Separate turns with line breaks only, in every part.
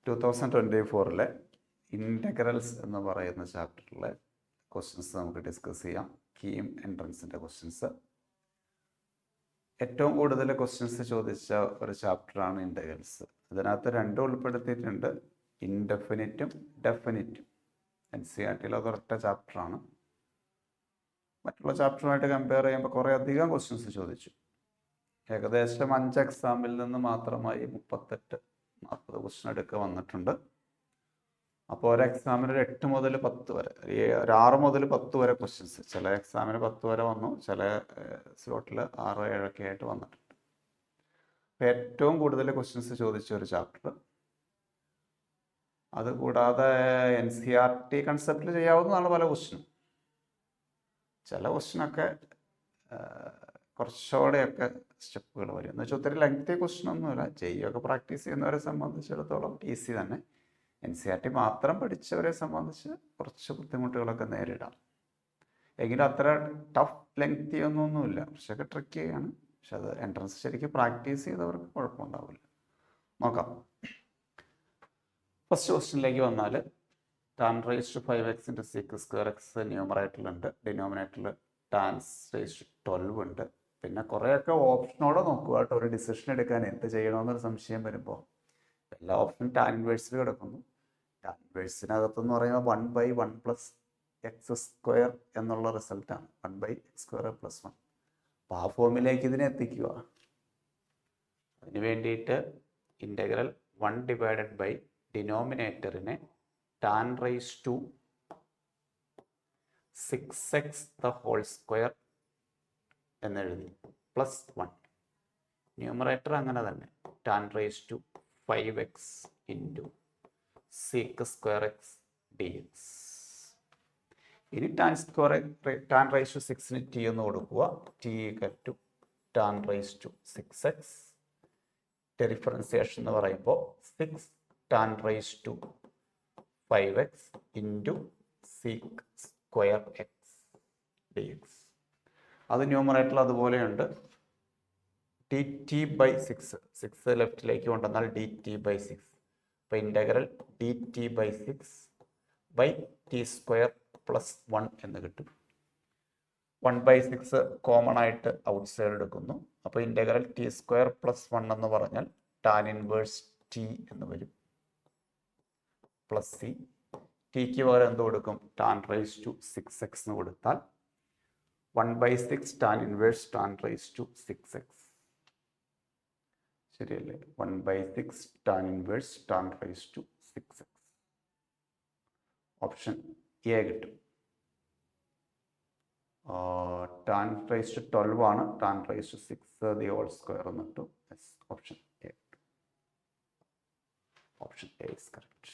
2024 integrals എന്ന് പറയുന്ന ചാപ്റ്ററിലെ questions നമുക്ക് ഡിസ്കസ് ചെയ്യാം. കീം എൻട്രൻസിൻ്റെ ക്വസ്റ്റ്യൻസ്. ഏറ്റവും കൂടുതൽ ക്വസ്റ്റ്യൻസ് ചോദിച്ച ഒരു ചാപ്റ്ററാണ് ഇൻ്റഗ്രൽസ്. അതിനകത്ത് രണ്ടും ഉൾപ്പെടുത്തിയിട്ടുണ്ട്, ഇൻഡെഫിനിറ്റും ഡെഫിനിറ്റും. NCERTയിൽ അതൊരൊറ്റ ചാപ്റ്ററാണ്. മറ്റുള്ള ചാപ്റ്ററുമായിട്ട് കമ്പയർ ചെയ്യുമ്പോൾ കുറേ അധികം ക്വസ്റ്റ്യൻസ് ചോദിച്ചു. ഏകദേശം 5 എക്സാമിൽ നിന്ന് മാത്രമായി 38-40 ക്വസ്റ്റ്യൻ എടുക്കുക വന്നിട്ടുണ്ട്. അപ്പോൾ ഒരു എക്സാമിന് ഒരു 8 മുതൽ 10 വരെ, ഒരു 6 മുതൽ 10 വരെ ക്വസ്റ്റ്യൻസ്. ചില എക്സാമിന് 10 വരെ വന്നു, ചില സ്ലോട്ടിൽ 6, 7 ഒക്കെ ആയിട്ട് വന്നിട്ടുണ്ട്. അപ്പോൾ ഏറ്റവും കൂടുതൽ ക്വസ്റ്റ്യൻസ് ചോദിച്ച ഒരു ചാപ്റ്റർ. അതുകൂടാതെ NCERT കൺസെപ്റ്റിൽ ചെയ്യാവുന്നതാണ് പല ക്വസ്റ്റ്യനും. ചില ക്വസ്റ്റ്യനൊക്കെ കുറച്ചുകൂടെയൊക്കെ സ്റ്റെപ്പുകൾ വരും. എന്ന് വെച്ചാൽ ഒത്തിരി ലെങ്തി ക്വസ്റ്റ്യൻ ഒന്നുമില്ല. ചെയ്യുകയൊക്കെ പ്രാക്ടീസ് ചെയ്യുന്നവരെ സംബന്ധിച്ചിടത്തോളം ഈസി തന്നെ. NCERT മാത്രം പഠിച്ചവരെ സംബന്ധിച്ച് കുറച്ച് ബുദ്ധിമുട്ടുകളൊക്കെ നേരിടാം. എങ്കിലും അത്ര ടഫ് ലെങ്തി ഒന്നുമില്ല. കുറച്ചൊക്കെ ട്രിക്കിയാണ്. പക്ഷെ അത് എൻട്രൻസ് ശരിക്കും പ്രാക്ടീസ് ചെയ്തവർക്ക് കുഴപ്പമുണ്ടാവില്ല. നോക്കാം. ഫസ്റ്റ് ക്വസ്റ്റ്യനിലേക്ക് വന്നാൽ, tan raised to 5x into sec square x ന്യൂമറേറ്ററിലുണ്ട്, ഡിനോമിനേറ്ററിൽ tan raised to 12 ഉണ്ട്. പിന്നെ കുറേയൊക്കെ ഓപ്ഷനോടെ നോക്കുക കേട്ടോ. ഒരു ഡിസിഷൻ എടുക്കാൻ എന്ത് ചെയ്യണമെന്നൊരു സംശയം വരുമ്പോൾ എല്ലാ ഓപ്ഷനും ടാൻ ഇൻവേഴ്സിൽ കിടക്കുന്നു. ടാൻ ഇൻവേഴ്സിനകത്തെന്ന് പറയുമ്പോൾ 1/1 + x² എന്നുള്ള റിസൾട്ടാണ്. 1/x² + 1. അപ്പോൾ ആ ഫോമിലേക്ക് ഇതിനെ എത്തിക്കുക. അതിന് വേണ്ടിയിട്ട് integral 1 ഡിനോമിനേറ്ററിനെ tan raised to 6x the whole square എന്നെഴുതി, +1. Numerator അങ്ങനെ തന്നെ, tan raised to 5x into sec square x dx. ഇനി tan raised to 6-ന് t എന്ന് കൊടുക്കുക. t = tan raised to 6x. Differentiation എന്ന് പറയുമ്പോൾ 6 tan raised to 5x into sec square x dx. അത് ന്യൂമറേറ്ററിൽ അതുപോലെയുണ്ട്. dt/6, 6 ലെഫ്റ്റിലേക്ക് കൊണ്ടുവന്നാൽ dt/6. അപ്പോൾ ഇൻ്റഗ്രൽ dt/6 t² + 1 എന്ന് കിട്ടും. 1/6 കോമൺ ആയിട്ട് ഔട്ട് സൈഡ് എടുക്കുന്നു. അപ്പോൾ ഇൻ്റഗ്രൽ t² + 1 എന്ന് പറഞ്ഞാൽ tan ഇൻവേഴ്സ് t എന്ന് വരും, +c. ടിക്ക് പകരം എന്ത് കൊടുക്കും? tan raised to 6x എന്ന് കൊടുത്താൽ 1/6 tan inverse tan raised to 6x. ശരിയല്ലേ? 1/6 tan inverse tan raised to 6x. Option A കിട്ടും. tan raised to 12 ആണ്, tan raised to 6 the whole square എന്ന് കിട്ടും. Option A. Option A is correct.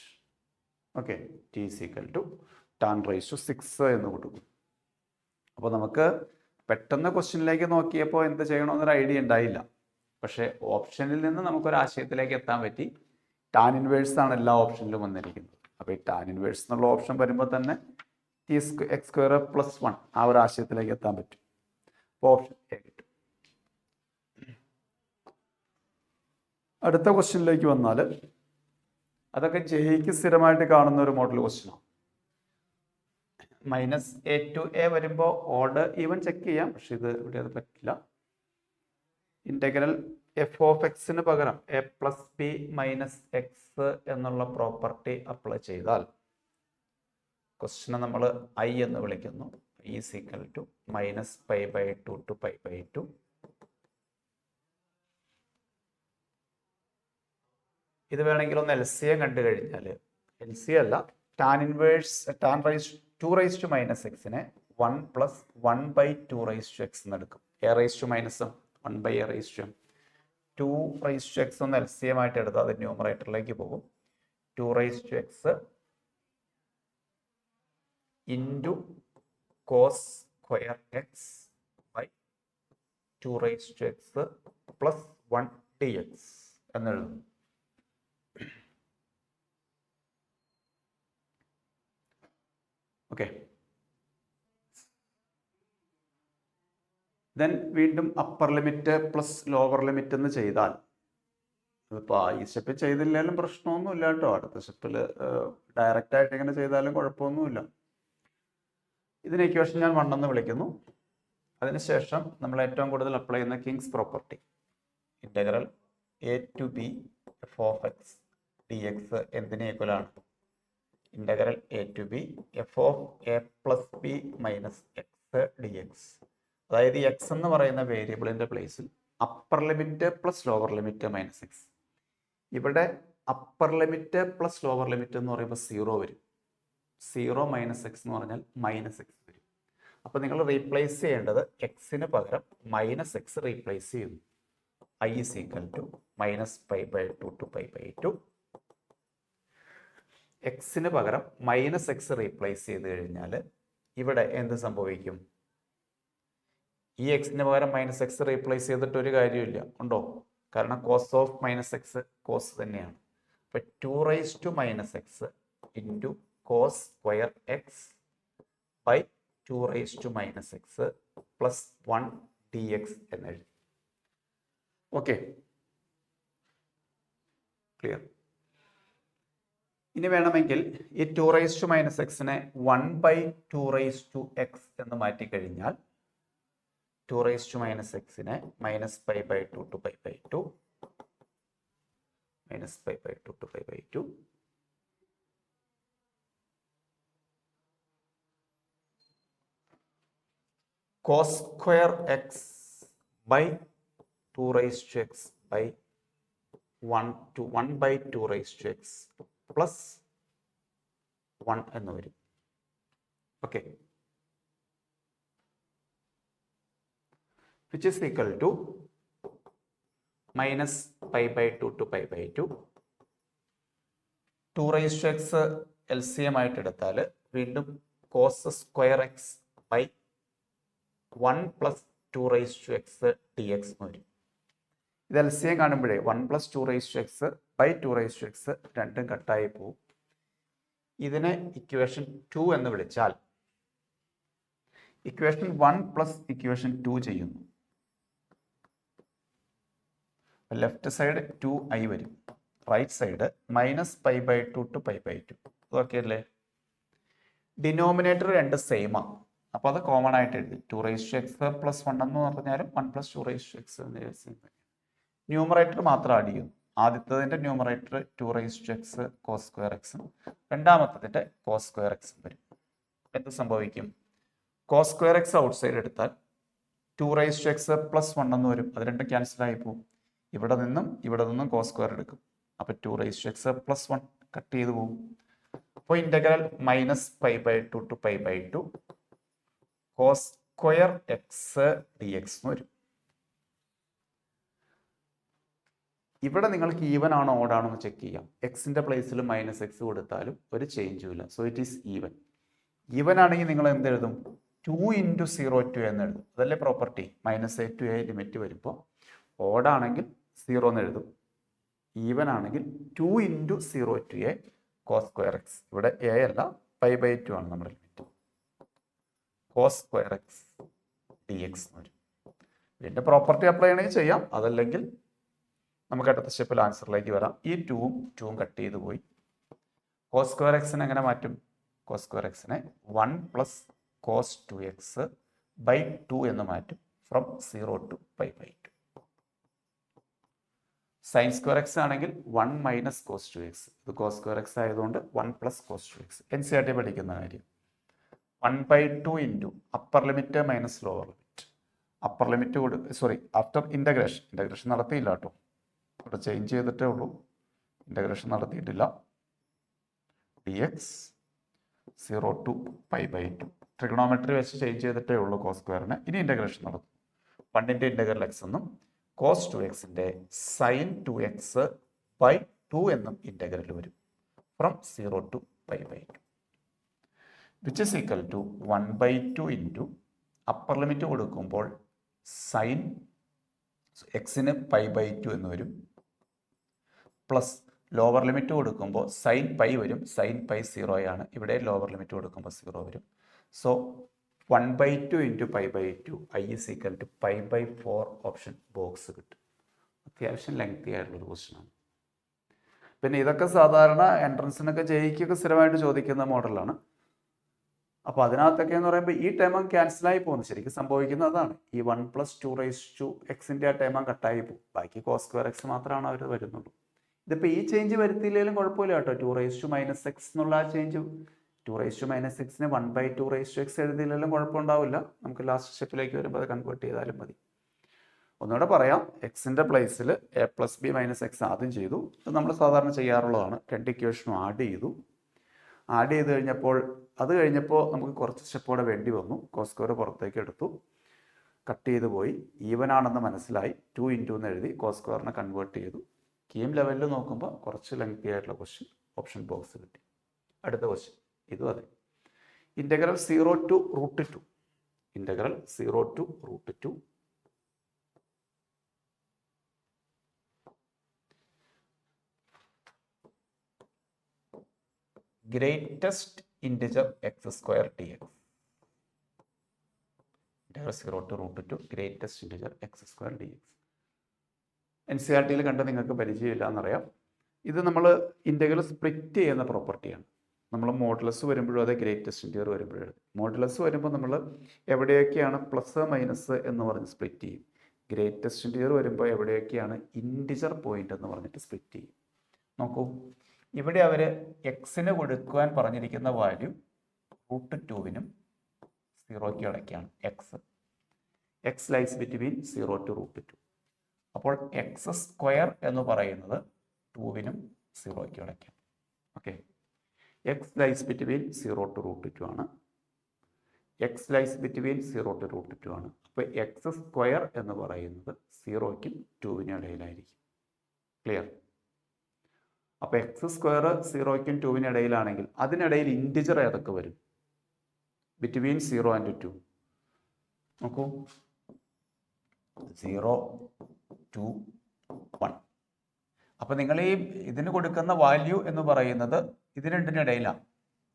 Okay, t = tan raised to 6 എന്ന് കൊടുക്കും. അപ്പോൾ നമുക്ക് പെട്ടെന്ന് ക്വസ്റ്റ്യനിലേക്ക് നോക്കിയപ്പോൾ എന്ത് ചെയ്യണമെന്നൊരു ഐഡിയ ഉണ്ടായില്ല. പക്ഷേ ഓപ്ഷനിൽ നിന്ന് നമുക്കൊരു ആശയത്തിലേക്ക് എത്താൻ പറ്റി. ടാൻ ഇൻവേഴ്സ് ആണ് എല്ലാ ഓപ്ഷനിലും വന്നിരിക്കുന്നത്. അപ്പോൾ ഈ ടാൻ ഇൻവേഴ്സ് എന്നുള്ള ഓപ്ഷൻ വരുമ്പോൾ തന്നെ x² + 1 ആ ഒരു ആശയത്തിലേക്ക് എത്താൻ പറ്റും. അപ്പോൾ ഓപ്ഷൻ എ കിട്ടും. അടുത്ത ക്വസ്റ്റ്യനിലേക്ക് വന്നാൽ, അതൊക്കെ ജെയ്ക്ക് സ്ഥിരമായിട്ട് കാണുന്ന ഒരു മോഡൽ ക്വസ്റ്റ്യനാണ്. -a to a വരുമ്പോൾ ഓർഡർ ഈവൻ ചെക്ക് ചെയ്യാം, പക്ഷെ ഇത് ഇവിടെ അത് പറ്റില്ല. ഇൻ്റഗ്രൽ f(x)ന് പകരം a + b - x എന്നുള്ള പ്രോപ്പർട്ടി അപ്ലൈ ചെയ്താൽ ക്വസ്റ്റ്യനെ നമ്മൾ i എന്ന് വിളിക്കുന്നു. e = -π/2 to π/2. ഇത് വേണമെങ്കിൽ ഒന്ന് LCM കണ്ടു കഴിഞ്ഞാൽ, LCM അല്ല, tan raised 2 raised to -x-നെ 1 + 1/2 raised to x എന്ന് എടുക്കും. a raised to -m 1/a raised to m. 2 raised to x ഒന്ന് LCM ആയിട്ട് എടുത്താൽ അത് ന്യൂമറേറ്ററിലേക്ക് പോകും. 2 raised to x into cos square x by 2 raised to x + 1 dx എന്നെഴുതും. Okay, then വീണ്ടും upper limit plus lower limit എന്ന് ചെയ്താൽ ഇപ്പോൾ ഈ സ്റ്റെപ്പ് ചെയ്തില്ലാലും പ്രശ്നമൊന്നുമില്ല കേട്ടോ. അടുത്ത സ്റ്റെപ്പിൽ ഡയറക്റ്റായിട്ട് ഇങ്ങനെ ചെയ്താലും കുഴപ്പമൊന്നുമില്ല. ഇതിന് ഇക്വേഷൻ ഞാൻ 1 എന്ന് വിളിക്കുന്നു. അതിനുശേഷം നമ്മൾ ഏറ്റവും കൂടുതൽ അപ്ലൈ ചെയ്യുന്ന king's property, integral A to B F of X D X എന്തിന് ഈക്വലാണ്? Integral A to B F of A plus B minus X D X. അതായത് എക്സ് എന്ന് പറയുന്ന വേരിയബിളിൻ്റെ പ്ലേസിൽ upper limit plus lower limit minus X. ഇവിടെ upper limit plus lower limit എന്ന് പറയുമ്പോൾ 0 വരും. 0 മൈനസ് എക്സ് എന്ന് പറഞ്ഞാൽ മൈനസ് എക്സ് വരും. അപ്പോൾ നിങ്ങൾ റീപ്ലേസ് ചെയ്യേണ്ടത് എക്സിന് പകരം മൈനസ് എക്സ് റീപ്ലേസ് ചെയ്യുന്നു. I is equal to minus pi by 2 to pi by 2. എക്സിന് പകരം മൈനസ് എക്സ് റീപ്ലേസ് ചെയ്ത് കഴിഞ്ഞാൽ ഇവിടെ എന്ത് സംഭവിക്കും? ഈ എക്സിന് പകരം മൈനസ് എക്സ് റീപ്ലേസ് ചെയ്തിട്ട് ഒരു കാര്യമില്ല, ഉണ്ടോ? കാരണം cos of minus X cos തന്നെയാണ്. അപ്പം 2 raise to minus X into cos square X by 2 raise to minus X plus 1 D X എന്നെഴുതി. Okay, clear? ഇനി വേണമെങ്കിൽ ഈ 2 റൈസ് ടു മൈനസ് എക്സിനെ 1 ബൈ 2 റൈസ് ടു എക്സ് എന്ന് മാറ്റിക്കഴിഞ്ഞാൽ 2 റൈസ് ടു മൈനസ് എക്സിനെ minus pi by 2 to pi by 2 minus pi by 2 to pi by 2 cos square x by 2 raised to x by 1 by 2 raised to x plus 1 എന്ന് വരും. Okay, which is equal to minus pi by 2 to pi by 2. 2 raised to x LCM ആയിട്ട് എടുത്താൽ വീണ്ടും cos square x by 1 plus 2 raised to x dx എന്ന് വരും. ഇത് LCM കാണുമ്പോഴേ 1 plus 2 raised to x by 2 raised to x രണ്ടും കട്ടായി പോവും. ഇതിനെ ഇക്വേഷൻ 2 എന്ന് വിളിച്ചാൽ ഇക്വേഷൻ 1 പ്ലസ് ഇക്വേഷൻ 2 ചെയ്യുന്നു. ലെഫ്റ്റ് സൈഡ് 2i വരും, right side minus pi by 2 to pi by 2. Okay അല്ലേ? ഡിനോമിനേറ്റർ രണ്ട് സെയിമാണ്, അപ്പോൾ അത് കോമൺ ആയിട്ട് എഴുതി. 2 റൈസ് ടു എക്സ് പ്ലസ് 1 എന്ന് പറഞ്ഞാലും 1 പ്ലസ് 2 റൈസ് ടു എക്സ് എന്ന് എഴുതി. ന്യൂമറേറ്റർ മാത്രം ആഡ് ചെയ്യും. ആദ്യത്തതിൻ്റെ numerator 2 raise to X cos square എക്സും രണ്ടാമത്തതിൻ്റെ കോസ് സ്ക്വയർ എക്സും വരും. എന്ത് സംഭവിക്കും? Cos square X outside എടുത്താൽ 2 റൈസ് ടു എക്സ് പ്ലസ് 1 എന്ന് വരും. അത് രണ്ടും ക്യാൻസൽ ആയി പോകും. ഇവിടെ നിന്നും കോസ് സ്ക്വയർ എടുക്കും. അപ്പോൾ 2 raise to x plus 1 cut ചെയ്ത് പോകും. അപ്പോൾ integral minus pi by 2 to pi by 2 cos square X D X എന്ന് വരും. ഇവിടെ നിങ്ങൾക്ക് ഈവൻ ആണോ ഓഡ് ആണോ എന്ന് ചെക്ക് ചെയ്യാം. എക്സിൻ്റെ പ്ലേസിൽ മൈനസ് എക്സ് കൊടുത്താലും ഒരു ചേഞ്ചും ഇല്ല. So it is even. Even ആണെങ്കിൽ നിങ്ങൾ എന്ത് എഴുതും? 2 ഇൻറ്റു 0 ടു എന്ന് എഴുതും. അതല്ലേ property? Minus a to a limit വരുമ്പോൾ ഓഡാണെങ്കിൽ 0 എന്ന് എഴുതും. ഈവൻ ആണെങ്കിൽ 2 into 0 to a cos square x. ഇവിടെ എ അല്ല, പൈ ബൈ 2 ആണ് നമ്മുടെ limit. Cos square X D X എന്ന് വരും. ഇതിൻ്റെ പ്രോപ്പർട്ടി അപ്ലൈ ചെയ്യണമെങ്കിൽ ചെയ്യാം, അതല്ലെങ്കിൽ നമുക്ക് അടുത്ത സ്റ്റെപ്പിൽ ആൻസറിലേക്ക് വരാം. ഈ 2ഉം കട്ട് ചെയ്ത് പോയി. കോസ് സ്ക്വയർ എക്സിനെ എങ്ങനെ മാറ്റും? കോസ് സ്ക്വയർ എക്സിനെ 1 പ്ലസ് കോസ് 2x ബൈ 2 എന്ന് മാറ്റും. From 0 to pi by 2. Sine square X ആണെങ്കിൽ 1 മൈനസ് കോസ് 2x. ഇത് കോസ് സ്ക്വയർ എക്സ് ആയതുകൊണ്ട് 1 പ്ലസ് കോസ് 2x. NCERT പഠിക്കുന്ന കാര്യം. 1 by 2 into upper limit minus lower limit. Upper limit after integration നടത്തിയില്ല കേട്ടോ, ഇവിടെ ചേഞ്ച് ചെയ്തിട്ടേ ഉള്ളൂ, ഇൻ്റഗ്രേഷൻ നടത്തിയിട്ടില്ല. dx 0 to pi by 2. Trigonometry വെച്ച് ചേഞ്ച് ചെയ്തിട്ടേ ഉള്ളൂ കോസ് സ്ക്വയറിനെ. ഇനി ഇൻ്റഗ്രേഷൻ നടത്തും. 1ൻ്റെ ഇൻ്റഗ്രൽ എക്സ് എന്നും കോസ് 2xൻ്റെ സൈൻ 2x ബൈ 2 എന്നും ഇൻ്റഗ്രൽ വരും. From 0 to pi by 2 which is equal to 1 by 2 into upper limit കൊടുക്കുമ്പോൾ സൈൻ എക്സിന് പൈ ബൈ 2 എന്ന് വരും, പ്ലസ് ലോവർ ലിമിറ്റ് കൊടുക്കുമ്പോൾ സൈൻ പൈ വരും. സൈൻ പൈ 0 ആണ്. ഇവിടെ ലോവർ ലിമിറ്റ് കൊടുക്കുമ്പോൾ 0 വരും. So 1 by 2 into pi by 2 I is equal to pi by 4 option box കിട്ടും. അത്യാവശ്യം ലെങ്തി ആയിട്ടുള്ളൊരു ക്വസ്റ്റ്യനാണ്. പിന്നെ ഇതൊക്കെ സാധാരണ എൻട്രൻസിനൊക്കെ ജയിക്കൊക്കെ സ്ഥിരമായിട്ട് ചോദിക്കുന്ന മോഡലാണ്. അപ്പോൾ അതിനകത്തൊക്കെ എന്ന് പറയുമ്പോൾ ഈ ടേം ക്യാൻസലായി പോകുന്നു. ശരിക്കും സംഭവിക്കുന്നത് അതാണ്. ഈ 1+2 ആ ടേം കട്ടായി പോകും. ബാക്കി cos²x മാത്രമാണ് അവർ വരുന്നുള്ളൂ. ഇതിപ്പോൾ ഈ ചേഞ്ച് വരുത്തിയില്ലെങ്കിലും കുഴപ്പമില്ല കേട്ടോ. 2⁻⁻x എന്നുള്ള ആ ചേഞ്ച് 2⁻⁻x 1/2x എഴുതിയില്ലെങ്കിലും കുഴപ്പമുണ്ടാവില്ല. നമുക്ക് ലാസ്റ്റ് സ്റ്റെപ്പിലേക്ക് വരുമ്പോൾ അത് കൺവേർട്ട് ചെയ്താലും മതി. ഒന്നുകൂടെ പറയാം, എക്സിൻ്റെ പ്ലേസിൽ a+b - x ആദ്യം ചെയ്തു. അത് നമ്മൾ സാധാരണ ചെയ്യാറുള്ളതാണ്. രണ്ട് ഇക്വേഷനും ആഡ് ചെയ്തു കഴിഞ്ഞപ്പോൾ നമുക്ക് കുറച്ച് സ്റ്റെപ്പോടെ വേണ്ടി വന്നു. cos² പുറത്തേക്ക് എടുത്തു, കട്ട് ചെയ്ത് പോയി. ഈവൻ ആണെന്ന് മനസ്സിലായി. 2 × എന്ന് എഴുതി cos² കൺവേർട്ട് ചെയ്തു. കീം ലെവലിൽ നോക്കുമ്പോൾ കുറച്ച് ലെങ്തി ആയിട്ടുള്ള ക്വസ്റ്റ്യൻ ഓപ്ഷൻ ബോക്സ് കിട്ടി. അടുത്ത ക്വസ്റ്റ്യൻ ഇതും അതെ. Integral 0 to √2. Integral 0 to √2 greatest integer x² dx. Integral 0 to √2 greatest integer x² dx. NCERT കണ്ട് നിങ്ങൾക്ക് പരിചയമില്ല എന്നറിയാം. ഇത് നമ്മൾ ഇൻ്റഗ്രൽ സ്പ്ലിറ്റ് ചെയ്യുന്ന പ്രോപ്പർട്ടിയാണ്. നമ്മൾ മോഡുലസ് വരുമ്പോഴും അതെ, ഗ്രേറ്റസ്റ്റ് ഇൻറ്റിജർ വരുമ്പോഴും. മോഡുലസ് വരുമ്പോൾ നമ്മൾ എവിടെയൊക്കെയാണ് പ്ലസ് മൈനസ് എന്ന് പറഞ്ഞ് സ്പ്ലിറ്റ് ചെയ്യും. ഗ്രേറ്റസ്റ്റ് ഇൻറ്റിജർ വരുമ്പോൾ എവിടെയൊക്കെയാണ് ഇൻറ്റിജർ പോയിന്റ് എന്ന് പറഞ്ഞിട്ട് സ്പ്ലിറ്റ് ചെയ്യും. നോക്കൂ, ഇവിടെ അവർ എക്സിന് കൊടുക്കുവാൻ പറഞ്ഞിരിക്കുന്ന വാല്യൂ √2-നും 0യ്ക്കും ഇടയ്ക്കാണ്. X lies between 0 to √2. അപ്പോൾ x² എന്ന് പറയുന്നത് 2നും 0യ്ക്കും ഇടയ്ക്കാണ്. Okay, x lies between 0 to √2 ആണ്. എക്സ് ലൈസ് ബിറ്റ്വീൻ 0 to √2 ആണ്. അപ്പോൾ x² എന്ന് പറയുന്നത് 0യ്ക്കും 2നും ഇടയിലായിരിക്കും. ക്ലിയർ? അപ്പോൾ x² 0യ്ക്കും 2നും ഇടയിലാണെങ്കിൽ അതിനിടയിൽ ഇൻറ്റിജർ ഏതൊക്കെ വരും? ബിറ്റ്വീൻ 0 and 2 നോക്കൂ, 0, 2, 1. അപ്പോൾ നിങ്ങൾ ഇതിന് കൊടുക്കുന്ന വാല്യൂ എന്ന് പറയുന്നത് ഇത് രണ്ടിനിടയിലാണ്,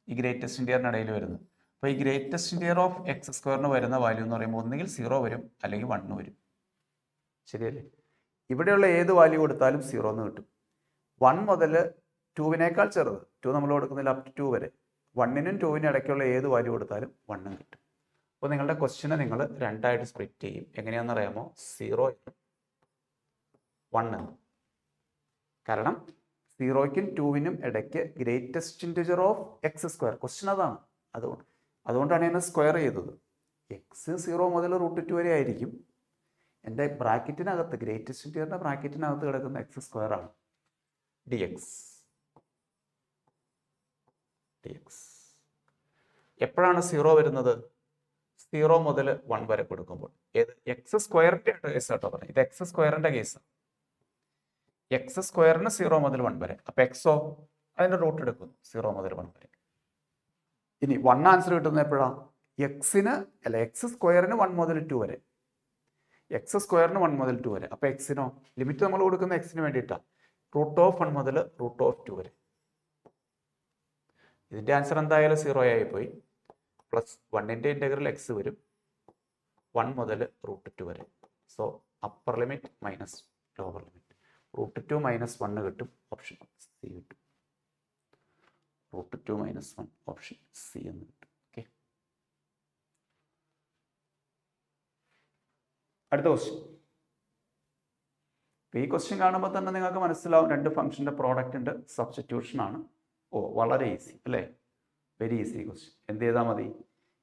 ഈ ഗ്രേറ്റസ്റ്റ് ഇൻറ്റിജറിനിടയിൽ വരുന്നത്. അപ്പോൾ ഈ ഗ്രേറ്റസ്റ്റ് ഇൻറ്റിജർ ഓഫ് x² വരുന്ന വാല്യൂ എന്ന് പറയുമ്പോൾ ഒന്നുകിൽ 0 വരും അല്ലെങ്കിൽ 1 വരും. ശരിയല്ലേ? ഇവിടെയുള്ള ഏത് വാല്യൂ കൊടുത്താലും 0 എന്ന് കിട്ടും. 1 മുതൽ 2വിനേക്കാൾ ചെറുത്, 2 നമ്മൾ കൊടുക്കുന്നില്ല, അപ് ടു 2 വരെ. 1നും 2നും ഇടയ്ക്കുള്ള ഏത് വാല്യൂ കൊടുത്താലും 1 കിട്ടും. അപ്പോൾ നിങ്ങളുടെ ക്വസ്റ്റ്യനെ നിങ്ങൾ രണ്ടായിട്ട് സ്പ്ലിറ്റ് ചെയ്യും. എങ്ങനെയാണെന്ന് അറിയാമോ? 0 എന്നും 1 എന്നും. കാരണം 0യ്ക്കും 2നും ഇടയ്ക്ക് greatest integer of x². Question അതാണ്. അതുകൊണ്ടാണ് ഞാൻ സ്ക്വയർ ചെയ്തത്. എക്സ് 0 മുതൽ √2 വരെ ആയിരിക്കും. എൻ്റെ ബ്രാക്കറ്റിനകത്ത്, ഗ്രേറ്റസ്റ്റ് ഇൻറ്റിജറിൻ്റെ ബ്രാക്കറ്റിനകത്ത് കിടക്കുന്ന x² ആണ്. dx. എപ്പോഴാണ് 0 വരുന്നത്? 0 മുതൽ 1 വരെ കൊടുക്കുമ്പോൾ. ഏത്? x² കേസ് കേട്ടോ പറഞ്ഞത്. ഇത് x² കേസാണ്. x² 0 മുതൽ 1 വരെ. അപ്പോൾ എക്സോ അതിൻ്റെ റൂട്ട് എടുക്കുന്നു 0 മുതൽ 1 വരെ. ഇനി 1 ആൻസർ കിട്ടുന്നത് എപ്പോഴാണ്? x² 1 മുതൽ 2 വരെ. x² 1 മുതൽ 2 വരെ. അപ്പോൾ എക്സിനോ ലിമിറ്റ് നമ്മൾ കൊടുക്കുന്ന എക്സിന് വേണ്ടിയിട്ടാണ്. √1 മുതൽ √2 വരെ. ഇതിൻ്റെ ആൻസർ എന്തായാലും 0 ആയി പോയി. പ്ലസ് 1ൻ്റെ ഇൻ്റഗ്രൽ x വരും 1 മുതൽ √2 വരെ. So upper limit minus lower limit. √2 - 1 കിട്ടും. ഓപ്ഷൻ സി കിട്ടും. √2 - 1 ഓപ്ഷൻ സി എന്ന് കിട്ടും. ഓക്കെ, അടുത്ത ക്വസ്റ്റ്യൻ. ഈ ക്വസ്റ്റ്യൻ കാണുമ്പോൾ തന്നെ നിങ്ങൾക്ക് മനസ്സിലാവും രണ്ട് ഫംഗ്ഷൻ്റെ പ്രോഡക്റ്റ് ഉണ്ട്, സബ്സ്റ്റിറ്റ്യൂഷൻ ആണ്. വളരെ ഈസി അല്ലേ? Very easy question. എന്ത് ചെയ്താൽ മതി?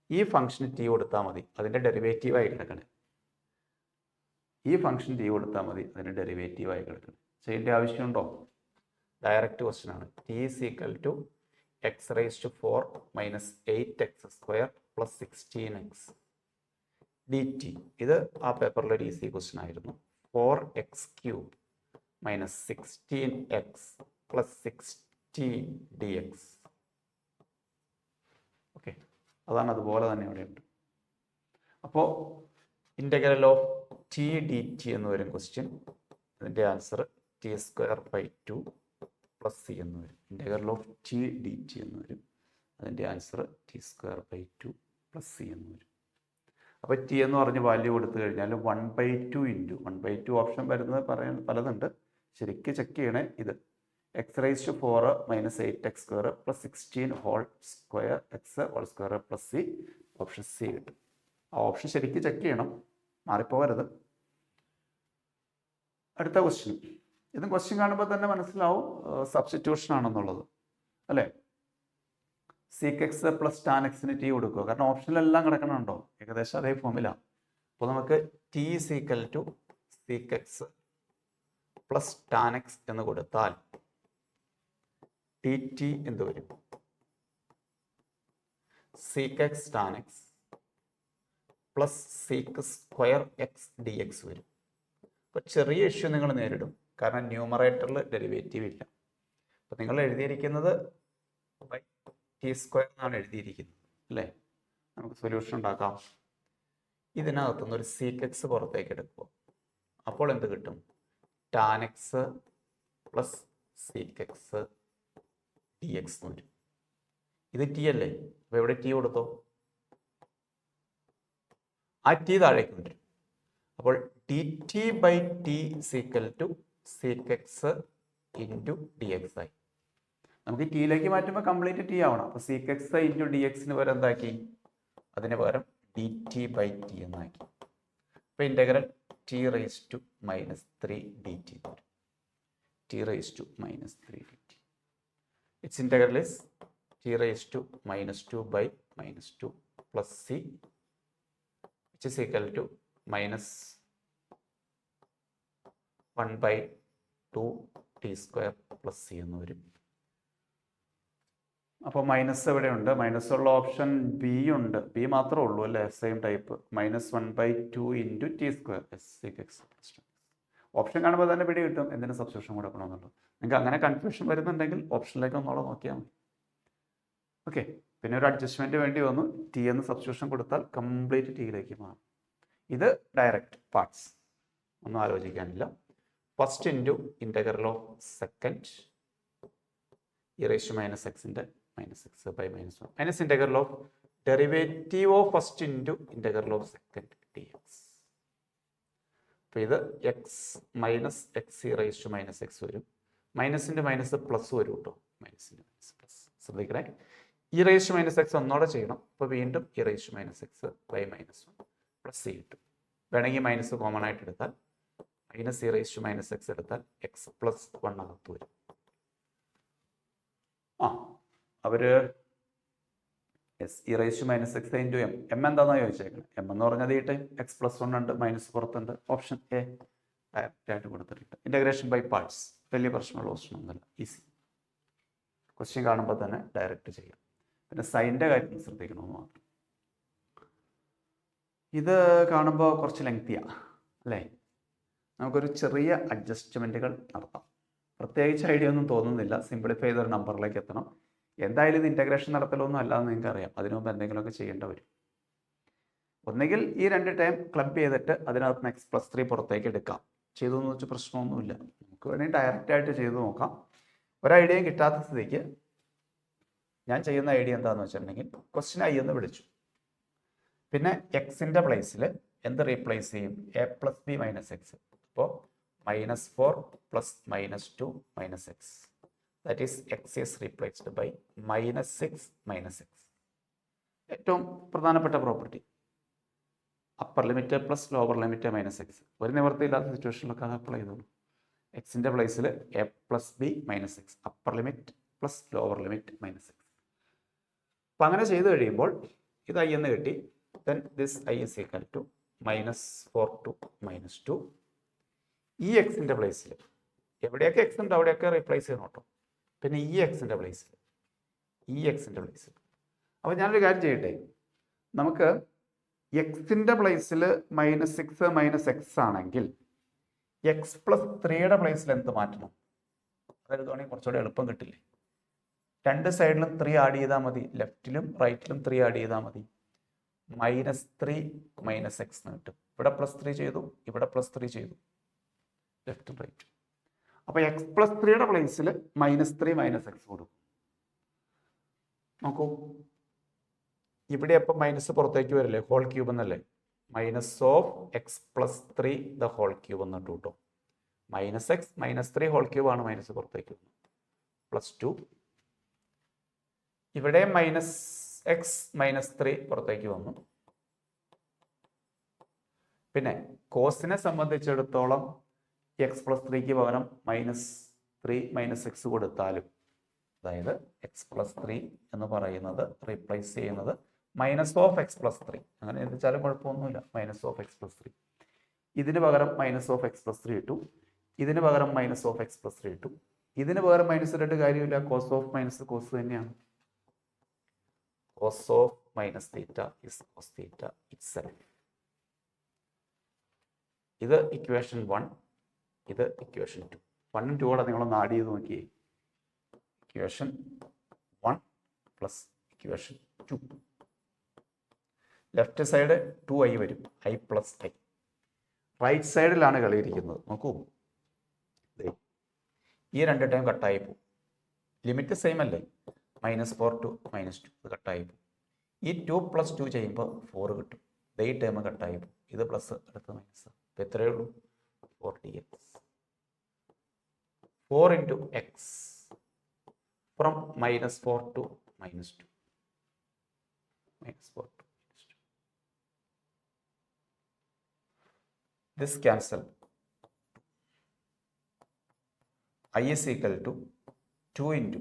ഈ ഫംഗ്ഷന് ടി കൊടുത്താൽ മതി, അതിൻ്റെ ഡെറിവേറ്റീവായി കിടക്കണേ. ഈ ഫംഗ്ഷൻ ടി കൊടുത്താൽ മതി, അതിൻ്റെ ഡെറിവേറ്റീവായി കിടക്കണം. ചെയ്യേണ്ട ആവശ്യമുണ്ടോ? ഡയറക്റ്റ് ക്വസ്റ്റ്യൻ ആണ്. T is equal to x⁴ - 8x² + 16x dt. ഇത് ആ പേപ്പറിലൊരു ഈസി ക്വസ്റ്റ്യൻ ആയിരുന്നു. 4x³ - 16x + 16 dx. ഓക്കെ, അതാണ്. അതുപോലെ തന്നെ ഇവിടെ ഉണ്ട്. അപ്പോൾ ഇൻ്റഗ്രൽ ഓഫ് ടി dt എന്ന് വരും ക്വസ്റ്റ്യൻ. അതിൻ്റെ ആൻസർ t² 2 + c എന്ന് വരും. ഇൻ്റഗ്രൽ ഓഫ് ടി dt എന്ന് വരും. അതിൻ്റെ ആൻസർ t² 2 + c എന്ന് വരും. അപ്പോൾ ടി എന്ന് പറഞ്ഞ് വാല്യൂ കൊടുത്തു കഴിഞ്ഞാൽ 1/2 × 1/2 ഓപ്ഷൻ വരുന്നത് പറയാൻ പലതുണ്ട്. ശരിക്കും ചെക്ക് ചെയ്യണേ. ഇത് x raise to 4 minus 8x² plus 16 whole square x whole square plus c. Option C കിട്ടും. ആ ഓപ്ഷൻ ശരിക്കും ചെക്ക് ചെയ്യണം, മാറിപ്പോകരുത്. അടുത്ത ക്വസ്റ്റ്യൻ. ഇതും ക്വസ്റ്റ്യൻ കാണുമ്പോൾ തന്നെ മനസ്സിലാവും സബ്സ്റ്റിറ്റ്യൂഷൻ ആണെന്നുള്ളത്, അല്ലേ? സീക്ക് എക്സ് പ്ലസ് ടാൻ എക്സിന് ടി കൊടുക്കുക, കാരണം ഓപ്ഷനിലെല്ലാം കിടക്കണുണ്ടോ, ഏകദേശം അതേ ഫോമിലാണ്. അപ്പോൾ നമുക്ക് T equal to sec X plus tan X എന്ന് കൊടുത്താൽ ടി ടി എന്ത് വരും? Sec X tan X plus sec square X D X വരും. അപ്പോൾ ചെറിയ ഇഷ്യൂ നിങ്ങൾ നേരിടും, കാരണം ന്യൂമറേറ്ററിൽ ഡെറിവേറ്റീവ് ഇല്ല. അപ്പോൾ നിങ്ങൾ എഴുതിയിരിക്കുന്നത് ബൈ ടി സ്ക്വയർ എന്നാണ് എഴുതിയിരിക്കുന്നത്, അല്ലേ? നമുക്ക് സൊല്യൂഷൻ ഉണ്ടാക്കാം. ഇതിനകത്തുനിന്ന് ഒരു സീക്ക് എക്സ് പുറത്തേക്ക് എടുക്കുക. അപ്പോൾ എന്ത് കിട്ടും? Tan X plus seek X D X എന്ന് വരും. ഇത് ടി അല്ലേ? അപ്പോൾ എവിടെ ടി കൊടുത്തോ? ആ ടി താഴേക്ക് വരും. അപ്പോൾ D T by T equal to sec X into D X ആയി. നമുക്ക് ടിയിലേക്ക് മാറ്റുമ്പോൾ കംപ്ലീറ്റ് ടി ആവണം. അപ്പോൾ സീക്ക് എക്സ് ഇൻറ്റു ഡി എക്സിന് പകരം എന്താക്കി? അതിന് പകരം ഡി ടി ബൈ ടി എന്നാക്കി. അപ്പോൾ integral T raise to -3 D T വരും. T raise to -3 D T. It's integral is T raise to -2 by -2 plus C which is equal to -1/2 T square plus C എന്ന് വരും. അപ്പോൾ minus എവിടെയുണ്ട്? Minus ഉള്ള option B ഉണ്ട്. B മാത്രമേ ഉള്ളൂ, അല്ലേ? Same type. -1/2 into T square X. Option കാണുമ്പോൾ തന്നെ പിടി കിട്ടും എന്തിനു സബ്സ്റ്റിറ്റ്യൂഷൻ കൊടുക്കണമെന്നുള്ളത്. നിങ്ങൾക്ക് അങ്ങനെ കൺഫ്യൂഷൻ വരുന്നുണ്ടെങ്കിൽ ഓപ്ഷനിലേക്ക് ഒന്നോളം നോക്കിയാൽ മതി. ഓക്കെ. പിന്നെ ഒരു അഡ്ജസ്റ്റ്മെൻറ്റ് വേണ്ടി വന്നു. ടി എന്ന് സബ്സ്റ്റിറ്റ്യൂഷൻ കൊടുത്താൽ കംപ്ലീറ്റ് ടിയിലേക്ക് മാറും. ഇത് ഡയറക്റ്റ് പാർട്സ്, ഒന്നും ആലോചിക്കാനില്ല. First into integral of second E raise to -xൻ്റെ -x by -1 minus integral of derivative of first into integral of second D X. അപ്പോൾ ഇത് X minus X E raise to -x വരും. മൈനസിൻ്റെ minus plus വരും കേട്ടോ. മൈനസിൻ്റെ minus plus ശ്രദ്ധിക്കണേ. E raise to -x ഒന്നോടെ ചെയ്യണം. അപ്പോൾ വീണ്ടും E raise to -x by -1 plus C കിട്ടും. വേണമെങ്കിൽ മൈനസ് കോമൺ ആയിട്ട് എടുത്താൽ minus E raise to -x എടുത്താൽ എക്സ് പ്ലസ് 1 അകത്ത് വരും. അവർ E raise to -x into M. M എന്താണെന്നാണ് ചോദിച്ചേക്കുന്നത്. എം എന്ന് പറഞ്ഞത് ഈ ടൈം എക്സ് പ്ലസ് 1 ഉണ്ട്, മൈനസ് പുറത്തുണ്ട്. ഓപ്ഷൻ എ ഡയറക്റ്റായിട്ട് കൊടുത്തിട്ടുണ്ട്. ഇൻ്റഗ്രേഷൻ ബൈ പാർട്സ് വലിയ പ്രശ്നമുള്ള ക്വസ്റ്റ്യനൊന്നുമല്ല, ഈസി. ക്വസ്റ്റ്യൻ കാണുമ്പോൾ തന്നെ ഡയറക്റ്റ് ചെയ്യാം. പിന്നെ സൈൻ്റെ കാര്യം ശ്രദ്ധിക്കണമെന്ന് മാത്രം. ഇത് കാണുമ്പോൾ കുറച്ച് ലെങ്തിയാണ്, അല്ലേ? നമുക്കൊരു ചെറിയ അഡ്ജസ്റ്റ്മെൻറ്റുകൾ നടത്താം. പ്രത്യേകിച്ച് ഐഡിയ ഒന്നും തോന്നുന്നില്ല. സിംപ്ലിഫൈ ചെയ്തൊരു നമ്പറിലേക്ക് എത്തണം. എന്തായാലും ഇത് ഇൻ്റഗ്രേഷൻ നടത്തലൊന്നും അല്ലാന്ന് നിങ്ങൾക്ക് അറിയാം. അതിനു മുമ്പ് എന്തെങ്കിലുമൊക്കെ ചെയ്യേണ്ടി വരും. ഒന്നുകിൽ ഈ രണ്ട് ടൈം ക്ലബ് ചെയ്തിട്ട് അതിനകത്ത് x+3 പുറത്തേക്ക് എടുക്കാം. ചെയ്തു എന്ന് വെച്ചാൽ പ്രശ്നമൊന്നുമില്ല. നമുക്ക് വേണമെങ്കിൽ ഡയറക്റ്റായിട്ട് ചെയ്ത് നോക്കാം. ഒരു ഐഡിയയും കിട്ടാത്ത സ്ഥിതിക്ക് ഞാൻ ചെയ്യുന്ന ഐഡിയ എന്താണെന്ന് വെച്ചിട്ടുണ്ടെങ്കിൽ ക്വസ്റ്റ്യൻ ഐ എന്ന് വിളിച്ചു. പിന്നെ എക്സിൻ്റെ പ്ലേസിൽ എന്ത് റീപ്ലേസ് ചെയ്യും? a+b - x. അപ്പോൾ -4 + -2 - x. That is x is replaced by -6 - x. ഏറ്റവും പ്രധാനപ്പെട്ട property upper limit plus lower limit -x. ഒരു നിവൃത്തിയില്ലാത്ത സിറ്റുവേഷനിലൊക്കെ അത് അപ്ലൈ ചെയ്തോളൂ. എക്സിൻ്റെ പ്ലേസിൽ a+b - x, upper limit plus lower limit -x. അപ്പം അങ്ങനെ ചെയ്ത് കഴിയുമ്പോൾ ഇത് ഐ എന്ന് കിട്ടി. Then this I is equal to -4 to -2. ഈ എക്സിൻ്റെ പ്ലേസിൽ എവിടെയൊക്കെ എക്സ് ഉണ്ട് അവിടെയൊക്കെ റീപ്ലേസ് ചെയ്യണം കേട്ടോ. പിന്നെ ഈ എക്സിൻ്റെ പ്ലേസിൽ അപ്പോൾ ഞാനൊരു കാര്യം ചെയ്യട്ടെ. നമുക്ക് എക്സിൻ്റെ പ്ലേസിൽ -6 - x ആണെങ്കിൽ x+3യുടെ പ്ലേസിൽ എന്ത് മാറ്റണം? അതെഴുതുവാണെങ്കിൽ കുറച്ചുകൂടെ എളുപ്പം കിട്ടില്ലേ? രണ്ട് സൈഡിലും 3 ആഡ് ചെയ്താൽ മതി. ലെഫ്റ്റിലും റൈറ്റിലും 3 ആഡ് ചെയ്താൽ മതി. -3 - x എന്ന് കിട്ടും. ഇവിടെ +3 ചെയ്തു, ഇവിടെ +3 ചെയ്തു, ലെഫ്റ്റും റൈറ്റും. അപ്പോൾ x+3യുടെ പ്ലേസിൽ -3 - x കൊടുക്കും. നോക്കൂ, ഇവിടെ അപ്പം മൈനസ് പുറത്തേക്ക് വരില്ലേ? ഹോൾ ക്യൂബ് എന്നല്ലേ? -(x+3) ഹോൾ ക്യൂബ് എന്നിട്ട് കേട്ടോ. -x -3 ഹോൾ ക്യൂബ് ആണ് മൈനസ് പുറത്തേക്ക് വരുന്നത്. പ്ലസ് 2. ഇവിടെ മൈനസ് എക്സ് മൈനസ് 3 പുറത്തേക്ക് വന്നു. പിന്നെ കോസിനെ സംബന്ധിച്ചിടത്തോളം എക്സ് പ്ലസ് 3ക്ക് പകരം -3 -x കൊടുത്താലും, അതായത് എക്സ് പ്ലസ് 3 എന്ന് പറയുന്നത് റീപ്ലേസ് ചെയ്യുന്നത് -(x+3). അങ്ങനെ എഴുതിച്ചാലും കുഴപ്പമൊന്നുമില്ല. -(x+3). ഇതിന് പകരം -(x+3) ഇട്ടു. ഇതിന് പകരം -(x+3) ഇട്ടു. ഇതിന് പകരം മൈനസ് ഇട്ടിട്ട് കാര്യമില്ല. കോസ് ഓഫ് മൈനസ് കോസ് തന്നെയാണ്. Cos of minus theta is cos theta itself. ഇത് ഇക്വേഷൻ 1, ഇത് ഇക്വേഷൻ 2. 1 ഉം 2 കൂടെ നിങ്ങളൊന്ന് ആഡ് ചെയ്ത് നോക്കിയേ. Equation 1 plus equation 2. Left side 2i വരും, i പ്ലസ് i. റൈറ്റ് സൈഡിലാണ് കളിയിരിക്കുന്നത്. നോക്കൂ, ഈ 2 ടൈം കട്ടായി പോകും. ലിമിറ്റ് സെയിം അല്ലേ? -4 to -2 ഇത് കട്ടായി പോകും. ഈ 2 + 2 ചെയ്യുമ്പോൾ 4 കിട്ടും. ഈ ടൈം കട്ടായി പോകും. ഇത് പ്ലസ് അടുത്ത് മൈനസ്. അപ്പോൾ എത്രയേ ഉള്ളൂ? 4dx. 4 into x from -4 to -2. -4 to -2. This cancel. I is equal to 2 into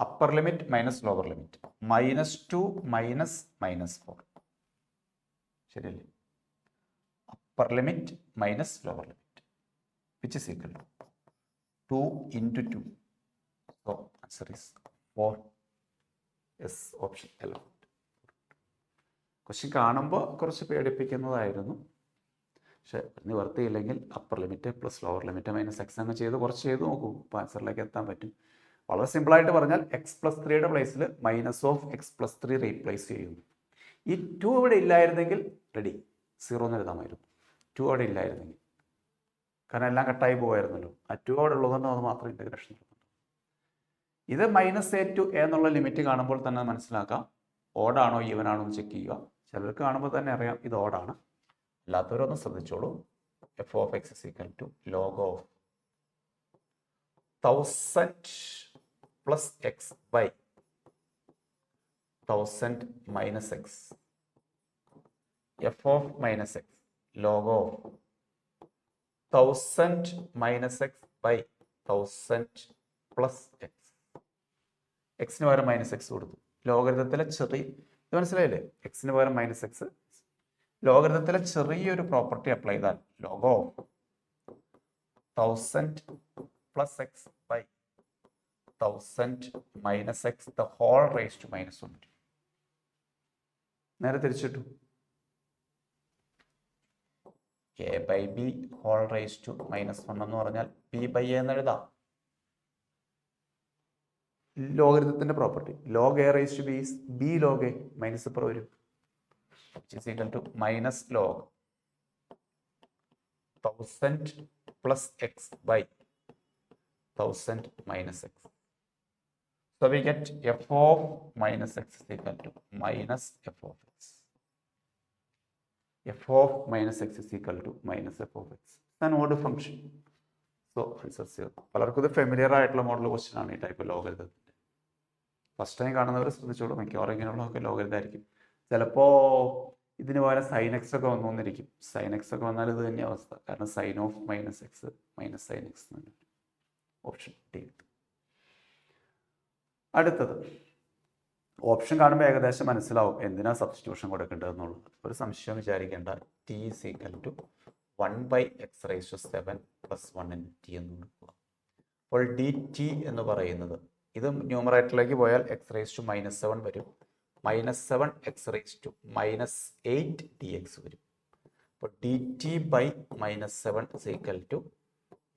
upper limit minus lower limit. -2 minus -4. ശരിയല്ലേ? upper limit minus lower limit, which is equal to 2 into 2. So answer is 4. Yes, option 11. Question കാണുമ്പോൾ കുറച്ച് പേടിപ്പിക്കുന്നതായിരുന്നു. പക്ഷെ നിവർത്തിയില്ലെങ്കിൽ upper limit plus lower limit -x അങ്ങ് ചെയ്ത് കുറച്ച് ചെയ്ത് നോക്കൂ. അപ്പോൾ ആൻസറിലേക്ക് എത്താൻ പറ്റും. വളരെ സിമ്പിളായിട്ട് പറഞ്ഞാൽ x+3യുടെ പ്ലേസിൽ -(x+3) റീപ്ലേസ് ചെയ്യുന്നു. ഈ 2 ഇവിടെ ഇല്ലായിരുന്നെങ്കിൽ റെഡി, 0 എന്ന് എഴുതാമായിരുന്നു. 2 അവിടെ ഇല്ലായിരുന്നെങ്കിൽ, കാരണം എല്ലാം കട്ടായി പോകുമായിരുന്നല്ലോ. ആ 2 അവിടെ ഉള്ളതുകൊണ്ട് അത് മാത്രം ഇൻ്റഗ്രേഷൻ നടത്തുന്നു. ഇത് -a to a എന്നുള്ള ലിമിറ്റ് കാണുമ്പോൾ തന്നെ മനസ്സിലാക്കാം ഓഡാണോ ഈവൻ ആണോ എന്ന് ചെക്ക് ചെയ്യുക. ചിലർക്ക് കാണുമ്പോൾ തന്നെ അറിയാം ഇത് ഓഡാണ്. അല്ലാത്തവരൊന്ന് ശ്രദ്ധിച്ചോളൂ. f(x) is equal to log of 1000 plus x by 1000 minus x. f of minus x log of 1000 minus x by 1000 plus x. എക്സിന് പകരം -x കൊടുത്തു. ലോഗരിതത്തിലെ ചെറിയ, ഇത് മനസ്സിലായില്ലേ? എക്സിന് പകരം -x. ലോഗരിതത്തിലെ ചെറിയൊരു പ്രോപ്പർട്ടി അപ്ലൈ ചെയ്താൽ log of 1000 plus x by 1000 minus x the whole raised to -1. നേരെ തിരിച്ചിട്ടു. a by b whole raised to -1 എന്ന് പറഞ്ഞാൽ b by a എന്ന് എഴുതാം. ലോഗരിതത്തിന്റെ property log a raised to b is b log a, minus ഇപ്പുറം വരും, which is equal to minus log 1000 plus x by 1000 minus x. So we get f of minus x is equal to minus f of x. f of minus x is equal to minus f of x. It's an odd function. So answer 0. പലർക്കും ഇത് familiar ആയിട്ടുള്ള model question ആണ് ഈ type ലോഗരിതത്തിന്റെ. First time കാണുന്നവർ ശ്രദ്ധിച്ചോളൂ, മിക്കവാറും ഇങ്ങനെയുള്ളതൊക്കെ ലോഗരിതമായിരിക്കും. ചിലപ്പോൾ ഇതിന് പകരം sin x ഒക്കെ വന്നിരിക്കും. sin x ഒക്കെ വന്നാൽ ഇത് തന്നെ അവസ്ഥ, കാരണം sin of -x minus sin x. Option D. അടുത്തത് ഓപ്ഷൻ കാണുമ്പോൾ ഏകദേശം മനസ്സിലാവും എന്തിനാ സബ്സ്റ്റിറ്റ്യൂഷൻ കൊടുക്കേണ്ടതെന്നുള്ളത്. ഒരു സംശയം വിചാരിക്കേണ്ട. t is equal to 1/x⁻⁷ plus 1 in t എന്ന് കൊടുക്കുക. അപ്പോൾ dt എന്ന് പറയുന്നത്, ഇത് ന്യൂമറേറ്ററിലേക്ക് പോയാൽ x⁻⁻7 വരും. -7 x⁻⁻8 dx വരും. അപ്പോൾ dt by -7 is equal to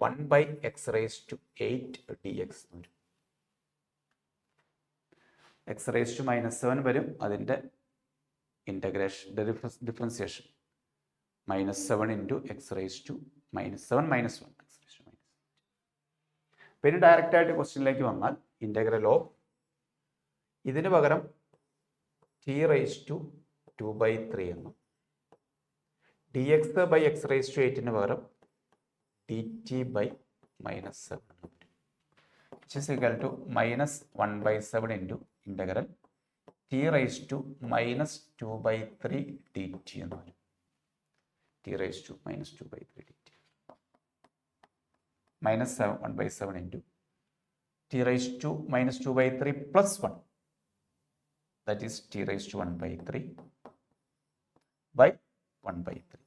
1/x⁻8 dx വരും. x⁻⁻7 വരും, അതിൻ്റെ ഇൻ്റഗ്രേഷൻ ഡിഫറൻസിയേഷൻ -7 into x⁻⁻7 -1 പിന്നെ ഡയറക്റ്റ് ആയിട്ട് ക്വസ്റ്റ്യനിലേക്ക് വന്നാൽ ഇൻ്റഗ്രൽ ഓഫ് ഇതിന് പകരം t⁻²/3 എന്നും dx by x⁻⁸ പകരം dt by -7 എന്നും വരും. which is equal to -1/7 into integral t raised to -2/3 dt എന്ന് വരും. t raised to -2/3 dt. -1/7 into t raised to -2/3 plus 1. That is t raised to 1/3 by 1/3.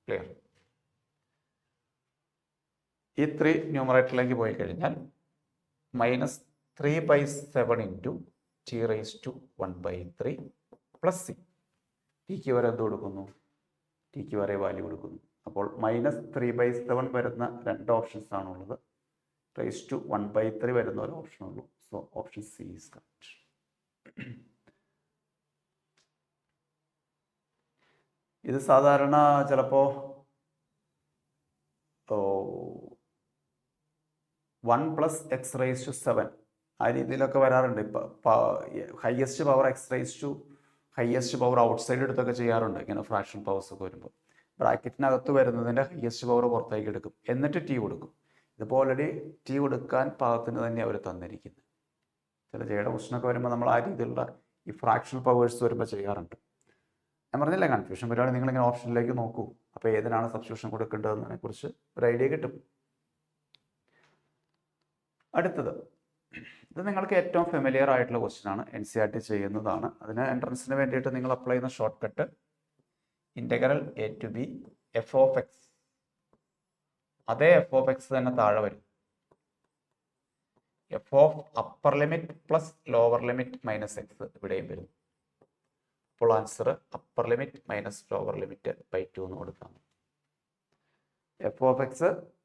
Clear? ഈ 3 ന്യൂമറേറ്ററിലേക്ക് പോയി കഴിഞ്ഞാൽ -3/7 into t raised to 1/3 plus c. Tick വരെ എന്ത് കൊടുക്കുന്നു? Tick വരെ value കൊടുക്കുന്നു. അപ്പോൾ -3/7 വരുന്ന 2 ഓപ്ഷൻസ് ആണുള്ളത്. റേസ് ടു 1/3 വരുന്ന ഒരു ഓപ്ഷൻ ഉള്ളൂ. So option C is correct. ഇത് സാധാരണ ചിലപ്പോൾ 1 + x raised to 7 ആ രീതിയിലൊക്കെ വരാറുണ്ട്. ഇപ്പം highest power x raised to highest power outside എടുത്തൊക്കെ ചെയ്യാറുണ്ട്. ഇങ്ങനെ ഫ്രാക്ഷൻ പവേഴ്സ് ഒക്കെ വരുമ്പോൾ ബ്രാക്കറ്റിനകത്ത് വരുന്നതിൻ്റെ ഹയസ്റ്റ് പവർ പുറത്തേക്ക് എടുക്കും, എന്നിട്ട് ടി കൊടുക്കും. ഇതിപ്പോൾ ഓൾറെഡി ടി കൊടുക്കാൻ പാകത്തിന് തന്നെ അവർ തന്നിരിക്കുന്നത്. ചില ജയുടെ ക്വസ്റ്റനൊക്കെ വരുമ്പോൾ നമ്മൾ ആ രീതിയിലുള്ള ഈ ഫ്രാക്ഷണൽ പവേഴ്സ് വരുമ്പോൾ ചെയ്യാറുണ്ട്. ഞാൻ പറഞ്ഞില്ല, കൺഫ്യൂഷൻ വരുവാണെങ്കിൽ നിങ്ങളിങ്ങനെ ഓപ്ഷനിലേക്ക് നോക്കൂ. അപ്പോൾ ഏതിനാണ് സബ്സ്റ്റിറ്റ്യൂഷൻ കൊടുക്കേണ്ടതെന്നതിനെ കുറിച്ച് ഒരു ഐഡിയ കിട്ടും. അടുത്തത്, ഇത് നിങ്ങൾക്ക് ഏറ്റവും ഫെമിലിയർ ആയിട്ടുള്ള ക്വസ്റ്റ്യൻ ആണ്, NCERT ചെയ്യുന്നതാണ്. അതിന് എൻട്രൻസിന് വേണ്ടിയിട്ട് നിങ്ങൾ അപ്ലൈ ചെയ്യുന്ന short cut integral a to b f of x. അതേ f of x തന്നെ താഴെ വരും. f of upper limit plus lower limit minus x ഇവിടെയും വരും. അപ്പോൾ answer upper limit minus lower limit by 2 എന്ന് കൊടുക്കാം. f of x,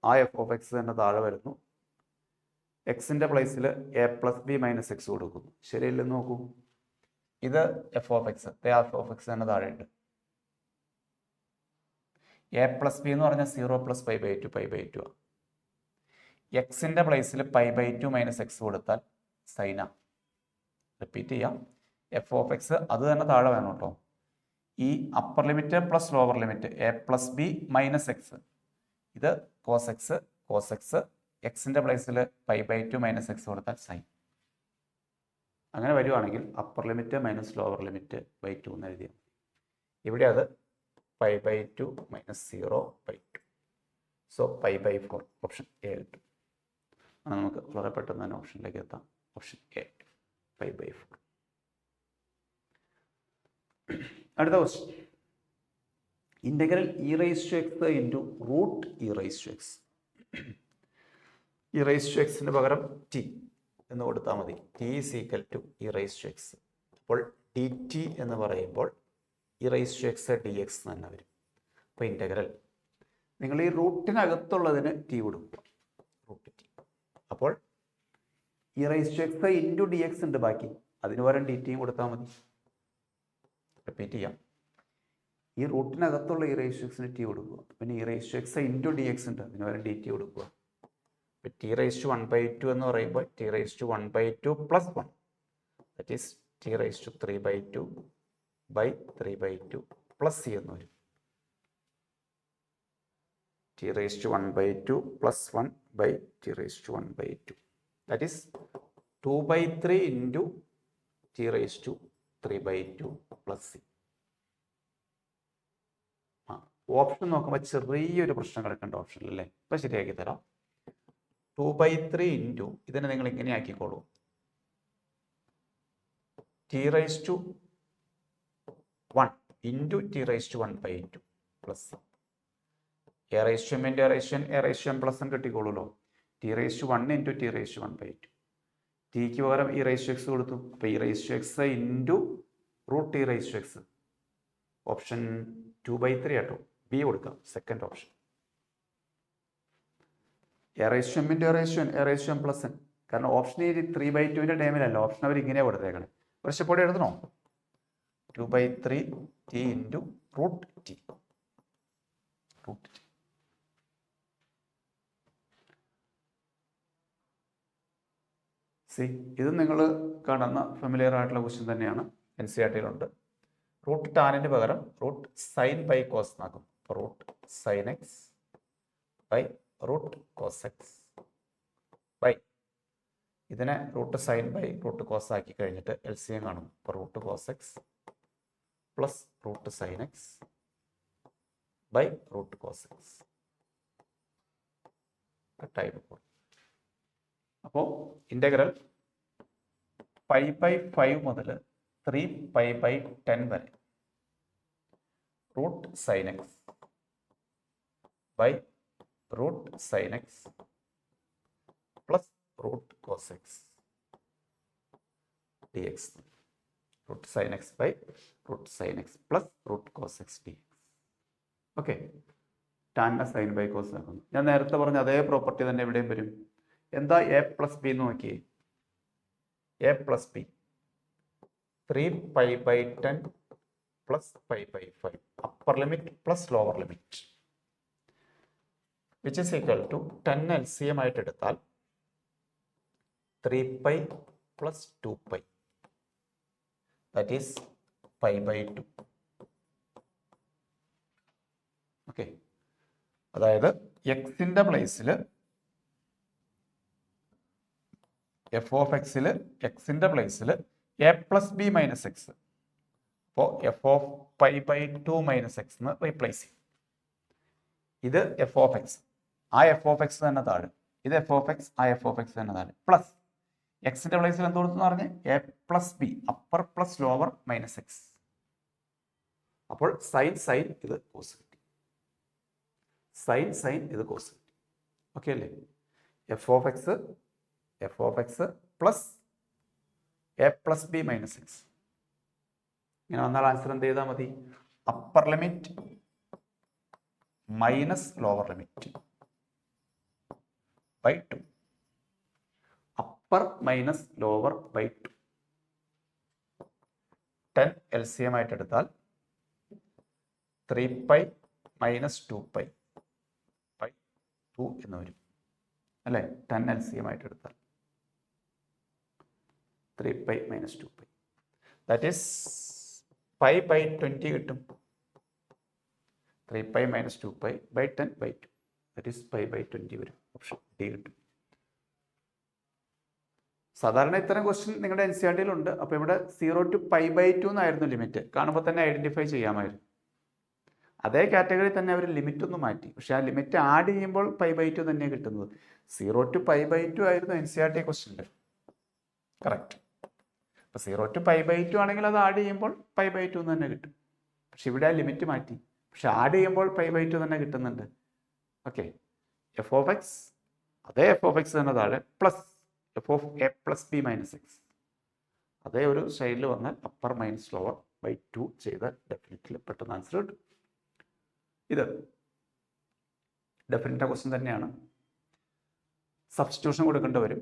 ആ f of x തന്നെ താഴെ വരുന്നു. എക്സിൻ്റെ പ്ലേസിൽ a + b - x കൊടുക്കുന്നു. ശരിയല്ലെന്ന് നോക്കൂ. ഇത് f of x, f of x തന്നെ താഴെയുണ്ട്. a + b എന്ന് പറഞ്ഞാൽ 0 + π/2 π/2 ആണ്. എക്സിൻ്റെ പ്ലേസിൽ π/2 - x കൊടുത്താൽ സൈന. റിപ്പീറ്റ് ചെയ്യാം, f of x അത് തന്നെ താഴെ വേണം കേട്ടോ. ഈ upper limit plus lower limit a + b - x, ഇത് cos x, എക്സിൻ്റെ പ്ലേസിൽ π/2 - x കൊടുത്താൽ സൈൻ. അങ്ങനെ വരുവാണെങ്കിൽ upper limit minus lower limit by 2 എന്ന് എഴുതിയാൽ മതി. ഇവിടെ അത് π/2 - 0/2. സോ π/4 ഓപ്ഷൻ എ കിട്ടും. നമുക്ക് വളരെ പെട്ടെന്ന് തന്നെ ഓപ്ഷനിലേക്ക് എത്താം. Option A π/4. അടുത്ത question, integral e raised to x into root e raised to x. e raised to x പകരം t എന്ന് കൊടുത്താൽ മതി. t is equal to e raised to x. അപ്പോൾ dt എന്ന് പറയുമ്പോൾ e raised to x dx തന്നെ വരും. അപ്പോൾ ഇൻ്റഗ്രൽ നിങ്ങൾ ഈ റൂട്ടിനകത്തുള്ളതിന് t കൊടുക്കുക, റൂട്ട് t. അപ്പോൾ e raised to x into dx ഉണ്ട് ബാക്കി, അതിന് പകരം dt കൊടുത്താൽ മതി. റിപ്പീറ്റ് ചെയ്യാം, ഈ റൂട്ടിനകത്തുള്ള e raised to x t കൊടുക്കുക. പിന്നെ e raised to x into dx ഉണ്ട്, അതിന് പകരം dt കൊടുക്കുക. t raised to 1/2 എന്ന് പറയുമ്പോൾ t raised to 1/2 plus 1, that is t raised to 3/2 by 3/2 plus c എന്ന് വരും. t raised to 1/2 plus 1 by t raised to 1/2, that is 2/3 into t raised to 3/2 plus c. Option നോക്കുമ്പോൾ ചെറിയൊരു പ്രശ്നം കിടക്കേണ്ട option അല്ലേ? ഇപ്പം ശരിയാക്കി തരാം. 2/3 ഇൻറ്റു ഇതിനെ നിങ്ങൾ ഇങ്ങനെ ആക്കിക്കോളൂ, t raised to 1 into t raised to 1/2 plus a raised to m into a raised to n, a raised to m plus n കിട്ടിക്കോളൂല്ലോ. t raised to 1 into t raised to 1/2. Tick പകരം e raised to x കൊടുത്തു. അപ്പോൾ e raised to x into root t raised to x. Option 2/3 ആട്ടോ, B കൊടുക്കാം, second option. a raised to m into a raised to n, a raised to m plus n. കാരണം option ഈ 3/2 ടൈമിലല്ല, option അവർ ഇങ്ങനെ കൊടുത്തേക്കണേ. വർഷപ്പോടെ എഴുതണോ? 2/3 t into root t. C, ഇത് നിങ്ങൾ കാണുന്ന ഫെമിലിയർ ആയിട്ടുള്ള ക്വസ്റ്റ്യൻ തന്നെയാണ്, NCERT-യിലുണ്ട്. റൂട്ട് ടാനിന് പകരം റൂട്ട് സൈൻ ബൈ കോസ് എന്നാക്കും. Root sine X by root cos X by ഇതിനെ root sine by root cos ആക്കി കഴിഞ്ഞിട്ട് LCM കാണും. അപ്പോൾ root cos X plus root sine X by root cos X കട്ടായി പോകും. അപ്പോൾ ഇൻ്റഗ്രൽ π/5 മുതൽ 3π/10 വരെ root sine X by root sine X plus root cos X D X. Root sine X by root sine X plus root cos X D X. Okay, ടാനിനെ sine by cos ആക്കുന്നു. ഞാൻ നേരത്തെ പറഞ്ഞ അതേ property തന്നെ എവിടെയും വരും. എന്താ a+b എന്ന് നോക്കിയേ. a+b 3π/10 plus π/5 upper limit plus lower limit which is equal to 10 LCM ആയിട്ട് എടുത്താൽ 3π പ്ലസ് 2π ദാറ്റ് ഈസ് π/2. ഓക്കെ, അതായത് എക്സിന്റെ പ്ലേസിൽ എഫ് ഓഫ് എക്സിൽ എക്സിന്റെ പ്ലേസിൽ a+b - x. അപ്പോൾ എഫ് ഓഫ് π/2 - x എന്ന് റീപ്ലേസ് ചെയ്യും. ഇത് എഫ് ഓഫ് എക്സ്, ആ എഫ് ഓഫ് എക്സ് തന്നെ താഴെ. ഇത് എഫ് ഓഫ് എക്സ്, ആ എഫ് ഓഫ് എക്സ് തന്നെ താഴെ. പ്ലസ് എക്സിന്റെ പ്ലേസിൽ എന്ത് കൊടുത്തെന്ന് പറഞ്ഞ് a+b upper plus lower - x. അപ്പോൾ സൈൻ ഇത് കോസ് കിട്ടി, സൈൻ ഇത് കോസ് കിട്ടി. ഓക്കെ അല്ലേ. F of X plus a+b - x. ഇങ്ങനെ വന്നാൽ ആൻസർ എന്ത് ചെയ്താൽ മതി? Upper limit minus lower limit by 2. Upper minus lower by 2. 10 LCM ആയിട്ട് എടുത്താൽ 3π - 2π ബൈ 2 എന്ന് വരും അല്ലേ. 10 LCM ആയിട്ട് എടുത്താൽ 3π - 2π ദാറ്റ് ഈസ് π/20 കിട്ടും. 3π - 2π ബൈ 10/2 ദാറ്റ് ഈസ് π/20 വരും. ഓപ്ഷൻ ഡി കിട്ടും. സാധാരണ ഇത്തരം ക്വസ്റ്റ്യൻ നിങ്ങളുടെ NCERT-യിലുണ്ട്. അപ്പോൾ ഇവിടെ 0 to π/2 എന്നായിരുന്നു ലിമിറ്റ്. കാണുമ്പോൾ തന്നെ ഐഡന്റിഫൈ ചെയ്യാമായിരുന്നു. അതേ കാറ്റഗറി തന്നെ അവർ ലിമിറ്റ് ഒന്ന് മാറ്റി. പക്ഷെ ആ ലിമിറ്റ് ആഡ് ചെയ്യുമ്പോൾ π/2 തന്നെയാണ് കിട്ടുന്നത്. 0 to π/2 ആയിരുന്നു NCERT ക്വസ്റ്റ്യൻ്റെ. കറക്റ്റ്. അപ്പോൾ 0 to π/2 ആണെങ്കിൽ അത് ആഡ് ചെയ്യുമ്പോൾ π/2 തന്നെ കിട്ടും. പക്ഷെ ഇവിടെ ആ ലിമിറ്റ് മാറ്റി. പക്ഷെ ആഡ് ചെയ്യുമ്പോൾ π/2 തന്നെ കിട്ടുന്നുണ്ട്. ഓക്കെ, എഫ് ഓഫ് എക്സ് അതേ എഫ് ഓഫ് എക്സ് തന്നെ താഴെ plus F of a+b - x. അതേ ഒരു സ്റ്റൈലിൽ വന്നാൽ അപ്പർ മൈനസ് ലോവർ ബൈ 2 ചെയ്താൽ ഡെഫിനറ്റ്ലി പെട്ടെന്ന് ആൻസർ കിട്ടും. ഇത് ഡെഫിനറ്റ് ക്വസ്റ്റ്യൻ തന്നെയാണ്. സബ്സ്റ്റിറ്റ്യൂഷൻ കൊടുക്കേണ്ടി വരും.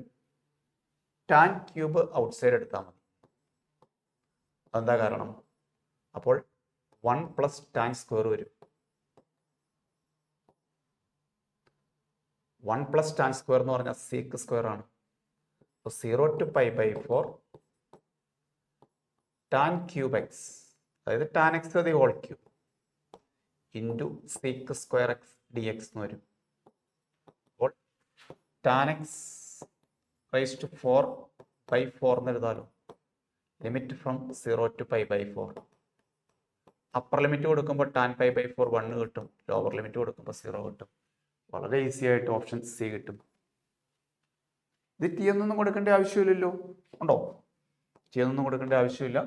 ടാൻ ക്യൂബ് ഔട്ട് സൈഡ് എടുത്താൽ മതി. അതെന്താ കാരണം? അപ്പോൾ 1 പ്ലസ് ടാൻ സ്ക്വയർ വരും. 1 പ്ലസ് ടാൻ സ്ക്വയർ എന്ന് പറഞ്ഞാൽ സീക്ക് സ്ക്വയർ ആണ്. അപ്പോൾ 0 to π/4 ടാൻ ക്യൂബ് എക്സ്, അതായത് tan X the whole cube into sec square X D X എന്ന് വരും. അപ്പോൾ ടാൻ എക്സ് റൈസ് ടു 4/4 എന്ന് എഴുതാലോ. Limit from 0 to π/4. Upper limit കൊടുക്കുമ്പോൾ ടാൻ π/4 1 കിട്ടും. ലോവർ ലിമിറ്റ് കൊടുക്കുമ്പോൾ 0 കിട്ടും. വളരെ ഈസി ആയിട്ട് ഓപ്ഷൻ സി കിട്ടും. ഇത് ടി എന്നൊന്നും കൊടുക്കേണ്ട ആവശ്യമില്ലല്ലോ. ഉണ്ടോ? ടി എന്നൊന്നും കൊടുക്കേണ്ട ആവശ്യമില്ല.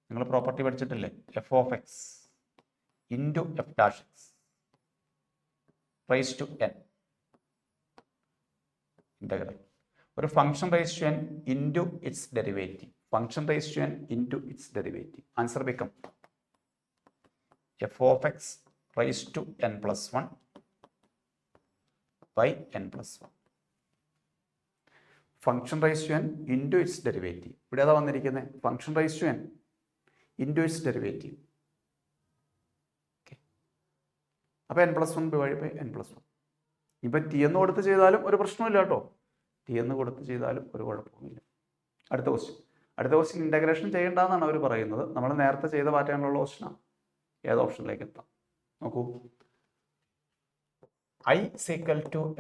നിങ്ങൾ പ്രോപ്പർട്ടി പഠിച്ചിട്ടില്ലേ? F of X into F dash X raise to N integral. ഒരു function raise to N into its derivative. Function raise to N into its derivative. Answer become F of X raise to n+1 by n+1. Function raise to N into its derivative. ഇവിടെ ഏതാ വന്നിരിക്കുന്നത്? Function raise to N into its derivative. Okay, അപ്പോൾ n+1 divide by n+1. ഇപ്പം T എന്ന് കൊടുത്ത് ചെയ്താലും ഒരു പ്രശ്നമില്ല കേട്ടോ. ടി എന്ന് കൊടുത്ത് ചെയ്താലും ഒരു കുഴപ്പമില്ല. അടുത്ത ക്വസ്റ്റ്യൻ ഇൻ്റഗ്രേഷൻ ചെയ്യേണ്ടെന്നാണ് അവർ പറയുന്നത്. നമ്മൾ നേരത്തെ ചെയ്ത പാറ്റേണിലുള്ള ക്വസ്റ്റ്യനാണ്. ഏത് ഓപ്ഷനിലേക്ക് എത്താം നോക്കൂ. i =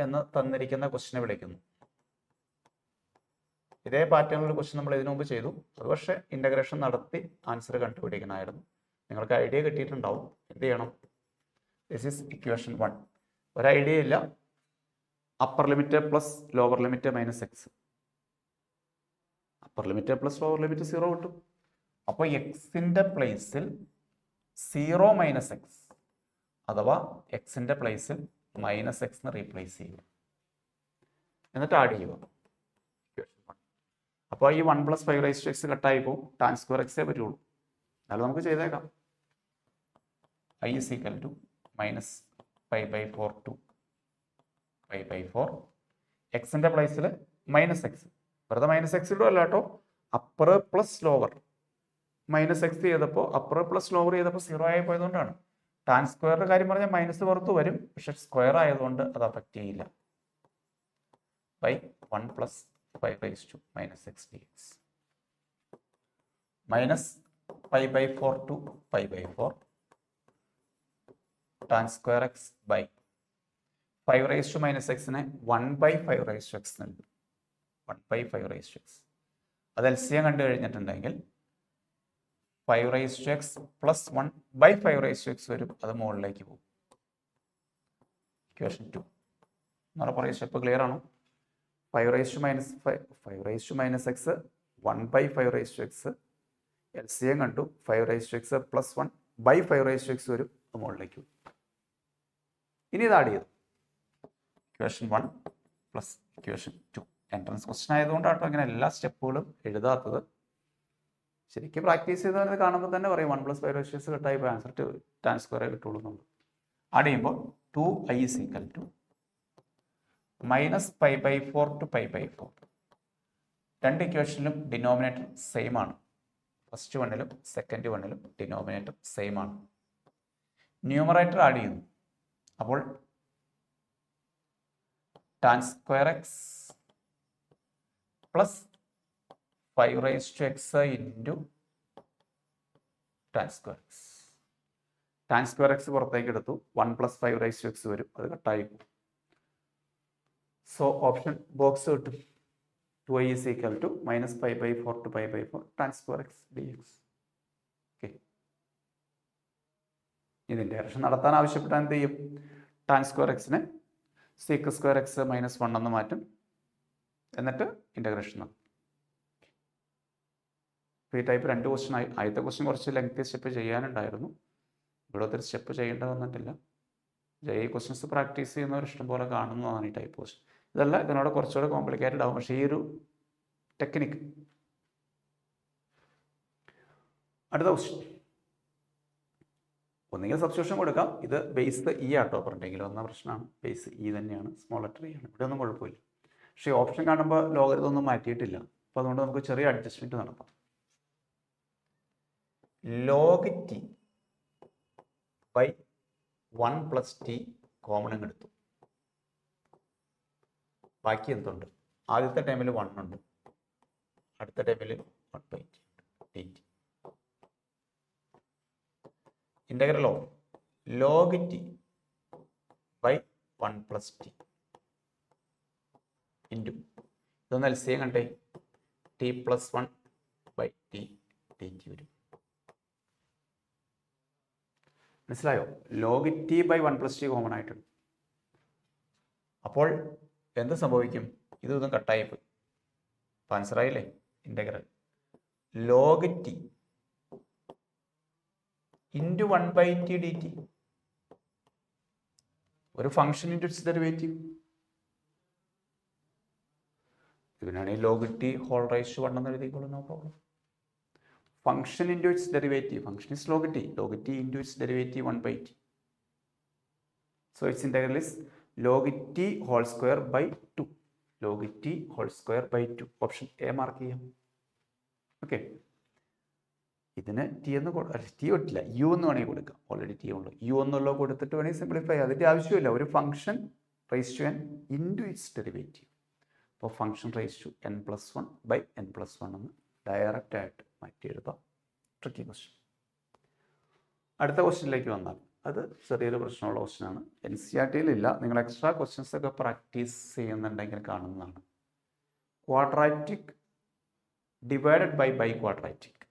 എന്ന് തന്നിരിക്കുന്ന ക്വസ്റ്റ്യനെ വിളിക്കുന്നു ഇതേ പാറ്റേണിൽ ക്വസ്റ്റ്യൻ നമ്മൾ ഇതിനു മുമ്പ് ചെയ്തു. അത് പക്ഷേ ഇൻ്റഗ്രേഷൻ നടത്തി ആൻസർ കണ്ടുപിടിക്കണമായിരുന്നു. നിങ്ങൾക്ക് ഐഡിയ കിട്ടിയിട്ടുണ്ടാവും. എന്ത് ചെയ്യണം? This is equation 1. ഒരു ഐഡിയ ഇല്ല. Upper limit plus lower limit minus X. Upper limit plus lower limit 0 കിട്ടും. അപ്പോൾ എക്സിൻ്റെ പ്ലേസിൽ 0 മൈനസ് എക്സ് അഥവാ എക്സിൻ്റെ പ്ലേസിൽ മൈനസ് എക്സ് റീപ്ലേസ് ചെയ്യുക, എന്നിട്ട് ആഡ് ചെയ്യുക. അപ്പോൾ ഈ 1 + 5 കട്ടായി പോകും. ടാൻ സ്ക്വയർ എക്സേ പറ്റുള്ളൂ. എന്നാലും നമുക്ക് ചെയ്തേക്കാം. I is equal to minus pi/4 to pi/4. എക്സിൻ്റെ പ്ലേസിൽ മൈനസ് എക്സ്, വെറുതെ മൈനസ് എക്സ് ഇടും അല്ല കേട്ടോ, upper plus lower. Minus X ചെയ്തപ്പോൾ അപ്പർ പ്ലസ് ലോവർ ചെയ്തപ്പോൾ 0 ആയി പോയതുകൊണ്ടാണ്. ടാൻ സ്ക്വയറിൻ്റെ കാര്യം പറഞ്ഞാൽ മൈനസ് പുറത്ത് വരും, പക്ഷെ സ്ക്വയർ ആയതുകൊണ്ട് അത് അഫക്റ്റ് ചെയ്യില്ല. By 1 + 5 - x dx minus pi/4 to pi/4 tan square X by 5 - x 1/5 നൽകും. 1/5 അത് LCM കണ്ടു കഴിഞ്ഞിട്ടുണ്ടെങ്കിൽ 5 + 1/5 വരും. അത് മുകളിലേക്ക് പോകും. ഇക്വേഷൻ 2 എന്ന് പറയുന്ന സ്റ്റെപ്പ് ക്ലിയർ ആണോ? 5 - x 1/5 LCM കണ്ടു. 5 x + 1/5 വരും. അത് മുകളിലേക്ക് പോകും. ഇനി ഇത് ആഡ് ചെയ്തു. Equation 1 plus equation 2. Entrance question ആയതുകൊണ്ടാട്ടോ അങ്ങനെ എല്ലാ സ്റ്റെപ്പുകളും എഴുതാത്തത്. ശരിക്കും പ്രാക്ടീസ് ചെയ്തവരെ കാണുമ്പോൾ തന്നെ പറയും 1 + 5 കട്ടായി ആൻസർ ടാൻ സ്ക്വയറേ കിട്ടുള്ളൂ എന്നുള്ളത്. ആഡ് ചെയ്യുമ്പോൾ 2i is equal to -pi/4 to pi/4. രണ്ട് ഇക്വേഷനിലും ഡിനോമിനേറ്റർ സെയിം ആണ്. ഫസ്റ്റ് വണ്ണിലും സെക്കൻഡ് വണ്ണിലും ഡിനോമിനേറ്റർ സെയിം ആണ്. ന്യൂമറേറ്റർ ആഡ് ചെയ്യുന്നു. അപ്പോൾ tan square X plus 5 into tan square X. Tan square X പുറത്തേക്ക് എടുത്തു. 1 + 5 വരും. അത് കട്ടായി പോകും. സോ ഓപ്ഷൻ ബോക്സ് കിട്ടും. 2i is equal to -pi/4 to pi/4 tan square X dx. Okay, ഇതിൻ്റെ ഡയറക്ഷൻ നടത്താൻ ആവശ്യപ്പെട്ടാൽ എന്ത് ചെയ്യും? ടാൻ സ്ക്വയർ എക്സിനെ sec സ്ക്വയർ എക്സ് -1 എന്ന് മാറ്റും. എന്നിട്ട് ഇൻ്റഗ്രേഷൻ നടത്തും. ഈ ടൈപ്പ് 2 ക്വസ്റ്റൻ ആയി. ആദ്യത്തെ ക്വസ്റ്റൻ കുറച്ച് ലെങ്തി സ്റ്റെപ്പ് ചെയ്യാനുണ്ടായിരുന്നു. ഇവിടെ ഒത്തിരി സ്റ്റെപ്പ് ചെയ്യേണ്ട വന്നിട്ടില്ല. ഈ ക്വസ്റ്റൻസ് പ്രാക്ടീസ് ചെയ്യുന്നവർ ഇഷ്ടംപോലെ കാണുന്നതാണ് ഈ ടൈപ്പ് ക്വസ്റ്റൻ. ഇതല്ല, ഇതിനോട് കുറച്ചുകൂടെ കോംപ്ലിക്കേറ്റഡ് ആവും. പക്ഷേ ഈ ഒരു ടെക്നിക്ക്. അടുത്ത ക്വസ്റ്റൻ ഒന്നുകിൽ സബ്സ്റ്റിറ്റ്യൂഷൻ കൊടുക്കാം. ഇത് ബേസ് ഇ ആട്ടോ. പറഞ്ഞെങ്കിൽ വന്ന പ്രശ്നമാണ്. ബേസ് ഇ തന്നെയാണ്, സ്മോൾ ലെറ്റർ ഇ ആണ്. ഇവിടെ ഒന്നും കുഴപ്പമില്ല. പക്ഷേ ഓപ്ഷൻ കാണുമ്പോൾ ലോഗരിതമൊന്നും മാറ്റിയിട്ടില്ല. അപ്പോൾ അതുകൊണ്ട് നമുക്ക് ചെറിയ അഡ്ജസ്റ്റ്മെൻറ്റ് നടത്താം. log t / 1 + t കോമൺ അങ്ങ് എടുത്തു. ബാക്കി എന്തുണ്ട്? ആദ്യത്തെ ടൈമിൽ 1 ഉണ്ട്, അടുത്ത ടൈമിൽ 1/t. Integral of log t / 1 + t into ഇതൊന്ന് LCM കണ്ടേ, t + 1/t dt വരും. മനസ്സിലായോ? log t / 1 + t കോമൺ ആയിട്ടുണ്ട്. അപ്പോൾ എന്ത് സംഭവിക്കും? ഇതൊന്നും കട്ടായി പോയി. ആൻസർ ആയില്ലേ? Integral log t into 1/t dt. ഒരു ഫംഗ്ഷൻ ഇൻറ്റു ഇറ്റ്സ് ഡെറിവേറ്റീവ്. ഇതിനാണെങ്കിൽ log t ⁻1 എന്ന് എഴുതിക്കോളൂ, no problem. Function into its derivative. Function is log t. log t into its derivative 1/t. So its integral is log t ² 2. log t ² 2. Option A mark ചെയ്യാം. Okay, ഇതിന് T എന്ന് T പറ്റില്ല, U എന്ന് വേണമെങ്കിൽ കൊടുക്കാം. Already T ഉള്ളൂ. U എന്നുള്ള കൊടുത്തിട്ട് വേണമെങ്കിൽ സിംപ്ലിഫൈ. അതിൻ്റെ ആവശ്യമില്ല. ഒരു function raise to n into its derivative. അപ്പോൾ ഫംഗ്ഷൻ റൈസ് ടു n+1/n+1 എന്ന് ഡയറക്റ്റ് ആയിട്ട് മാറ്റി എഴുതാം. Tricky question. അടുത്ത ക്വസ്റ്റ്യനിലേക്ക് വന്നാൽ അത് ചെറിയൊരു പ്രശ്നമുള്ള ക്വസ്റ്റ്യനാണ്. NCERT-യിലില്ല. നിങ്ങൾ എക്സ്ട്രാ ക്വസ്റ്റ്യൻസ് ഒക്കെ പ്രാക്ടീസ് ചെയ്യുന്നുണ്ടെങ്കിൽ കാണുന്നതാണ്. Quadratic divided by quadratic.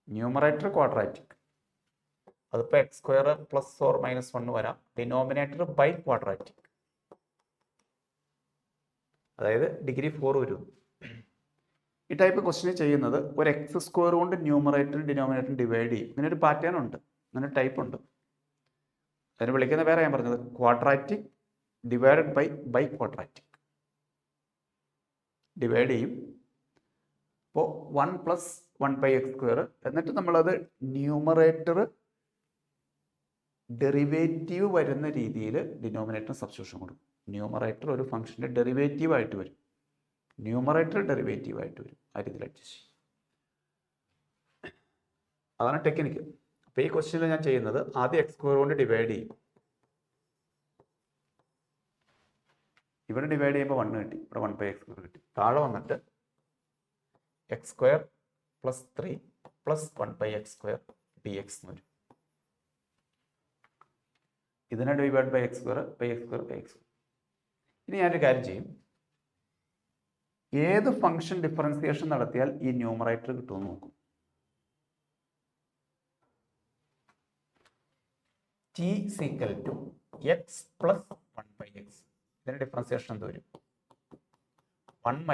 Numerator quadratic, അതിപ്പോൾ X square plus or minus 1 വരാം. ഡിനോമിനേറ്റർ ബൈ ക്വാഡ്രാറ്റിക്, അതായത് ഡിഗ്രി 4 വരും. ഈ ടൈപ്പ് ക്വസ്റ്റ്യൻ ചെയ്യുന്നത് ഒരു എക്സ് സ്ക്വയർ കൊണ്ട് ന്യൂമറേറ്ററും ഡിനോമിനേറ്ററും ഡിവൈഡ് ചെയ്യും. ഇങ്ങനെ ഒരു പാറ്റേൺ ഉണ്ട്, അങ്ങനെ ടൈപ്പ് ഉണ്ട്. അതിന് വിളിക്കുന്ന പേരെ ഞാൻ പറഞ്ഞത് quadratic divided by quadratic. Divide ചെയ്യും. അപ്പോൾ 1 + 1/x², എന്നിട്ട് നമ്മളത് ന്യൂമറേറ്റർ ഡെറിവേറ്റീവ് വരുന്ന രീതിയിൽ ഡിനോമിനേറ്റർ സബ്സ്റ്റിറ്റ്യൂഷൻ കൊടുക്കും. ന്യൂമറേറ്റർ ഒരു ഫംഗ്ഷൻ്റെ ഡെറിവേറ്റീവ് ആയിട്ട് വരും, ന്യൂമറേറ്റർ ഡെറിവേറ്റീവ് ആയിട്ട് വരും. ആ രീതിയിൽ അഡ്ജസ്റ്റ് ചെയ്യും. അതാണ് ടെക്നിക്ക്. അപ്പോൾ ഈ ക്വസ്റ്റ്യനിൽ ഞാൻ ചെയ്യുന്നത് ആദ്യം x² കൊണ്ട് ഡിവൈഡ് ചെയ്യും. ഇവിടെ ഡിവൈഡ് ചെയ്യുമ്പോൾ 1 കിട്ടി, ഇവിടെ 1/x² കിട്ടി. താഴെ വന്നിട്ട് x² + 3 + 1/x² dx എന്ന് വരും. ഇതിനെ ഡിവൈഡ് ബൈ x². ഇനി ഞാനൊരു കാര്യം ചെയ്യും. ഏത് ഫംഗ്ഷൻ ഡിഫറൻസിയേഷൻ നടത്തിയാൽ ഈ ന്യൂമറേറ്റർ കിട്ടുമെന്ന് നോക്കും. t = x + 1/x. ഇതിന്റെ ഡിഫറൻസിയേഷൻ എന്ത് വരും? 1 -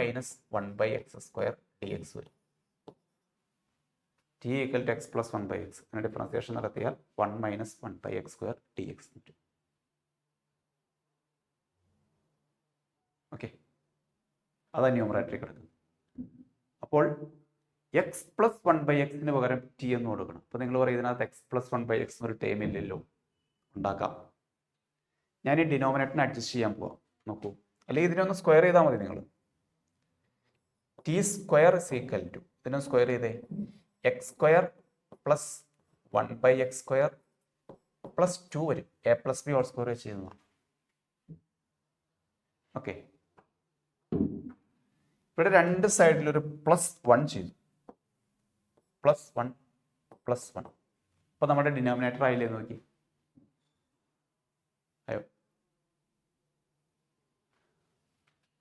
1/x² dx വരും. t = x + 1/x. ഇതിന്റെ ഡിഫറൻസിയേഷൻ നടത്തിയാൽ 1 - 1/x² dx വരും. ഓക്കെ, അതാണ് ന്യൂമറേറ്ററിൽ കിടക്കുന്നത്. അപ്പോൾ x + 1/x പകരം t എന്ന് കൊടുക്കണം. അപ്പോൾ നിങ്ങൾ പറയും ഇതിനകത്ത് x + 1/x എന്നൊരു ടേം ഇല്ലല്ലോ. ഉണ്ടാക്കാം. ഞാൻ ഈ ഡിനോമിനേറ്ററിനെ അഡ്ജസ്റ്റ് ചെയ്യാൻ പോവാം. നോക്കൂ, അല്ലെങ്കിൽ ഇതിനൊന്ന് സ്ക്വയർ ചെയ്താൽ മതി. നിങ്ങൾ t² ഇതിനൊന്ന് സ്ക്വയർ ചെയ്തേ. x² + 1/x² + 2 വരും. a + b ഹോൾ സ്ക്വയർ വെച്ച് ചെയ്യുന്നു. ഓക്കെ, ഇവിടെ രണ്ട് സൈഡിലൊരു +1 ചെയ്തു. +1 + 1. അപ്പോൾ നമ്മുടെ ഡിനോമിനേറ്റർ ആയില്ലേ നോക്കി. അയ്യോ,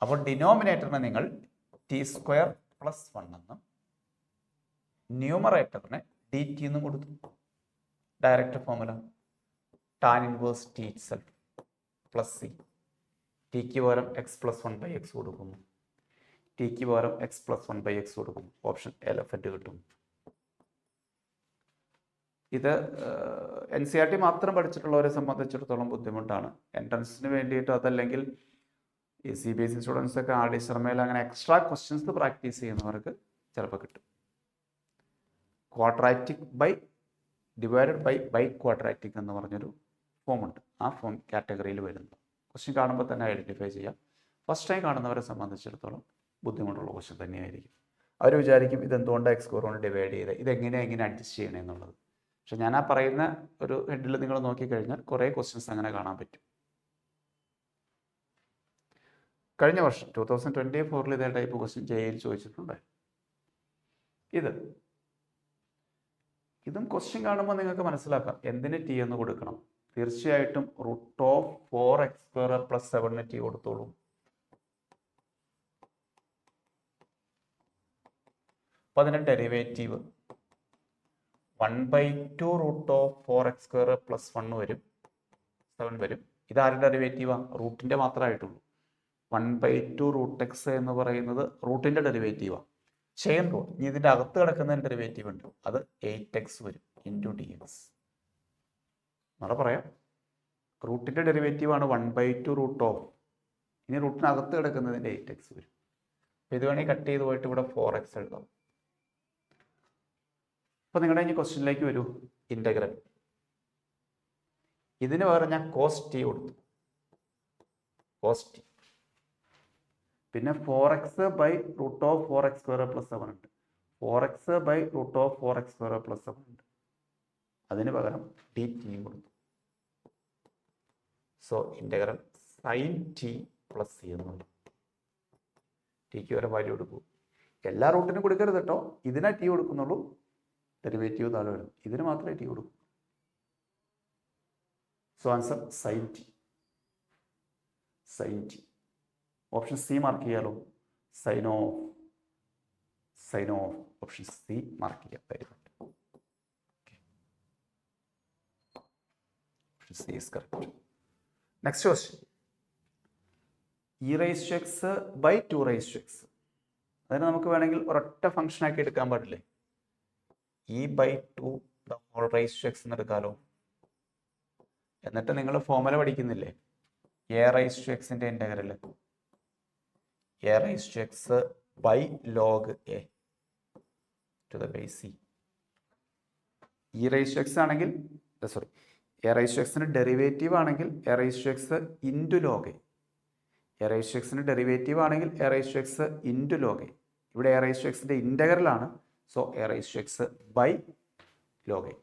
അപ്പോൾ ഡിനോമിനേറ്ററിനെ നിങ്ങൾ t² + 1 എന്നും ന്യൂമറേറ്ററിനെ dt എന്നും കൊടുത്തു. Direct formula tan 1 t itself + c. tക്ക് പകരം x + 1/x കൊടുക്കുന്നു. tക്ക് പകരം x + 1/x കൊടുക്കുന്നു. ഓപ്ഷൻ എലഫന്റ് കിട്ടും. ഇത് NCERT മാത്രം പഠിച്ചിട്ടുള്ളവരെ സംബന്ധിച്ചിടത്തോളം ബുദ്ധിമുട്ടാണ്. എൻട്രൻസിന് വേണ്ടിയിട്ട്, അതല്ലെങ്കിൽ ഈ CBSE സ്റ്റുഡൻസ് ഒക്കെ RD ശർമ്മയിൽ അങ്ങനെ എക്സ്ട്രാ ക്വസ്റ്റ്യൻസ് പ്രാക്ടീസ് ചെയ്യുന്നവർക്ക് ചിലപ്പോൾ കിട്ടും. ക്വാഡ്രാറ്റിക് ഡിവൈഡഡ് ബൈ ക്വാഡ്രാറ്റിക് എന്ന് പറഞ്ഞൊരു ഫോമുണ്ട്. ആ ഫോം കാറ്റഗറിയിൽ വരുന്നു. ക്വസ്റ്റ്യൻ കാണുമ്പോൾ തന്നെ ഐഡൻറ്റിഫൈ ചെയ്യാം. ഫസ്റ്റ് ടൈം കാണുന്നവരെ സംബന്ധിച്ചിടത്തോളം ബുദ്ധിമുട്ടുള്ള ക്വസ്റ്റ്യൻ തന്നെയായിരിക്കും. അവർ വിചാരിക്കും ഇതെന്തുകൊണ്ടാണ് x² കൊണ്ട് ഡിവൈഡ് ചെയ്ത്, എങ്ങനെ അഡ്ജസ്റ്റ് ചെയ്യണേ എന്നുള്ളത്. പക്ഷെ ഞാൻ ആ പറയുന്ന ഒരു ഹെഡിൽ നിങ്ങൾ നോക്കിക്കഴിഞ്ഞാൽ കുറേ ക്വസ്റ്റ്യൻസ് അങ്ങനെ കാണാൻ പറ്റും. കഴിഞ്ഞ വർഷം 2024 ഇതേ ടൈപ്പ് ക്വസ്റ്റ്യൻ JEE ചോദിച്ചിട്ടുണ്ട്. ഇതും ക്വസ്റ്റ്യൻ കാണുമ്പോൾ നിങ്ങൾക്ക് മനസ്സിലാക്കാം എന്തിന് t എന്ന് കൊടുക്കണം. തീർച്ചയായിട്ടും √4x² + 7 t കൊടുത്തോളൂ. അപ്പോൾ അതിൻ്റെ ഡെറിവേറ്റീവ് 1/2 √4x² + 1 വരും, 7 വരും. ഇതാരുടെ ഡെറിവേറ്റീവാണ്? റൂട്ടിൻ്റെ മാത്രമായിട്ടുള്ളൂ. 1/2 √x എന്ന് പറയുന്നത് റൂട്ടിൻ്റെ ഡെറിവേറ്റീവാണ്. Chain root. ഇനി ഇതിൻ്റെ അകത്ത് കിടക്കുന്നതിന് ഡെറിവേറ്റീവ് ഉണ്ട്, അത് 8x വരും × dx. നമ്മളെ പറയാം, റൂട്ടിൻ്റെ ഡെറിവേറ്റീവാണ് 1/2 ഇനി റൂട്ടിനകത്ത് കിടക്കുന്നതിൻ്റെ 8x വരും. അപ്പോൾ ഇത് വേണമെങ്കിൽ കട്ട് ചെയ്ത് പോയിട്ട് ഇവിടെ 4x എഴുതാം. അപ്പോൾ നിങ്ങളുടെ ഇനി ക്വസ്റ്റ്യനിലേക്ക് വരൂ. ഇൻ്റഗ്രൽ ഇതിന് പകരം ഞാൻ cos t കൊടുത്തു. cos t. പിന്നെ 4x √4x² + 7 ഉണ്ട്. 4x √4x² + 7 ഉണ്ട്. അതിന് പകരം dt കൊടുത്തു. So integral sin t + c എന്ന് പറയും. ടിക്ക് വരെ വാല്യൂ കൊടുക്കൂ. എല്ലാ റൂട്ടിനും കൊടുക്കരുത് കേട്ടോ. ഇതിനെ t കൊടുക്കുന്നുള്ളൂ, ഡെറിവേറ്റീവ് താഴെ വരും. ഇതിന് മാത്രമേ t കൊടുക്കൂ. So answer sin t. Option C mark ചെയ്യാലോ. Sine of sine of option C mark ചെയ്യാം. Very good. Option C is correct. Next question, e⁻x by 2⁻x. അതിന് നമുക്ക് വേണമെങ്കിൽ ഒരൊറ്റ ഫംഗ്ഷൻ ആക്കി എടുക്കാൻ പാടില്ലേ? e/2 the whole raised to x എന്ന് എടുക്കാലോ. എന്നിട്ട് നിങ്ങൾ ഫോർമുല പഠിക്കുന്നില്ലേ? a⁻x ന്റെ integral a⁻x by log a to the base c. e⁻x ആണെങ്കിൽ സോറി a⁻x ന്റെ ഡെറിവേറ്റീവ് ആണെങ്കിൽ a⁻x into log a. a⁻x ന്റെ ഡെറിവേറ്റീവ് ആണെങ്കിൽ a⁻x ഇൻറ്റു log a. ഇവിടെ a⁻x ന്റെ ഇന്റഗ്രൽ ആണ്. So a⁻x by log a.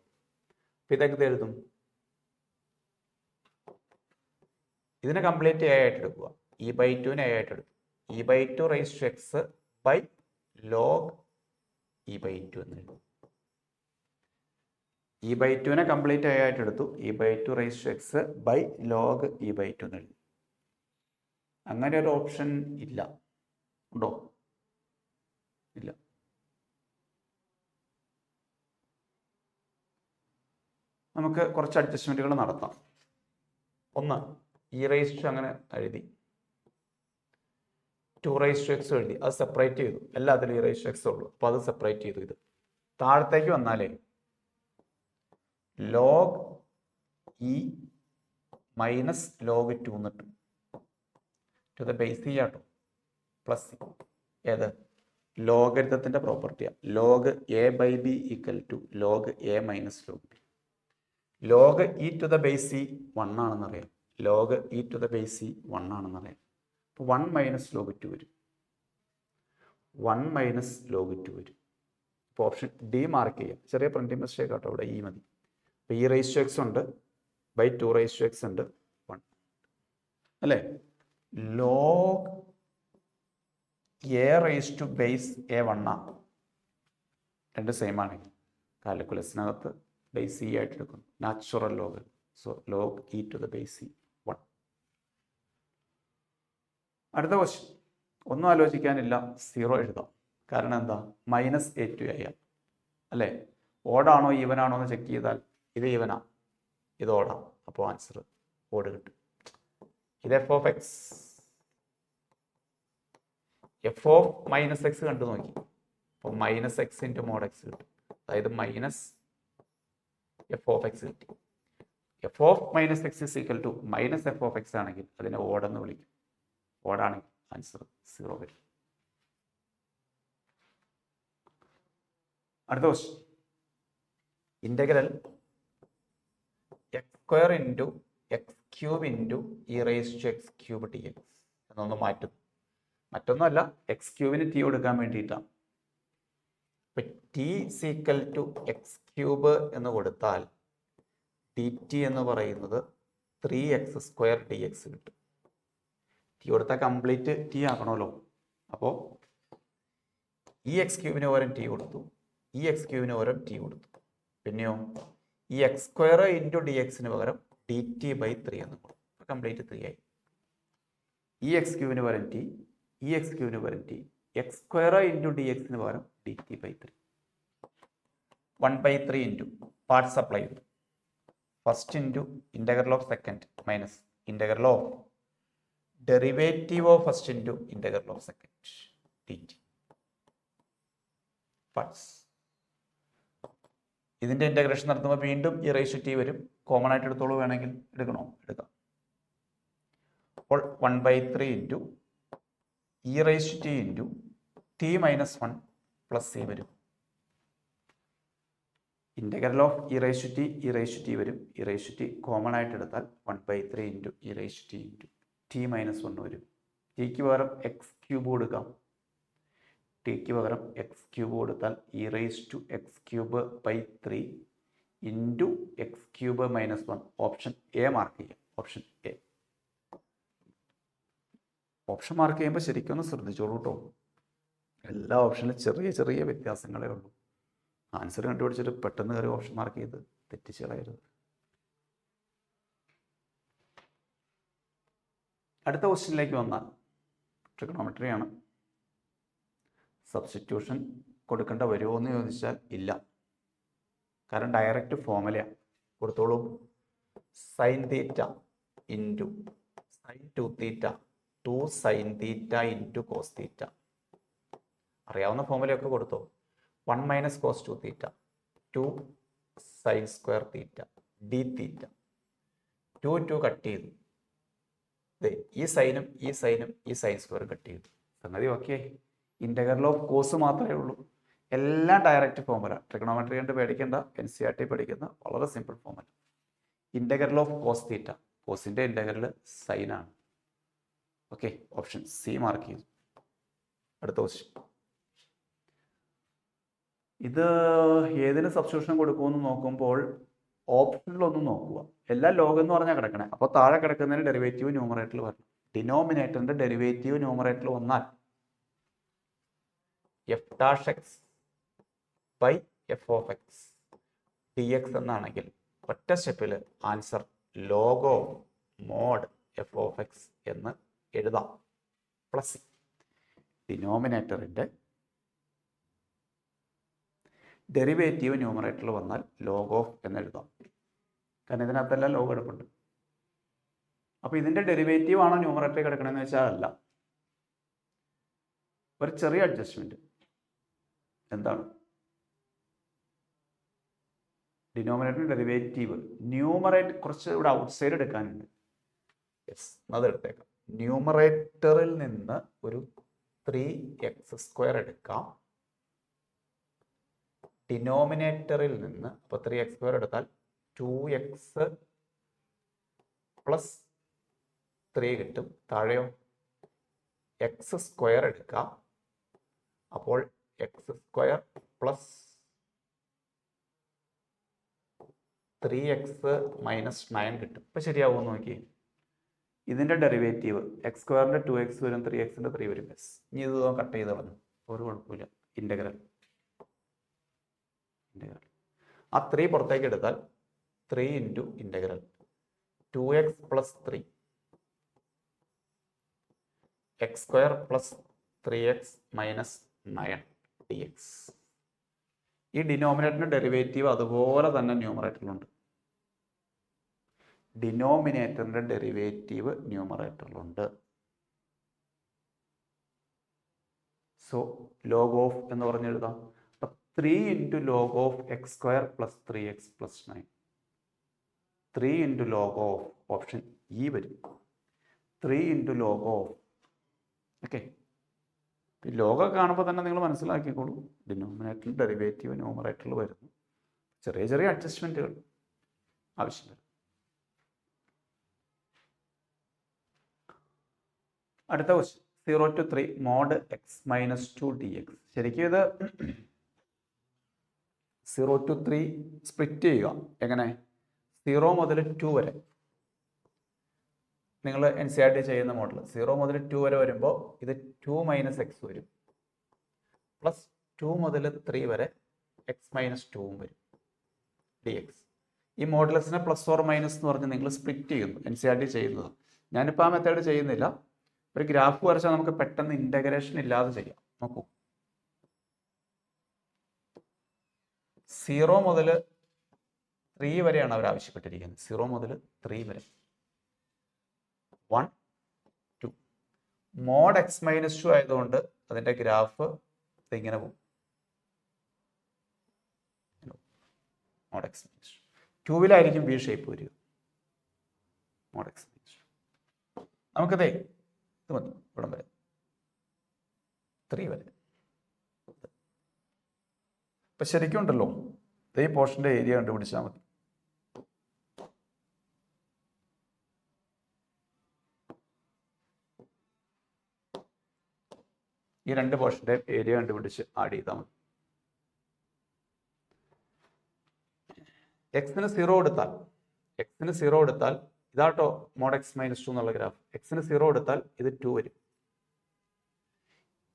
അപ്പോൾ ഇതൊക്കെ എഴുതും. ഇതിനെ കംപ്ലീറ്റ് a ആയിട്ട് എടുക്കുക. e/2 a ആയിട്ട് എടുക്കും. e/2 raised to x by log e/2 എന്ന് എഴുതും. e/2 നെ കംപ്ലീറ്റ് a ആയിട്ട് എടുത്തു. e/2 raised to x by log e/2 എന്ന് എഴുതും. അങ്ങനെ ഒരു ഓപ്ഷൻ ഇല്ല. ഉണ്ടോ? ഇല്ല. നമുക്ക് കുറച്ച് അഡ്ജസ്റ്റ്മെന്റുകൾ നടത്താം. ഒന്ന്, e⁻ അങ്ങനെ എഴുതി, 2⁻x എഴുതി, അത് സെപ്പറേറ്റ് ചെയ്തു. എല്ലാത്തിലും e⁻x ഉള്ളൂ, അപ്പോൾ അത് സെപ്പറേറ്റ് ചെയ്തു. ഇത് താഴത്തേക്ക് വന്നാലേ log e മൈനസ് log 2 എന്നിട്ട് ടു ദ ബേസ് c ആട്ടോ, പ്ലസ് c. ഏത്? ലോഗരിതത്തിന്റെ പ്രോപ്പർട്ടിയാണ്. log a/b = log a minus log b. log e to the base c 1 ആണെന്നറിയാം. log e to the base c 1 ആണെന്നറിയാം. അപ്പോൾ 1 മൈനസ് log 2 വരും. 1 minus log 2 വരും. അപ്പോൾ ഓപ്ഷൻ ഡി മാർക്ക് ചെയ്യാം. ചെറിയ പ്രിന്റിംഗ് മിസ്റ്റേക്ക് ആട്ടോ, ഇവിടെ ഈ മതി. അപ്പോൾ e⁻x ഉണ്ട്, ബൈ 2⁻x ഉണ്ട്, 1 അല്ലേ? log a⁻ ബേസ് a 1 ആണ്. രണ്ട് സെയിം ആണ്. കാൽക്കുലസിനകത്ത് ബേസ് സി ആയിട്ട് എടുക്കുന്നു, natural log. So log e to the base c 1. അടുത്ത ക്വസ്റ്റ്യൻ, ഒന്നും ആലോചിക്കാനില്ല, 0 എഴുതാം. കാരണം എന്താ? -a2 ആയാൽ അല്ലേ? ഓടാണോ ഈവനാണോ എന്ന് ചെക്ക് ചെയ്താൽ ഇത് ഈവനാ, ഇത് ഓടാ. അപ്പോൾ ആൻസർ ഓട് കിട്ടും. ഇത് f(x). f(-x) കണ്ടു നോക്കി. അപ്പോൾ -x × mod x കിട്ടും. അതായത് മൈനസ് f(x) കിട്ടി. f(-x) = -f(x) ആണെങ്കിൽ അതിനെ ഓടെന്ന് വിളിക്കും. ഓടാണെങ്കിൽ ആൻസർ 0 വരും. അടുത്ത question, integral x² × x³ e⁻x³ dx എന്നൊന്ന് മാറ്റും. മറ്റൊന്നുമല്ല, x³ t കൊടുക്കാൻ വേണ്ടിയിട്ടാണ്. ഇപ്പം t = x³ എന്ന് കൊടുത്താൽ dt എന്ന് പറയുന്നത് 3x² dx കിട്ടും. t കൊടുത്താൽ കംപ്ലീറ്റ് t ആക്കണമല്ലോ. അപ്പോൾ ഈ x³ പകരം t കൊടുത്തു, ഈ x³ പകരം t കൊടുത്തു. പിന്നെയോ ഈ x² × dx പകരം dt/3 എന്ന് കൊടുക്കും. കംപ്ലീറ്റ് 3 ആയി. ഈ x³ പകരം t, ഈ x³ പകരം t, x² × dx പകരം dt/3. 1/3 ഇൻറ്റു പാർട്സ് അപ്ലൈ ചെയ്തു. First into integral of second minus integral of derivative of first into integral of second dt. Parts. ഇതിന്റെ ഇന്റഗ്രേഷൻ നടത്തുമ്പോൾ വീണ്ടും e⁻t വരും. കോമൺ ആയിട്ട് എടുത്തോളൂ, വേണമെങ്കിൽ എടുക്കണോ? എടുക്കാം. അപ്പോൾ 1/3 into e⁻t into t-1 plus c വരും. ഇന്റഗ്രൽ ഓഫ് e⁻t വരും. e⁻t കോമൺ ആയിട്ട് എടുത്താൽ 1/3 ഇൻറ്റു e⁻t ഇൻറ്റു t-1 വരും. ടിക്ക് പകരം x³ കൊടുക്കാം. ടിക്ക് പകരം x³ കൊടുത്താൽ e⁻x³ into x³ - 1. Option A mark ചെയ്യാം. Option A. ഓപ്ഷൻ മാർക്ക് ചെയ്യുമ്പോൾ ശരിക്കും ഒന്ന് ശ്രദ്ധിച്ചോളൂ കേട്ടോ. എല്ലാ ഓപ്ഷനിലും ചെറിയ ചെറിയ വ്യത്യാസങ്ങളേ ഉള്ളൂ. ആൻസർ കണ്ടുപിടിച്ചിട്ട് പെട്ടെന്ന് കയറി ഓപ്ഷൻ മാർക്ക് ചെയ്ത് തെറ്റിച്ച് കളയരുത്. അടുത്ത ക്വസ്റ്റ്യനിലേക്ക് വന്നാൽ ട്രിഗണോമെട്രി ആണ്. സബ്സ്റ്റിറ്റ്യൂഷൻ കൊടുക്കേണ്ട വരുമോ എന്ന് ചോദിച്ചാൽ ഇല്ല. കാരണം ഡയറക്റ്റ് ഫോർമുലയാണ്. കൊടുത്തോളൂ. Sine theta into sine 2 theta 2 sine theta into cos theta. അറിയാവുന്ന ഫോർമുലയൊക്കെ കൊടുത്തോ. 1 minus cos 2 theta 2 sine square theta d theta. 2 cut ചെയ്തു. ഈ സൈനും ഈ സൈനും ഈ സൈൻ സ്ക്വയർ കട്ട് ചെയ്തു. സംഗതി ഓക്കെ. ഇൻ്റഗ്രൽ ഓഫ് കോസ് മാത്രമേ ഉള്ളൂ. എല്ലാം ഡയറക്റ്റ് ഫോർമുല. ട്രിഗണോമെട്രി കണ്ട് പേടിക്കേണ്ട. NCERT പഠിക്കുന്ന വളരെ simple formula. Integral of cos theta. കോസിൻ്റെ ഇൻ്റഗ്രൽ സൈനാണ്. ഓക്കെ, ഓപ്ഷൻ സി മാർക്ക് ചെയ്തു. അടുത്ത ക്വസ്റ്റ്യൻ. ഇത് ഏതിന് സബ്സ്റ്റിറ്റ്യൂഷൻ കൊടുക്കുമെന്ന് നോക്കുമ്പോൾ ഓപ്ഷനിലൊന്നും നോക്കുക. എല്ലാം ലോഗ് എന്ന് പറഞ്ഞാൽ കിടക്കണേ. അപ്പോൾ താഴെ കിടക്കുന്നതിന് ഡെറിവേറ്റീവ് ന്യൂമറേറ്ററിൽ വരണം. ഡിനോമിനേറ്ററിൻ്റെ ഡെറിവേറ്റീവ് ന്യൂമറേറ്ററിൽ വന്നാൽ f dash x by f of X D x എന്നാണെങ്കിൽ ഒറ്റ സ്റ്റെപ്പിൽ answer log of mod f of x എന്ന് എഴുതാം. പ്ലസ് ഡിനോമിനേറ്ററിൻ്റെ ഡെറിവേറ്റീവ് ന്യൂമറേറ്ററിൽ വന്നാൽ ലോഗ് ഓഫ് എന്ന് എഴുതാം. കാരണം ഇതിനകത്തെല്ലാം ലോഗ് എടുപ്പുണ്ട്. അപ്പോൾ ഇതിൻ്റെ ഡെറിവേറ്റീവ് ആണോ ന്യൂമറേറ്ററിൽ കിടക്കണമെന്ന് വെച്ചാൽ അല്ല. ഒരു ചെറിയ അഡ്ജസ്റ്റ്മെൻറ്റ്. എന്താണ്? ഡിനോമിനേറ്ററിൻ്റെ ഡെറിവേറ്റീവ് ന്യൂമറേറ്റർ കുറച്ച് ഇവിടെ ഔട്ട് സൈഡ് എടുക്കാനുണ്ട്. യെസ്, അത് എടുത്തേക്കാം. ന്യൂമറേറ്ററിൽ നിന്ന് ഒരു 3x² എടുക്കാം. ഡിനോമിനേറ്ററിൽ നിന്ന് അപ്പോൾ 3x² എടുത്താൽ 2x പ്ലസ് 3 കിട്ടും. താഴെയോ x² എടുക്കാം. അപ്പോൾ x² പ്ലസ് 3x മൈനസ് 9 കിട്ടും. ഇപ്പം ശരിയാവുമെന്ന് നോക്കി. ഇതിൻ്റെ ഡെറിവേറ്റീവ് x² 2x വരും, 3x 3 വരും. യെസ്, ഇനി ഇത് കട്ട് ചെയ്ത് കളഞ്ഞു, ഒരു കുഴപ്പമില്ല. ഇൻ്റഗ്രൽ ആ 3 പുറത്തേക്ക് എടുത്താൽ 3 into integral 2x plus 3 x² plus 3x minus 9 dx. ഈ ഡിനോമിനേറ്ററിൻ്റെ ഡെറിവേറ്റീവ് അതുപോലെ തന്നെ ന്യൂമറേറ്ററിലുണ്ട്. ഡിനോമിനേറ്ററിൻ്റെ ഡെറിവേറ്റീവ് ന്യൂമറേറ്ററിലുണ്ട്. സോ ലോഗ് ഓഫ് എന്ന് പറഞ്ഞെഴുതാം. 3 into log of x² plus 3x plus 9. 3 into log of option E വരും. 3 ഇൻറ്റു ലോഗ് ഓഫ്. ഓക്കെ, ഈ ലോഗൊക്കെ കാണുമ്പോൾ തന്നെ നിങ്ങൾ മനസ്സിലാക്കിക്കോളൂ. ഡിനോമിനേറ്ററിൽ ഡെറിവേറ്റീവ് ന്യൂമറേറ്ററിൽ വരുന്നു. ചെറിയ ചെറിയ അഡ്ജസ്റ്റ്മെൻറ്റുകൾ ആവശ്യം വരും. അടുത്ത question. 0 to 3 mod x minus 2 dx. ശരിക്കും ഇത് 0 to 3 സ്പ്ലിറ്റ് ചെയ്യുക. എങ്ങനെ? 0 മുതൽ 2 വരെ നിങ്ങൾ NCERT ചെയ്യുന്ന മോഡൽ. 0 മുതൽ 2 വരെ വരുമ്പോൾ ഇത് 2 മൈനസ് എക്സ് വരും. പ്ലസ് 2 മുതൽ 3 വരെ എക്സ് മൈനസ് 2 വരും dx. ഈ മോഡലസിനെ പ്ലസ് ഓർ മൈനസ് എന്ന് പറഞ്ഞ് നിങ്ങൾ സ്പ്ലിറ്റ് ചെയ്യുന്നു. NCERT ചെയ്യുന്നത്. ഞാനിപ്പോൾ ആ മെത്തേഡ് ചെയ്യുന്നില്ല. ഒരു ഗ്രാഫ് വരച്ചാൽ നമുക്ക് പെട്ടെന്ന് ഇൻ്റഗ്രേഷൻ ഇല്ലാതെ ചെയ്യാം. നോക്കൂ, 0 മുതൽ 3 വരെയാണ് അവർ ആവശ്യപ്പെട്ടിരിക്കുന്നത്. 0 മുതൽ 3 വരെ 1 2. മോഡ് x മൈനസ് 2 ആയതുകൊണ്ട് അതിൻ്റെ ഗ്രാഫ് ഇങ്ങനെ പോകും. Mod x minus 2 V shape വരിക. മോഡ് x മൈനസ് 2 നമുക്കതേ ഇത് മതി. ഇവിടം വരെ 3 വരെ. അപ്പം ശരിക്കും ഉണ്ടല്ലോ, ഈ പോർഷൻ്റെ ഏരിയ കണ്ടുപിടിച്ചാൽ മതി. ഈ രണ്ട് പോർഷൻ്റെ ഏരിയ കണ്ടുപിടിച്ച് ആഡ് ചെയ്താൽ മതി. എക്സിന് 0 എടുത്താൽ ഇതാട്ടോ മോഡ് x മൈനസ് 2 എന്നുള്ള ഗ്രാഫ്. എക്സിന് 0 എടുത്താൽ ഇത് 2 വരും.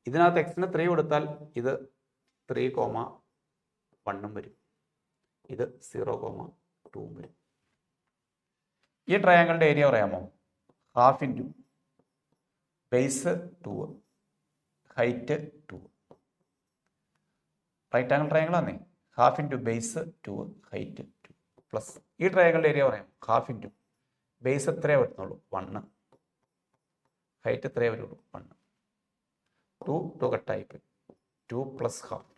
ഇതിനകത്ത് എക്സിന് 3 കൊടുത്താൽ ഇത് 3,1 വരും. ഇത് 0,2 വരും. ഈ ട്രയാങ്കിളിൻ്റെ ഏരിയ പറയാമോ? Half into base 2 height 2. Right angle triangle ആണേ. Half into base 2 height 2 plus ഈ ട്രയാങ്കിളിൻ്റെ ഏരിയ പറയാം. ഹാഫ് ഇൻറ്റു ബേസ് എത്രയേ വരുന്നുള്ളൂ 1, ഹൈറ്റ് എത്രയേ വരുള്ളൂ 1, 2 കട്ടായി 2 പ്ലസ് ഹാഫ്,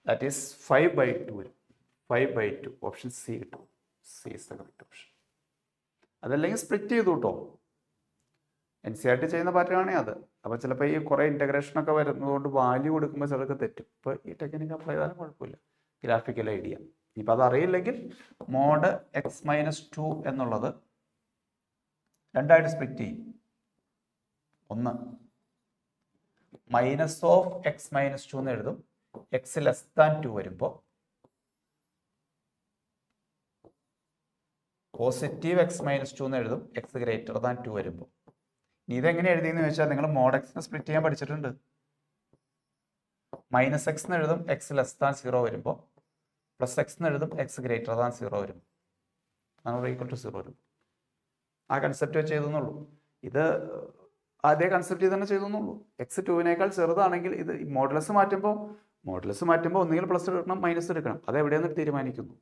ദാറ്റ് ഈസ് 5/2 വരും. 5/2 ഓപ്ഷൻ സി കിട്ടും. C is the correct option. അതല്ലെങ്കിൽ സ്പ്ലിറ്റ് ചെയ്തു കേട്ടോ. NCERT ചെയ്യുന്ന പാറ്റേണാണെങ്കിൽ അത്. അപ്പോൾ ചിലപ്പോൾ ഈ കുറേ ഇൻ്റഗ്രേഷനൊക്കെ വരുന്നതുകൊണ്ട് വാല്യൂ കൊടുക്കുമ്പോൾ ചിലർക്ക് തെറ്റും. ഇപ്പോൾ ഈ ടെക്നിക്ക് അപ്ലൈ ചെയ്താലും കുഴപ്പമില്ല. ഗ്രാഫിക്കൽ ഐഡിയ ഇപ്പം അതറിയില്ലെങ്കിൽ മോഡ് x-2 എന്നുള്ളത് രണ്ടായിട്ട് സ്പ്ലിറ്റ് ചെയ്യും. ഒന്ന് മൈനസ് ഓഫ് x-2 എന്ന് എഴുതും. x 2 വരുമ്പോൾ പോസിറ്റീവ് x-2 എന്ന് എഴുതും. x 2 വരുമ്പോൾ. ഇനി ഇതെങ്ങനെ എഴുതിയെന്ന് ചോദിച്ചാൽ നിങ്ങൾ മോഡ് എക്സിനെ സ്പ്ലിറ്റ് ചെയ്യാൻ പഠിച്ചിട്ടുണ്ട്. -x എന്ന് എഴുതും x 0 വരുമ്പോൾ, +x എന്ന് എഴുതും x 0 വരും. നമ്മൾ ഈക്വൽ ടു 0 വരും. ആ കൺസെപ്റ്റ് വെച്ച് ചെയ്തെന്നുള്ളൂ. ഇത് അതേ കൺസെപ്റ്റ് തന്നെ ചെയ്തെന്നുള്ളൂ. x 2-നേക്കാൾ ചെറുതാണെങ്കിൽ ഇത് മോഡുലസ് മാറ്റുമ്പോൾ ഒന്നുകിൽ പ്ലസ് എടുക്കണം മൈനസ് എടുക്കണം. അത് എവിടെയെന്ന് തീരുമാനിക്കുന്നു.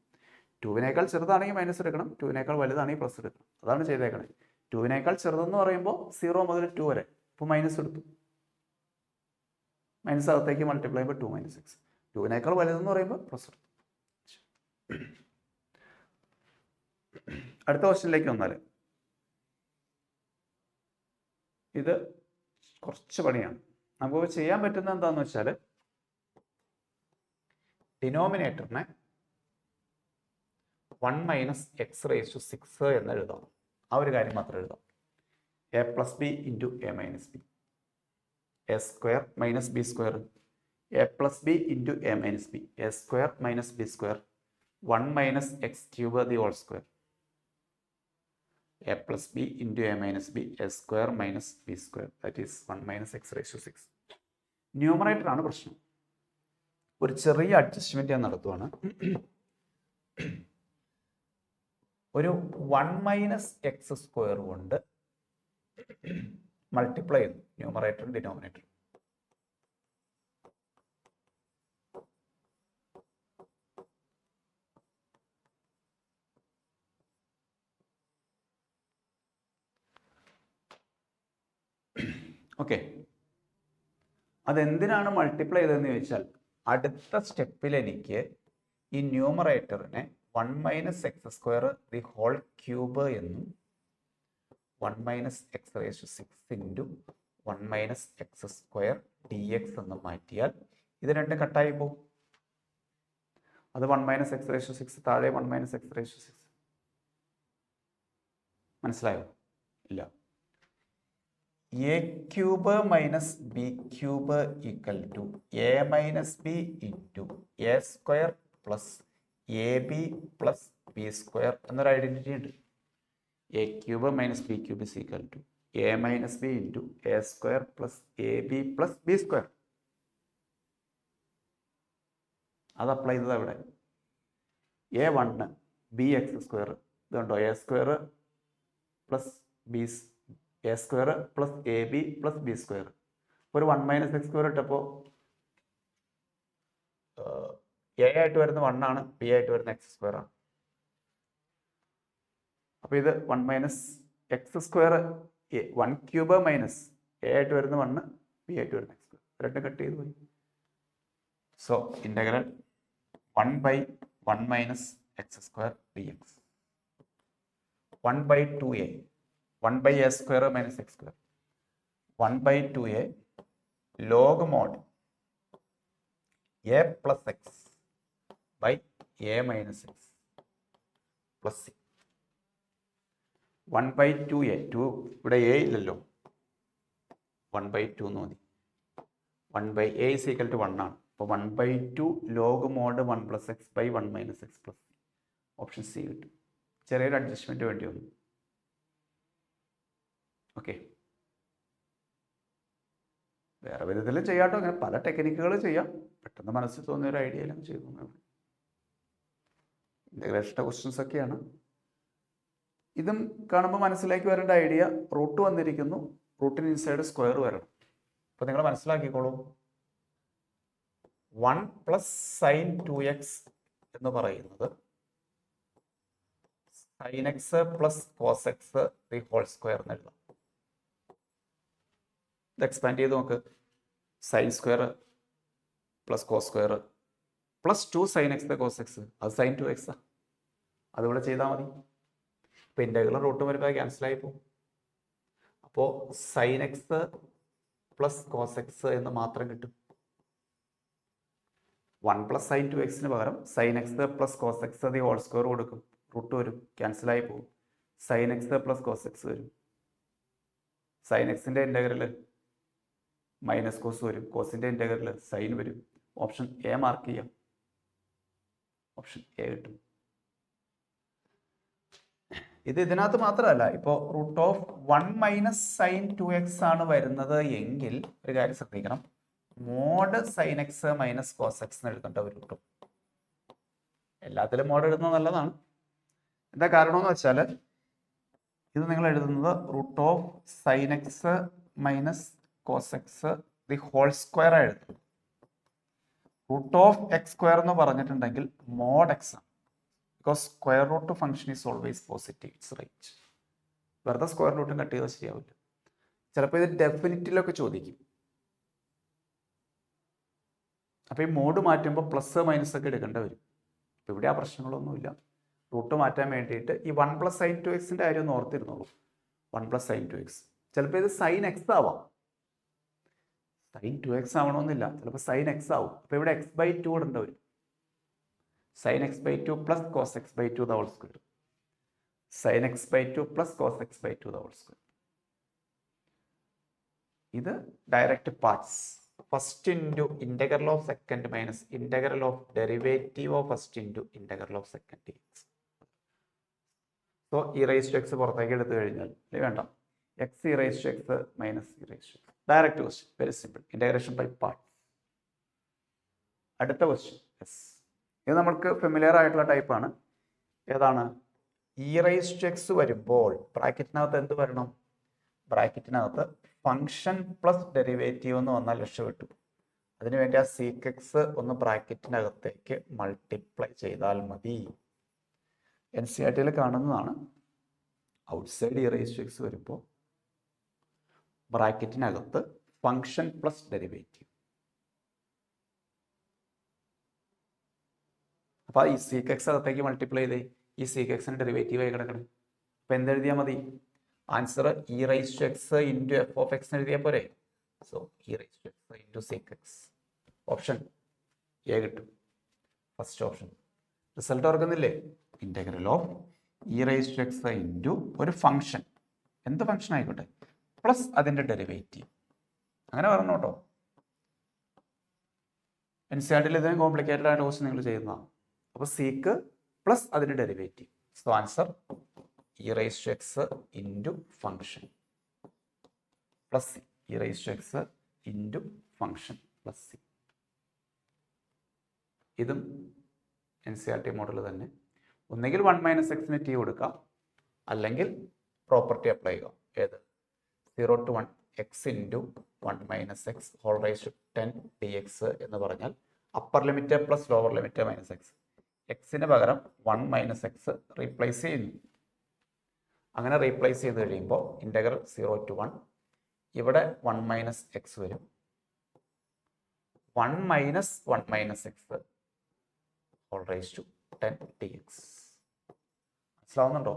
2-നേക്കാൾ ചെറുതാണെങ്കിൽ മൈനസ് എടുക്കണം, 2-നേക്കാൾ വലുതാണെങ്കിൽ പ്ലസ് എടുക്കണം. അതാണ് ചെയ്തേക്കണേ. 2-നേക്കാൾ ചെറുതെന്ന് പറയുമ്പോൾ 0 മുതൽ 2 വരെ. ഇപ്പോൾ മൈനസ് എടുത്തു, മൈനസ് അകത്തേക്ക് മൾട്ടിപ്ലൈ ചെയ്യുമ്പോൾ 2 - x. 2-നേക്കാൾ വലുതെന്ന് പറയുമ്പോൾ പ്ലസ് എടുത്തു. അടുത്ത ക്വസ്റ്റ്യനിലേക്ക് വന്നാൽ ഇത് കുറച്ച് പണിയാണ്. നമുക്ക് ചെയ്യാൻ പറ്റുന്നത് എന്താണെന്ന് വെച്ചാൽ ഡിനോമിനേറ്ററിനെ 1 - x⁻⁶ എന്ന് എഴുതാം. ആ ഒരു കാര്യം മാത്രം എഴുതാം. a + b × a - b, a² - b², a + b × a - b, a² - b², 1 - x³ the whole square, a + b × a - b, a² - b², that is 1 - x⁻⁶. Numerator ആണ് പ്രശ്നം. ഒരു ചെറിയ അഡ്ജസ്റ്റ്മെന്റ് ഞാൻ നടത്തുവാണ്. ഒരു 1 - x² കൊണ്ട് മൾട്ടിപ്ലൈ ചെയ്യുന്നു ന്യൂമറേറ്ററും ഡിനോമിനേറ്ററും. ഓക്കെ, അതെന്തിനാണ് മൾട്ടിപ്ലൈ ചെയ്തതെന്ന് ചോദിച്ചാൽ അടുത്ത സ്റ്റെപ്പിൽ എനിക്ക് ഈ ന്യൂമറേറ്ററിനെ 1 - x² the whole cube എന്നും 1 - x⁻⁶ × 1 - x² dx എന്നും മാറ്റിയാൽ ഇത് രണ്ടും കട്ടായി പോകും. അത് 1 - x⁻⁶ താഴെ 1 - x⁻⁶. മനസ്സിലായോ? ഇല്ല. a³ - b³ = a - b × a² + ab + b² എന്നൊരു ഐഡന്റിറ്റി ഉണ്ട്. a³ - b³ = a - b × a² + ab + b². അത് അപ്ലൈ ചെയ്തത് അവിടെ. a1 bx² ഇതുണ്ടോ, a² + b, a² + ab + b². ഒരു 1 - x² ഇട്ടപ്പോൾ a ആയിട്ട് വരുന്ന 1 ആണ്, b ആയിട്ട് വരുന്ന x² ആണ്. അപ്പോൾ ഇത് 1 - x², 1³ മൈനസ് a ആയിട്ട് വരുന്ന 1, b ആയിട്ട് വരുന്ന x², രണ്ടും കട്ട് ചെയ്ത് പോയി. So integral 1/1 - x² dx, 1/2a, 1/a² - x², 1/2a log mod a + x by a - x plus c. 1/2a, 2 ഇവിടെ a ഇല്ലല്ലോ, 1/2 എന്ന് മതി. 1/a = 1 ആണ്. അപ്പോൾ 1/2 log mod 1 + x by 1 - x plus c. Option C കിട്ടും. ചെറിയൊരു അഡ്ജസ്റ്റ്മെന്റ് വേണ്ടി വന്നു. ഓക്കെ, വേറെ വിധത്തിൽ ചെയ്യാട്ടോ. അങ്ങനെ പല ടെക്നിക്കുകൾ ചെയ്യാം. പെട്ടെന്ന് മനസ്സിൽ തോന്നിയ ഒരു ഐഡിയ എല്ലാം ചെയ്തു. ഇൻ്റഗ്രേഷൻ്റെ ക്വസ്റ്റ്യൻസ് ഒക്കെയാണ്. ഇതും കാണുമ്പോൾ മനസ്സിലേക്ക് വരേണ്ട ഐഡിയ, റൂട്ട് വന്നിരിക്കുന്നു, റൂട്ടിന് ഇൻസൈഡ് സ്ക്വയർ വരണം. അപ്പോൾ നിങ്ങൾ മനസ്സിലാക്കിക്കോളൂ. 1 പ്ലസ് സൈൻ 2x എന്ന് പറയുന്നത് sine X plus cos x the whole square എന്ന് എഴുതാം. ഇത് എക്സ്പാൻഡ് ചെയ്ത് നോക്ക്. Sine square plus cos square plus 2 sine x cos x, അത് സൈൻ 2x അതിവിടെ ചെയ്താൽ മതി. ഇപ്പം ഇൻ്റഗ്രൽ റൂട്ട് വരുമ്പോൾ ക്യാൻസൽ ആയി പോകും. അപ്പോൾ sine X plus cos x എന്ന് മാത്രം കിട്ടും. 1 പ്ലസ് സൈൻ 2x പകരം sine X plus cos x the whole square കൊടുക്കും. റൂട്ട് വരും, ക്യാൻസൽ ആയി പോകും. Sine X plus cos x വരും. സൈൻ എക്സിൻ്റെ ഇൻ്റഗ്രൽ മൈനസ് കോസ് വരും. കോസിൻ്റെ ഇൻ്റഗ്രൽ സൈൻ വരും. ഓപ്ഷൻ എ മാർക്ക് ചെയ്യാം. ഓപ്ഷൻ എ കിട്ടും. ഇത് ഇതിനകത്ത് മാത്രമല്ല, ഇപ്പോൾ root of 1 minus sign 2x ആണ് വരുന്നത് എങ്കിൽ ഒരു കാര്യം ശ്രദ്ധിക്കണം, mod sine x minus cos x എന്ന് എഴുതേണ്ട ഒരു കിട്ടും. എല്ലാത്തിലും മോഡ് എഴുതുന്നത് നല്ലതാണ്. എന്താ കാരണമെന്ന് വെച്ചാൽ ഇത് നിങ്ങൾ എഴുതുന്നത് root of sine x minus cos x the whole square എഴുതും. റൂട്ട് ഓഫ് എക്സ് സ്ക്വയർ എന്ന് പറഞ്ഞിട്ടുണ്ടെങ്കിൽ മോഡ് എക്സ് ആണ്. Because square root function is always positive, it's right. വെറുതെ സ്ക്വയർ റൂട്ടും കട്ട് ചെയ്താൽ ശരിയാവില്ല. ചിലപ്പോൾ ഇത് ഡെഫിനിറ്റിലൊക്കെ ചോദിക്കും. അപ്പോൾ ഈ മോഡ് മാറ്റുമ്പോൾ പ്ലസ് മൈനസ് ഒക്കെ എടുക്കേണ്ടി വരും. അപ്പോൾ ഇവിടെ ആ പ്രശ്നങ്ങളൊന്നുമില്ല. റൂട്ട് മാറ്റാൻ വേണ്ടിയിട്ട് ഈ 1 പ്ലസ് സൈൻ 2x കാര്യം ഒന്ന് ഓർത്തിരുന്നുള്ളൂ. 1 പ്ലസ് സൈൻ 2x, ചിലപ്പോൾ ഇത് സൈൻ എക്സ് ആവാം. സൈൻ 2x ആവണമെന്നില്ല, ചിലപ്പോൾ സൈൻ എക്സ് ആവും. അപ്പോൾ ഇവിടെ x/2 ഇടേണ്ടി വരും. Sine x/2 plus cos x/2 the whole square. Sine x/2 plus cos x/2 the whole square. ഇത് direct parts. First into integral of second minus integral of derivative of first into integral of second dx. So e raise to x പുറത്തേക്ക് എടുത്തു കഴിഞ്ഞാൽ വേണ്ട, x e raise to x minus e raise to x. Direct question, very simple. Integration by parts. അടുത്ത question, yes, ഇത് നമ്മൾക്ക് familiar ആയിട്ടുള്ള ടൈപ്പാണ്. ഏതാണ്? ഇ റൈസ് ടു എക്സ് വരുമ്പോൾ ബ്രാക്കറ്റിനകത്ത് എന്ത് വരണം? ബ്രാക്കറ്റിനകത്ത് ഫംഗ്ഷൻ പ്ലസ് ഡെറിവേറ്റീവ് എന്ന് വന്നാൽ രക്ഷപ്പെട്ടു. അതിനുവേണ്ടി ആ സീക്ക് എക്സ് ഒന്ന് ബ്രാക്കറ്റിനകത്തേക്ക് മൾട്ടിപ്ലൈ ചെയ്താൽ മതി. NCERT കാണുന്നതാണ്. Outside e raise to x വരുമ്പോൾ ബ്രാക്കറ്റിനകത്ത് ഫംഗ്ഷൻ പ്ലസ് ഡെറിവേറ്റീവ്. അപ്പോൾ ഈ സീക്ക് എക്സ് അകത്തേക്ക് മൾട്ടിപ്ലൈ ചെയ്തേ ഈ സീക്ക് എക്സിന് ഡെറിവേറ്റീവ് ആയി കിടക്കണം. അപ്പോൾ എന്തെഴുതിയാൽ മതി? Answer e raise to x into f of x എഴുതിയാൽ പോരെ. So e raise to x into sec x. Option A കിട്ടും, ഫസ്റ്റ് ഓപ്ഷൻ. റിസൾട്ട് ഓർക്കുന്നില്ലേ? Integral of e raise to x into ഒരു ഫംഗ്ഷൻ, എന്ത് ഫംഗ്ഷൻ ആയിക്കോട്ടെ, plus അതിൻ്റെ derivative. അങ്ങനെ പറഞ്ഞു കേട്ടോ. NCERT ഇതിന് കോംപ്ലിക്കേറ്റഡ് ആയിട്ട് ക്വസ്റ്റ്യൻ നിങ്ങൾ ചെയ്യുന്നതാണ്. അപ്പോൾ സീക്ക് പ്ലസ് അതിൻ്റെ derivative. So answer e raise to x into function plus c. E raise to x into function plus c. ഇതും NCERT മോഡൽ തന്നെ. ഒന്നുകിൽ 1 മൈനസ് എക്സിന് ടി കൊടുക്കാം, അല്ലെങ്കിൽ പ്രോപ്പർട്ടി അപ്ലൈ ചെയ്യാം. ഏത്? 0 to 1 x into 1 minus x whole raise to 10 dx എന്ന് പറഞ്ഞാൽ upper limit plus lower limit minus x. എക്സിന് പകരം 1 മൈനസ് എക്സ് റീപ്ലേസ് ചെയ്യുന്നു. അങ്ങനെ റീപ്ലേസ് ചെയ്ത് കഴിയുമ്പോൾ ഇൻ്റഗ്രൽ 0 to 1, ഇവിടെ 1 മൈനസ് എക്സ് വരും. 1 minus x whole raise to 10 dx. മനസ്സിലാവുന്നുണ്ടോ?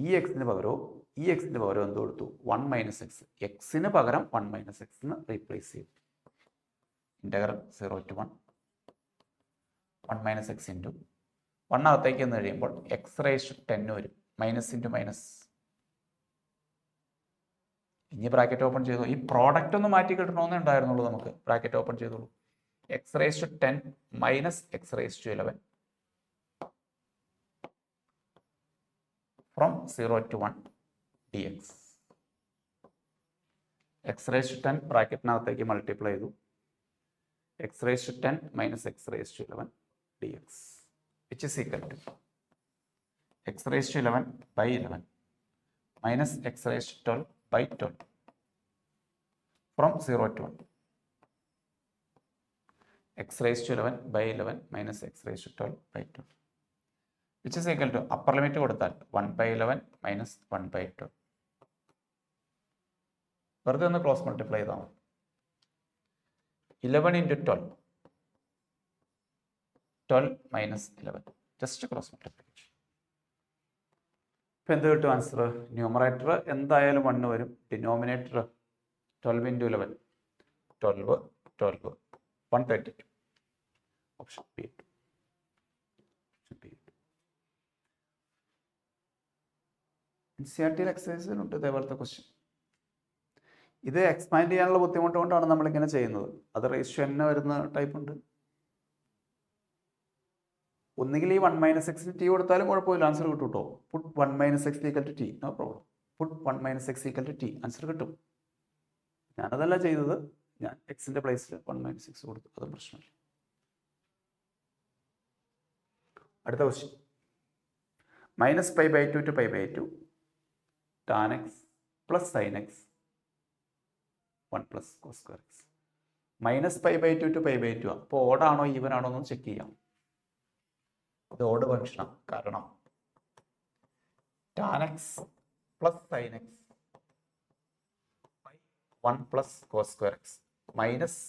ഈ എക്സിന് പകരം എന്ത് കൊടുത്തു? 1 മൈനസ് എക്സ്. എക്സിന് പകരം 1 മൈനസ് എക്സ് എന്ന് റീപ്ലേസ് ചെയ്തു. Integral 0 to 1 minus X into 1 അകത്തേക്ക് എന്ന് കഴിയുമ്പോൾ എക്സ് റൈസ് ടു 10 വരും. Minus into minus. ഇനി ബ്രാക്കറ്റ് ഓപ്പൺ ചെയ്തു. ഈ പ്രോഡക്റ്റ് ഒന്ന് മാറ്റി കിട്ടണമെന്നേ ഉണ്ടായിരുന്നുള്ളൂ നമുക്ക്. ബ്രാക്കറ്റ് ഓപ്പൺ ചെയ്തോളൂ. X raise to 10 minus x raise to 11 from 0 to 1 dx. X raise to 10 ബ്രാക്കറ്റിനകത്തേക്ക് മൾട്ടിപ്ലൈ ചെയ്തു. X raise to 10 minus x raise to 11 dx which is equal to x raised to 11 by 11 minus x raised to 12 by 12 from 0 to 1. X raise to 11 by 11 minus x raise to 12 by 12 which is equal to upper limit കൊടുത്താൽ 1 by 11 minus 1 by 12. വെറുതെ ഒന്ന് cross multiply ചെയ്താൽ മതി. 11 into 12 12 minus 11 just cross multiplication. ഇപ്പം എന്ത് കിട്ടും answer? Numerator എന്തായാലും 1 വരും. Denominator 12 into 11 12 12 132. Option B. NCERT എക്സസൈസിലുണ്ട് ഇതേപോലത്തെ ക്വസ്റ്റ്യൻ. ഇത് എക്സ്പാൻഡ് ചെയ്യാനുള്ള ബുദ്ധിമുട്ട് കൊണ്ടാണ് നമ്മളിങ്ങനെ ചെയ്യുന്നത്. അത് റേഷ്യോ തന്നെ വരുന്ന ടൈപ്പ് ഉണ്ട്. ഒന്നുകിൽ ഈ 1 മൈനസ് എക്സിന് ടി കൊടുത്താലും കുഴപ്പമില്ല, ആൻസർ കിട്ടും കേട്ടോ. Put 1 minus x equal to t, no problem. Put 1 minus x equal to t, answer കിട്ടും. ഞാനതല്ല ചെയ്തത്, ഞാൻ എക്സിൻ്റെ പ്ലേസിൽ 1 മൈനസ് എക്സ് കൊടുത്തു, അതും പ്രശ്നമില്ല. അടുത്ത question. Minus pi by 2 to pi by 2 tan X plus sine x 1 plus cos square x. Minus pi by 2 to pi by 2. അപ്പോൾ ഓടാണോ ഈവൻ ആണോ എന്ന് ചെക്ക് ചെയ്യാം. ഇത് ഓഡ് ഫംഗ്ഷനാണ്, കാരണം tan X plus sine x 1 plus cos square x minus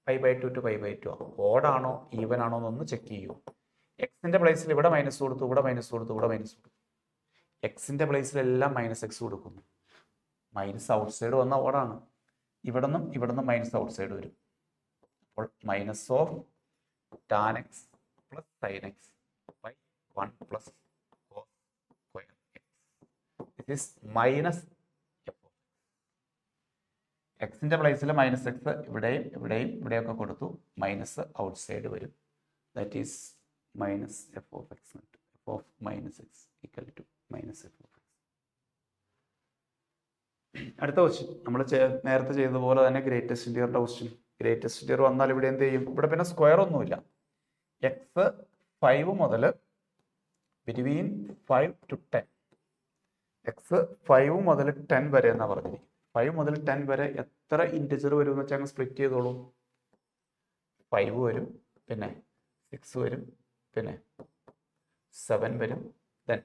pi by 2 to pi by 2. ഓടാണോ even ആണോ എന്നൊന്ന് ചെക്ക് ചെയ്യൂ. എക്സിൻ്റെ പ്ലേസിൽ ഇവിടെ മൈനസ് കൊടുത്തു, ഇവിടെ മൈനസ് കൊടുത്തു, ഇവിടെ മൈനസ് കൊടുത്തു. എക്സിൻ്റെ പ്ലേസിലെല്ലാം മൈനസ് എക്സ് കൊടുക്കുന്നു. മൈനസ് ഔട്ട് സൈഡ് വന്ന ഓടാണ്. ഇവിടെ നിന്നും മൈനസ് ഔട്ട് സൈഡ് വരും. അപ്പോൾ minus of tan X plus sine X by 1 plus cos square x. It is minus f. എക്സിൻ്റെ പ്ലേസിൽ മൈനസ് എക്സ് ഇവിടെയും ഇവിടെയും ഇവിടെയൊക്കെ കൊടുത്തു, മൈനസ് ഔട്ട് സൈഡ് വരും. That is minus f of x. F of minus x equal to minus f of x. അടുത്ത question നമ്മൾ നേരത്തെ ചെയ്തതുപോലെ തന്നെ ഗ്രേറ്റസ്റ്റ് ഇൻറ്റീരിയറിൻ്റെ ക്വസ്റ്റ്യൻ. ഗ്രേറ്റസ്റ്റ് ഇൻറ്റീരിയർ വന്നാൽ ഇവിടെ എന്ത് ചെയ്യും? ഇവിടെ പിന്നെ സ്ക്വയർ ഒന്നുമില്ല. എക്സ് 5 മുതൽ ബിറ്റ്വീൻ 5 ടു 10. എക്സ് 5 മുതൽ 10 വരെ എന്നാണ് പറഞ്ഞിരിക്കുന്നത്. 5 മുതൽ 10 വരെ എത്ര ഇൻറ്റിജർ വരും എന്ന് വെച്ചാൽ അങ്ങ് സ്പ്ലിറ്റ് ചെയ്തോളൂ. 5 വരും, പിന്നെ 6 വരും, പിന്നെ 7 വരും, ദെൻ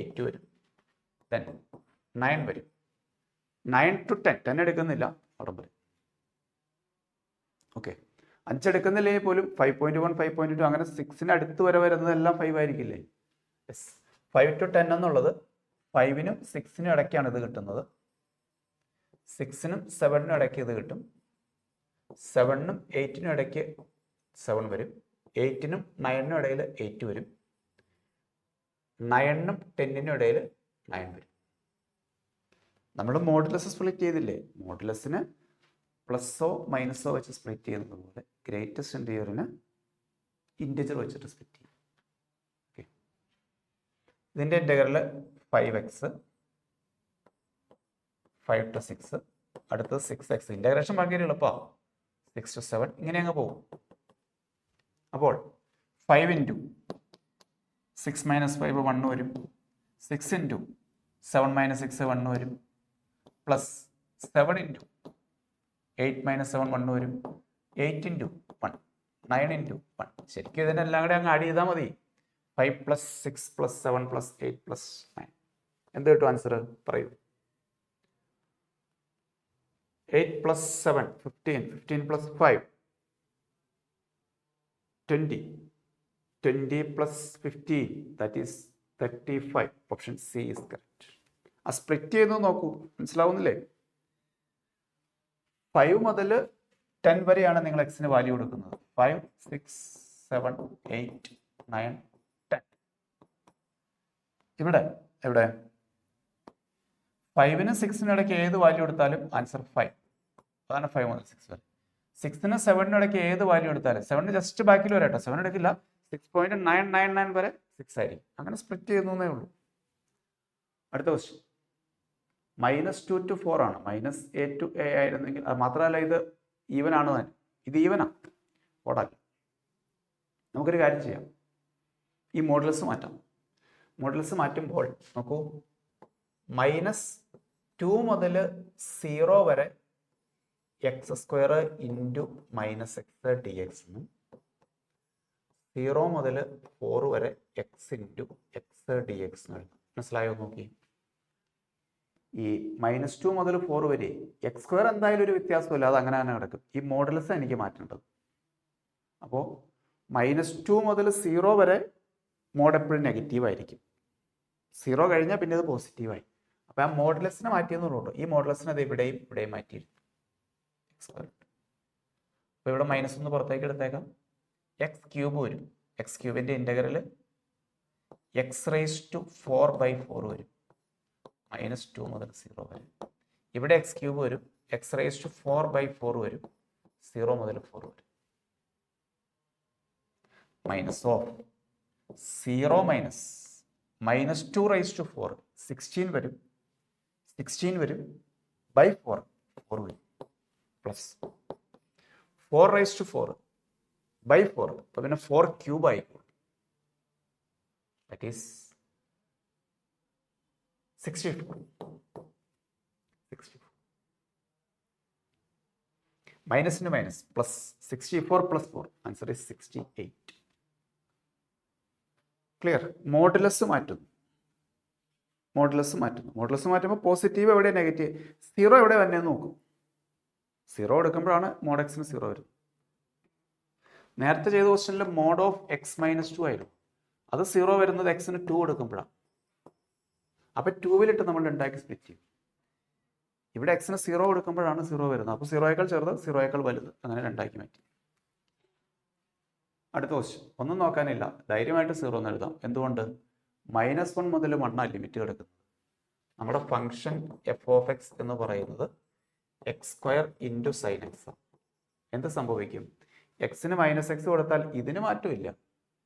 8 വരും, ദെൻ 9 വരും. 9 ടു 10, 10 എടുക്കുന്നില്ല അവിടെ വരും. ഓക്കെ, 5 എടുക്കുന്നില്ലെങ്കിൽ പോലും 5.1 5.2 അങ്ങനെ 6-ന് അടുത്ത് വരെ വരുന്നതെല്ലാം 5 ആയിരിക്കില്ലേ? യെസ്. 5 ടു 10 എന്നുള്ളത് 5-നും 6-നും ഇടയ്ക്കാണ് ഇത് കിട്ടുന്നത്. 6-നും 7-നും ഇടയ്ക്ക് ഇത് കിട്ടും. 7-നും 8-നും ഇടയ്ക്ക് 7 വരും. 8-നും 9-നും ഇടയിൽ 8 വരും. 9-നും 10-നും ഇടയിൽ 9 വരും. നമ്മൾ മോഡുലസ് സ്പ്ലിറ്റ് ചെയ്തില്ലേ? മോഡുലസിന് പ്ലസ്സോ മൈനസോ വെച്ച് സ്പ്ലിറ്റ് ചെയ്യുന്നത് പോലെ ഗ്രേറ്റസ്റ്റ് ഇൻറ്റീരിയറിന് ഇൻറ്റിജർ വെച്ചിട്ട് സ്പ്ലിറ്റ് ചെയ്യും. ഓക്കെ, ഇതിൻ്റെ ഇൻറ്റഗ്രൽ 5x 5 ടു 6, അടുത്തത് 6x. ഇൻറ്റഗ്രേഷൻ ഭയങ്കര എളുപ്പമാണ്. 6 ടു 7 ഇങ്ങനെ അങ്ങ് പോകും. അപ്പോൾ 5 ഇൻറ്റു 6 മൈനസ് 5 1 വരും. 6 ഇൻറ്റു 7 മൈനസ് 6 1 വരും. പ്ലസ് 7 ഇൻറ്റു 8 മൈനസ് 7 1 വരും. 8 ഇൻറ്റു 1 9 ഇൻറ്റു 1. ശരിക്കും ഇതിനെല്ലാം കൂടെ അങ്ങ് ആഡ് ചെയ്താൽ മതി. 5 പ്ലസ് 6 പ്ലസ് 7 പ്ലസ് 8 പ്ലസ് 9. എന്ത് കിട്ടും ആൻസർ? പറയൂ. 8 plus 7 15. 15 plus 5 20. 20 plus 15 that is 35. Option C is correct. ആ സ്പ്ലിറ്റ് ചെയ്ത് നോക്കൂ, മനസ്സിലാവുന്നില്ലേ? 5 മുതൽ 10 വരെയാണ് നിങ്ങൾ എക്സിന് വാല്യൂ കൊടുക്കുന്നത്. 5 6 7 8 9 10. ഇവിടെ എവിടെ 5-നും 6-നും ഇടയ്ക്ക് ഏത് വാല്യൂ എടുത്താലും ആൻസർ 5. അതാണ് 5 മുതൽ 6 വരെ. 6-നും 7-നും ഇടയ്ക്ക് ഏത് വാല്യൂ എടുത്താലും 7-ന് ജസ്റ്റ് ബാക്കിൽ വരെ കേട്ടോ, 7 എടുക്കില്ല. 6.999 വരെ 6 ആയിരിക്കും. അങ്ങനെ സ്പ്ലിറ്റ് ചെയ്യുന്നേ ഉള്ളൂ. അടുത്ത ക്വസ്റ്റ്യൻ. -2 to 4 ആണ്. -a to a ആയിരുന്നെങ്കിൽ, അത് മാത്രമല്ല ഇത് ഈവൻ ആണ് തന്നെ. ഇത് ഈവനാണ്, ഓടല്ല. നമുക്കൊരു കാര്യം ചെയ്യാം, ഈ മോഡുലസ് മാറ്റാം. മോഡുലസ് മാറ്റുമ്പോൾ നോക്കൂ, -2 മുതൽ 0 വരെ X square into minus X D X എന്നും 0 മുതൽ 4 വരെ X into X D X എന്ന് എഴുതാം. മനസ്സിലായോ നോക്കി? ഈ -2 മുതൽ 4 വരെ എക്സ് സ്ക്വയർ എന്തായാലും ഒരു വ്യത്യാസമില്ല, അത് അങ്ങനെ തന്നെ കിടക്കും. ഈ മോഡൽസ് എനിക്ക് മാറ്റേണ്ടത്. അപ്പോൾ -2 മുതൽ 0 വരെ മോഡ് എപ്പോഴും നെഗറ്റീവ് ആയിരിക്കും. 0 കഴിഞ്ഞാൽ പിന്നെ അത് പോസിറ്റീവായി. അപ്പോൾ ആ മോഡലസിനെ മാറ്റിയെന്നുള്ളൂ. ഈ മോഡലസിനെ അത് ഇവിടെയും മാറ്റിയിരുന്നു. അപ്പോൾ ഇവിടെ -1 പുറത്തേക്ക് എടുത്തേക്കാം. എക്സ് ക്യൂബ് വരും. എക്സ് ക്യൂബിൻ്റെ ഇൻ്റഗ്രൽ x⁴/4 വരും. -2 മുതൽ 0 വരെ. ഇവിടെ എക്സ് ക്യൂബ് വരും. x⁴/4 വരും. 0 മുതൽ 4 വരെ. -0 -2⁴ 16 വരും. 16 വരും. /4 4 വരും. പ്ലസ് 4⁴/4 അപ്പോൾ പിന്നെ 4 ക്യൂബ് ആയിക്കോളും. That is 64. മൈനസിന് minus plus 64 + 4 answer is 68. Clear? Modulus മാറ്റുന്നു. മോഡുലസ് മാറ്റുമ്പോൾ പോസിറ്റീവ് എവിടെ, നെഗറ്റീവ് 0 എവിടെ വന്നേന്ന് നോക്കും. 0 എടുക്കുമ്പോഴാണ് mod x-ന് 0 വരുന്നത്. നേരത്തെ ചെയ്ത ക്വസ്റ്റനിൽ mod of x-2 ആയിരുന്നു. അത് 0 വരുന്നത് x-ന് 2 കൊടുക്കുമ്പോഴാണ്. അപ്പോൾ 2-ലിട്ട് നമ്മൾ ഉണ്ടാക്കി സ്പ്ലിറ്റ് ചെയ്യും. ഇവിടെ x-ന് 0 കൊടുക്കുമ്പോഴാണ് 0 വരുന്നത്. അപ്പോൾ 0യേക്കാൾ ചെറുത്, 0യേക്കാൾ വലുത്, അങ്ങനെ രണ്ടാക്കി മാറ്റി. അടുത്ത ക്വസ്റ്റ്യൻ ഒന്നും നോക്കാനില്ല, ധൈര്യമായിട്ട് 0 എന്ന് എഴുതാം. എന്തുകൊണ്ട്? -1 മുതൽ 1 ലിമിറ്റ് കിടക്കുന്നത്. നമ്മുടെ ഫംഗ്ഷൻ f(x) എന്ന് പറയുന്നത് x² × sin x ആണ്. എന്ത് സംഭവിക്കും? x-ന് -x കൊടുത്താൽ ഇതിന് മാറ്റമില്ല.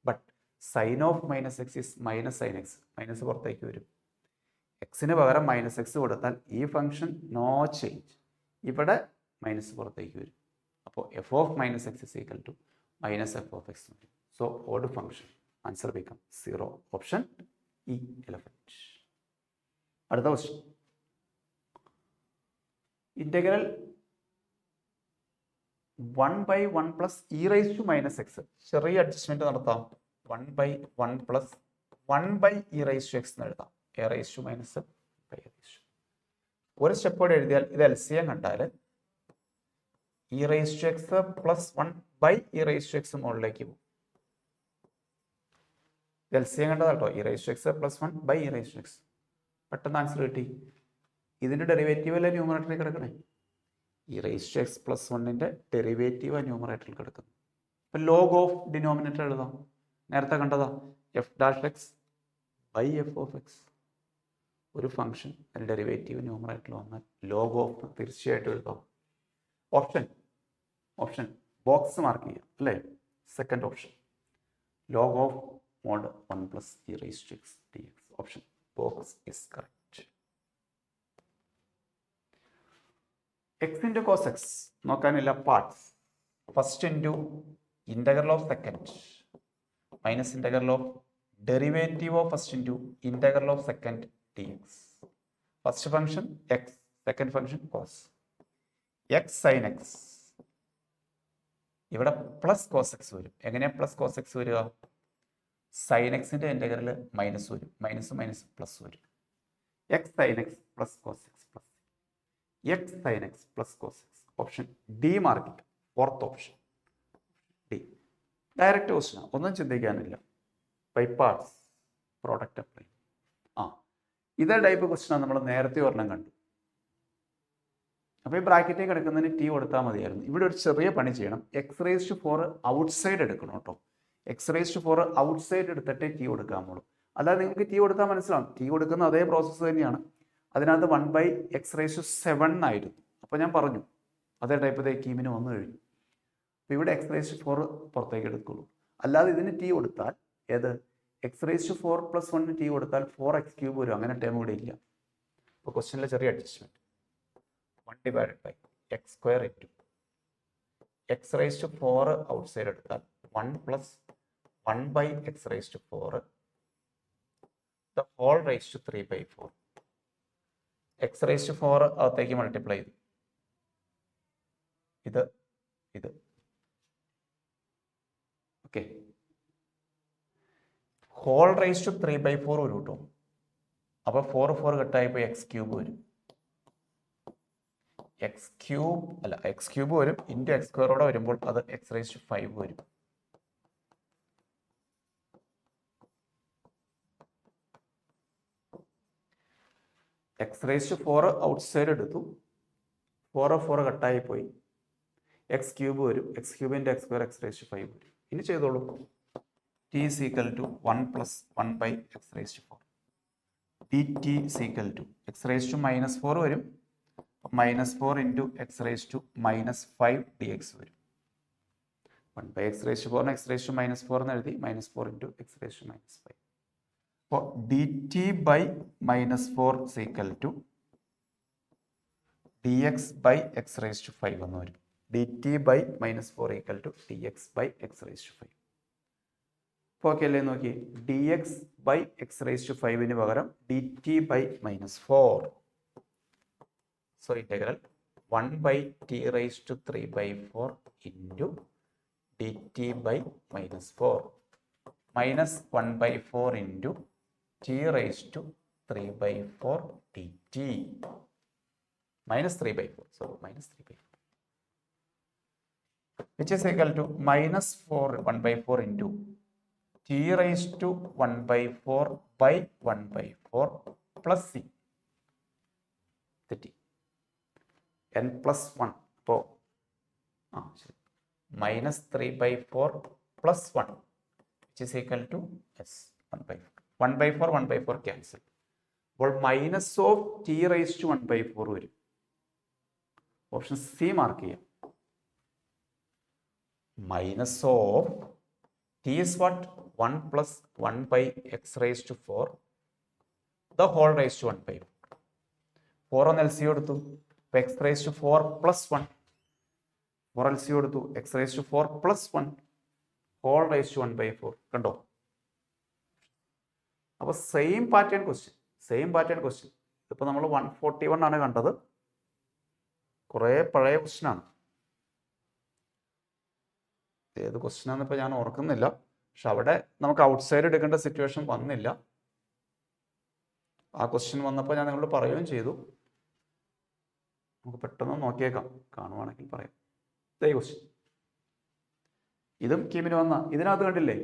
But sin of -x is -sin x. Minus പുറത്തേക്ക് വരും. x-ന് പകരം -x കൊടുത്താൽ ഈ ഫംഗ്ഷൻ നോ ചേഞ്ച്. ഇവിടെ മൈനസ് പുറത്തേക്ക് വരും. അപ്പോൾ f of -x is equal to -f(x). So odd function answer become 0. Option E elephant. അടുത്ത ക്വസ്റ്റ്യൻ ഇന്റഗ്രൽ 1/1 + e⁻⁻x. ചെറിയ അഡ്ജസ്റ്റ്മെന്റ് നടത്താം. 1/1 + 1/e⁻x എന്ന് എഴുതാം. a⁻⁻. ഒരു സ്റ്റെപ്പോടെ എഴുതിയാൽ ഇത് LCM കണ്ടാൽ e⁻x + 1/e⁻x മുകളിലേക്ക് പോകും. LCM കണ്ടതാട്ടോ. e⁻x + 1/e⁻x. പെട്ടെന്ന് ആൻസർ കിട്ടി. ഇതിന്റെ ഡെറിവേറ്റീവ് അല്ലേ ന്യൂമറേറ്ററിൽ കിടക്കണേ. e⁻x + 1ന്റെ ഡെറിവേറ്റീവ് ന്യൂമറേറ്ററിൽ കിടക്കുന്നു. ഇപ്പം log ഓഫ് ഡിനോമിനേറ്റർ എഴുതാം. നേരത്തെ കണ്ടതാ f'(x)/f(x). ഒരു ഫംഗ്ഷൻ അതിൻ്റെ ഡെറിവേറ്റീവ് ന്യൂമറേറ്ററിൽ വന്നാൽ log ഓഫ് തീർച്ചയായിട്ടും എഴുതാം. ഓപ്ഷൻ ബോക്സ് മാർക്ക് ചെയ്യാം അല്ലേ? Second option log of mod 1 + e⁻x dx. Option box is correct. x × cos x നോക്കാനില്ല. Parts. First into integral of second minus integral of derivative of first into integral of second dx. First function x, second function cos. x sin x. ഇവിടെ plus cos x വരും. എങ്ങനെയാ plus cos x വരിക? sin x-ന്റെ integral minus വരും. Minus plus വരും. x sin x + cos x plus x sin x + cos x. Option D mark ചെയ്യാം. Fourth option D. Direct question, ഒന്നും ചിന്തിക്കാനില്ല. By parts product apply. ഇതേ type ക്വസ്റ്റ്യനാണ് നമ്മൾ നേരത്തെ ഒരെണ്ണം കണ്ടു. അപ്പോൾ ഈ ബ്രാക്കറ്റിൽ കിടക്കുന്നതിന് ടി കൊടുത്താൽ മതിയായിരുന്നു. ഇവിടെ ഒരു ചെറിയ പണി ചെയ്യണം. x⁴ ഔട്ട്സൈഡ് എടുക്കണം കേട്ടോ. x⁴ outside എടുത്തിട്ടേ T കൊടുക്കാമുള്ളൂ. അല്ലാതെ നിങ്ങൾക്ക് ടി കൊടുത്താൽ മനസ്സിലാവും. ടി കൊടുക്കുന്ന അതേ പ്രോസസ്സ് തന്നെയാണ്. അതിനകത്ത് 1/x⁷ ആയിരുന്നു. അപ്പോൾ ഞാൻ പറഞ്ഞു അതേ ടൈപ്പ് കീമിന് വന്നു കഴിഞ്ഞു. അപ്പോൾ ഇവിടെ x⁴ പുറത്തേക്ക് എടുക്കുള്ളൂ. അല്ലാതെ ഇതിന് ടി കൊടുത്താൽ ഏത് x⁴ + 1 ടി കൊടുത്താൽ 4x³ വരും. അങ്ങനെ ടേം ഇവിടെ ഇല്ല. അപ്പോൾ ക്വസ്റ്റ്യനിലെ ചെറിയ അഡ്ജസ്റ്റ്മെന്റ് 1/x² × x⁴ ഔട്ട്സൈഡ് എടുത്താൽ 1 + 1/x⁴ the whole raised to 3/4. x⁴ അകത്തേക്ക് മൾട്ടിപ്ലൈ ചെയ്തു. ഇത് ഇത്. ഓക്കെ, ഹോൾ റൈസ് ടു 3/4 വരും കേട്ടോ. അപ്പോൾ 4 കട്ടായപ്പോൾ x³ വരും. x³ വരും ഇൻറ്റു x² വരുമ്പോൾ അത് x⁵5 വരും. x⁴ ഔട്ട്സൈഡ് എടുത്തു, 4 കട്ടായി പോയി, x³ വരും, x³ ഇൻറ്റു x² x⁵5 വരും. ഇനി ചെയ്തോളൂ. t is equal to 1 plus 1 by x⁴. dt is equal to x⁻⁻4 വരും, -4 into x⁻⁻5 dx വരും. 1 by x⁴ x⁻⁻4 എന്ന് എഴുതി, -4 into x⁻⁻5. അപ്പോൾ dt by -4 is equal to dx by x⁵5 എന്ന് വരും. dt by -4 equal to dx by x⁵5. ഇപ്പോൾ okay അല്ലേ നോക്കി. dx by x⁵5 പകരം dt by -4. So integral 1 by t⁻³ into dt by -4 minus 1/4 into t⁻³ dt minus 3/4. So minus 3/4, which is equal to -1/4 into t⁻⁴ by 1/4 plus c. തെറ്റി, n+1. അപ്പോൾ -3/4 plus 1, which is equal to yes 1/4. 1/4 cancel. അപ്പോൾ minus of t⁻⁴ വരും. Option C mark ചെയ്യാം. Minus of t is what? 1 plus 1 by x⁴, the whole raised to 1/4. 4 on LCO എടുത്തു, x⁴ plus 1. 4 LCO എടുത്തു, x⁴ plus 1 whole raised to 1/4. കണ്ടോ? അപ്പോൾ same pattern question. ഇപ്പോൾ നമ്മൾ 141 ആണ് കണ്ടത്. കുറേ പഴയ ക്വസ്റ്റ്യനാണ്. ഏത് ക്വസ്റ്റ്യനാണെന്ന് ഇപ്പോൾ ഞാൻ ഓർക്കുന്നില്ല. പക്ഷെ അവിടെ നമുക്ക് ഔട്ട്സൈഡ് എടുക്കേണ്ട സിറ്റുവേഷൻ വന്നില്ല. ആ ക്വസ്റ്റ്യൻ വന്നപ്പോൾ ഞാൻ നിങ്ങളോട് പറയുകയും ചെയ്തു. നമുക്ക് പെട്ടെന്ന് നോക്കിയേക്കാം, കാണുവാണെങ്കിൽ പറയാം. ഇതേ ക്വസ്റ്റ്യൻ, ഇതും കീമിന് വന്ന. ഇതിനകത്ത് കണ്ടില്ലേ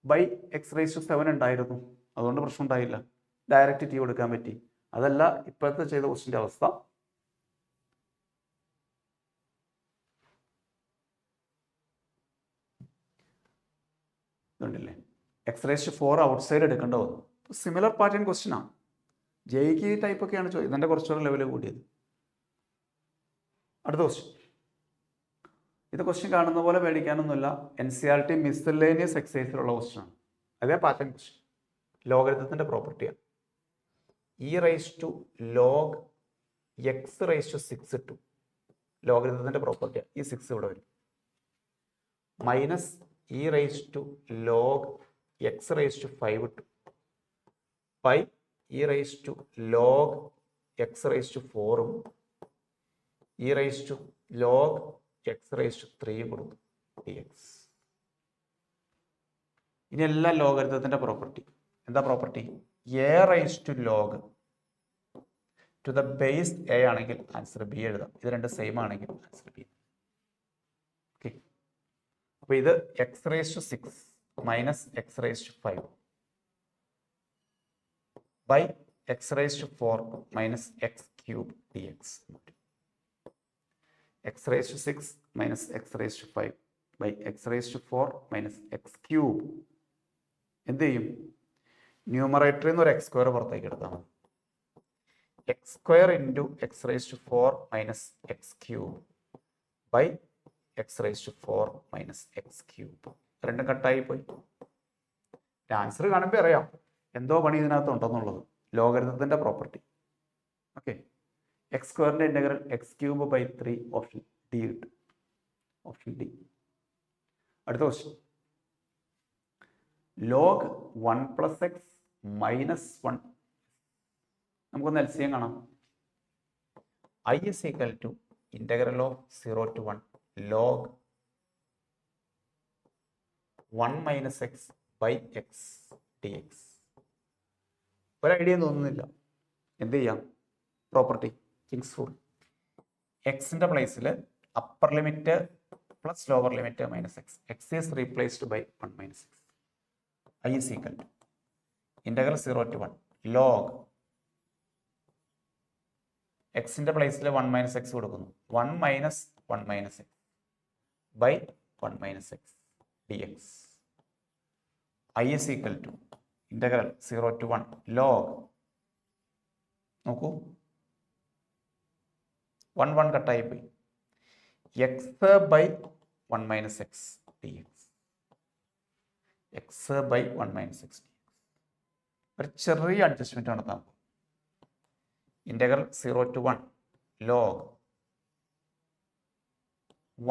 ബൈ x⁷7 ഉണ്ടായിരുന്നു, അതുകൊണ്ട് പ്രശ്നം ഉണ്ടായില്ല. ഡയറക്റ്റ് t കൊടുക്കാൻ പറ്റി. അതല്ല ഇപ്പോഴത്തെ ചെയ്ത ക്വസ്റ്റ്യൻ്റെ അവസ്ഥ. ഇതുണ്ടല്ലേ, x⁴ ഔട്ട്സൈഡ് എടുക്കേണ്ട വന്നു. സിമിലർ പാറ്റേൺ ക്വസ്റ്റ്യനാണ്. ജെയ്ക്ക് ഈ ടൈപ്പൊക്കെയാണ് ഇതിൻ്റെ കുറച്ചുകൂടെ ലെവൽ കൂടിയത്. അടുത്ത ക്വസ്റ്റ്യൻ. ഇത് ക്വസ്റ്റ്യൻ കാണുന്ന പോലെ പേടിക്കാനൊന്നുമില്ല. NCERT മിസ്സലേനിയസ് എക്സസൈസിലുള്ള ക്വസ്റ്റ്യനാണ്. അതേ പാറ്റേൺ ക്വസ്റ്റ്യൻ. ലോഗരിതത്തിൻ്റെ പ്രോപ്പർട്ടിയാണ്. e⁻log x⁻6 ഇട്ടു. ലോഗരിതത്തിൻ്റെ പ്രോപ്പർട്ടിയാണ്. ഈ 6 ഇവിടെ വരും. മൈനസ് e⁻log x⁵5 ഇട്ടു ബൈ e⁻log x⁴ഉം e⁻log x⁵3 കൊടുത്തു dx. ഇനി എല്ലാം ലോഗരിതത്തിൻ്റെ പ്രോപ്പർട്ടി. എന്താ property? a⁻log to the base a ആണെങ്കിൽ ആൻസർ ബി എഴുതാം. ഇത് രണ്ട് സെയിം ആണെങ്കിൽ ആൻസർ ബി. ഓക്കെ, അപ്പോൾ ഇത് x⁻6 minus x⁻5 by x⁻4 minus x³ dx. x⁻6 minus x⁻5 by x⁻4 minus x³ എന്ത് ചെയ്യും? ന്യൂമറേറ്ററിൽ നിന്ന് ഒരു x² പുറത്തേക്ക് എടുത്താൽ മതി. x² into x⁻4 minus x³ by x⁻4 minus x³. രണ്ടും കട്ടായി പോയി. ആൻസർ കാണുമ്പോൾ അറിയാം എന്തോ പണി ഇതിനകത്ത് ഉണ്ടെന്നുള്ളത്. ലോഗരിതത്തിൻ്റെ property. Okay, x² integral x³/3 option D കിട്ടും. Option D. അടുത്ത question. log 1 plus x minus 1. നമുക്കൊന്ന് LCM കാണാം. I is equal to integral of 0 to 1 log 1 minus x by x dx. ഒരു ഐഡിയ തോന്നുന്നില്ല. എന്ത് ചെയ്യാം? Property king's rule. എക്സിന്റെ പ്ലേസിൽ upper limit plus lower limit minus x. X is replaced by 1 minus x. I is equal to integral 0 to 1 log എക്സിന്റെ പ്ലേസിൽ 1 minus x കൊടുക്കുന്നു. 1 minus 1 minus x by 1 minus x dx. I is equal to integral 0 to 1 log നോക്കൂ 1 കട്ടായി പോയി x by 1 minus x dx. X by 1 minus x dx. ഒരു ചെറിയ adjustment നടത്താം. Integral 0 to 1 log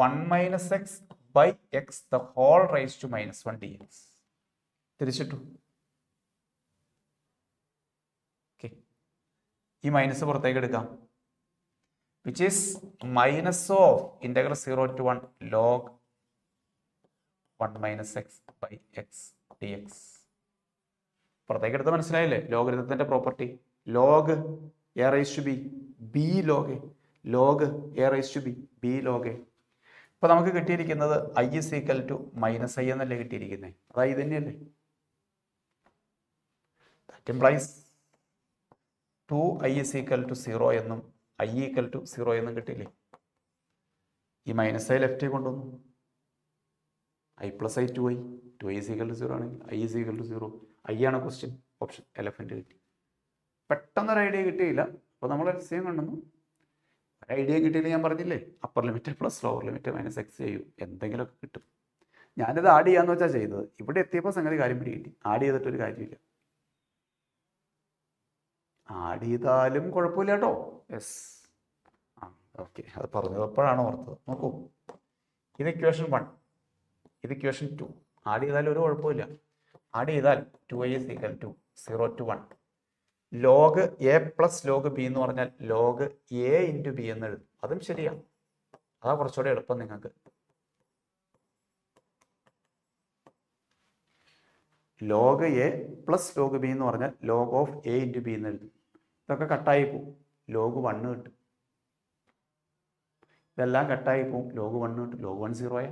1 minus x by x the whole raised to minus 1 dx. തിരിച്ചിട്ടു. Okay, ഈ minus പുറത്തേക്ക് എടുക്കാം. Which is minus of integral 0 to 1 log 1 minus x by x dx. പുറത്തേക്ക് എടുത്ത് മനസ്സിലായില്ലേ ലോഗരിതത്തിന്റെ property? Log A raise to B B log A, log A raise to B B log A. ഇപ്പൊ നമുക്ക് കിട്ടിയിരിക്കുന്നത് I is equal to minus I എന്നല്ലേ കിട്ടിയിരിക്കുന്നത്? അതായത് ഇത് തന്നെയല്ലേ? That implies 2i is equal to 0 എന്നും i equal to 0 എന്നും കിട്ടില്ലേ? ഈ മൈനസ് ഐ ലെഫ്റ്റ് കൊണ്ടുവന്നു. i plus I 2i, 2i is equal to 0 ആണെങ്കിൽ i is equal to 0. i ആണ് ക്വസ്റ്റ്യൻ. ഓപ്ഷൻ എലഫന്റ് കിട്ടി. പെട്ടെന്നൊരു ഐഡിയ കിട്ടിയില്ല. അപ്പോൾ നമ്മൾ എൽസിയം കൊണ്ടുവന്നു. ഒരു ഐഡിയ കിട്ടിയില്ല. ഞാൻ പറഞ്ഞില്ലേ upper limit plus lower limit minus X ചെയ്യൂ, എന്തെങ്കിലുമൊക്കെ കിട്ടും. ഞാനിത് ആഡ് ചെയ്യാന്ന് വെച്ചാൽ ചെയ്തത്. ഇവിടെ എത്തിയപ്പോൾ സംഗതി കാര്യം പിടി കിട്ടി. ആഡ് ചെയ്തിട്ടൊരു കാര്യമില്ല. ആഡ് ചെയ്താലും കുഴപ്പമില്ല കേട്ടോ. യെസ്, ആ ഓക്കെ, അത് പറഞ്ഞപ്പോഴാണ് ഓർത്തത്. നോക്കൂ, ഇത് ഇക്വേഷൻ 1, ഇത് ഇക്വേഷൻ 2. ആഡ് ചെയ്താലും ഒരു കുഴപ്പമില്ല. ആഡ് ചെയ്താൽ 2i is equal to 0 to 1 log A plus log B എന്ന് പറഞ്ഞാൽ ലോഗ് എ ഇൻറ്റു ബി എന്ന് എഴുതും. അതും ശരിയാണ്. അതാ കുറച്ചുകൂടെ എളുപ്പം നിങ്ങൾക്ക്. Log A plus log B എന്ന് പറഞ്ഞാൽ log of A into B എന്ന് എഴുതും. ഇതൊക്കെ കട്ടായി പോവും. ലോഗ് 1 കിട്ടും. ഇതെല്ലാം കട്ടായി പോവും. ലോഗ് 1 കിട്ടും. Log 1 0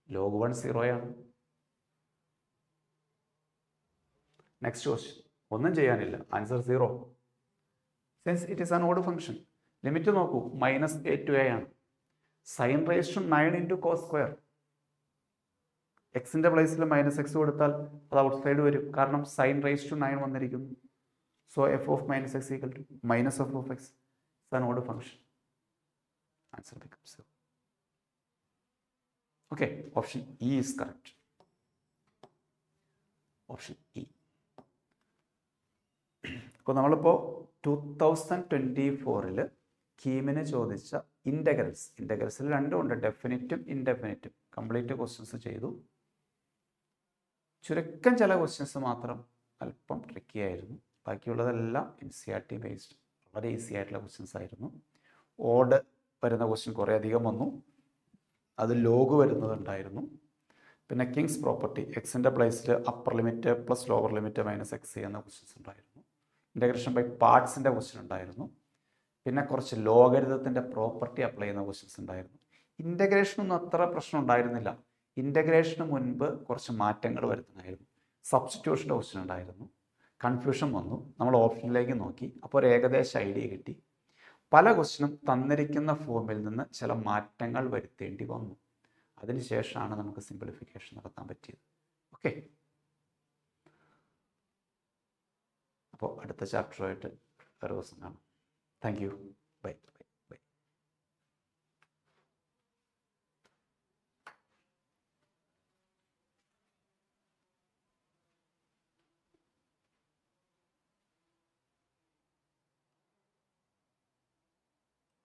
log 1 0 next question. ഒന്നും ചെയ്യാനില്ല. Answer 0. Since it is an odd function. Limit നോക്കൂ, മൈനസ് എ ടു എ ആണ്. Sine raise to 9 into cos square. എക്സിന്റെ പ്ലേസിൽ മൈനസ് എക്സ് കൊടുത്താൽ അത് ഔട്ട് സൈഡ് വരും. കാരണം സൈൻ റേസ് ടു 9 വന്നിരിക്കുന്നു. So f of minus x equal to minus f of x. It's an odd function. Answer becomes 0. Okay, option E is correct. Option E. അപ്പോൾ നമ്മളിപ്പോൾ 2024 കീമിന് ചോദിച്ച ഇൻ്റഗ്രൽസിൽ രണ്ടുമുണ്ട്, ഡെഫിനിറ്റും ഇൻഡെഫിനിറ്റും. Complete questions ചെയ്തു. ചുരുക്കം ചില questions മാത്രം അല്പം ട്രിക്കി ആയിരുന്നു. ബാക്കിയുള്ളതെല്ലാം NCERT ബേസ്ഡ് വളരെ ഈസി ആയിട്ടുള്ള ക്വസ്റ്റ്യൻസ് ആയിരുന്നു. ഓഡ് വരുന്ന ക്വസ്റ്റ്യൻ കുറേ അധികം വന്നു. അത് ലോഗ് വരുന്നതുണ്ടായിരുന്നു. പിന്നെ കിങ്സ് പ്രോപ്പർട്ടി, എക്സിൻ്റെ പ്ലേസിൽ upper limit plus lower limit minus X എന്ന ക്വസ്റ്റ്യൻസ് ഉണ്ടായിരുന്നു. ഇൻ്റഗ്രേഷൻ ബൈ പാർട്സിൻ്റെ ക്വസ്റ്റ്യൻ ഉണ്ടായിരുന്നു. പിന്നെ കുറച്ച് ലോഗരിതത്തിൻ്റെ പ്രോപ്പർട്ടി അപ്ലൈ ചെയ്യുന്ന ക്വസ്റ്റ്യൻസ് ഉണ്ടായിരുന്നു. ഇൻ്റഗ്രേഷനൊന്നും അത്ര പ്രശ്നം ഉണ്ടായിരുന്നില്ല. ഇൻ്റഗ്രേഷന് മുൻപ് കുറച്ച് മാറ്റങ്ങൾ വരുത്തണമായിരുന്നു. സബ്സ്റ്റിറ്റ്യൂഷൻ്റെ ക്വസ്റ്റ്യൻ ഉണ്ടായിരുന്നു. കൺഫ്യൂഷൻ വന്നു. നമ്മൾ ഓപ്ഷനിലേക്ക് നോക്കി. അപ്പോൾ ഒരു ഏകദേശ ഐഡിയ കിട്ടി. പല ക്വസ്റ്റ്യനും തന്നിരിക്കുന്ന ഫോമിൽ നിന്ന് ചില മാറ്റങ്ങൾ വരുത്തേണ്ടി വന്നു. അതിനുശേഷമാണ് നമുക്ക് സിംപ്ലിഫിക്കേഷൻ നടത്താൻ പറ്റിയത്. ഓക്കെ, അപ്പോൾ അടുത്ത ചാപ്റ്ററുമായിട്ട് വേറെ ദിവസം കാണാം. Thank you.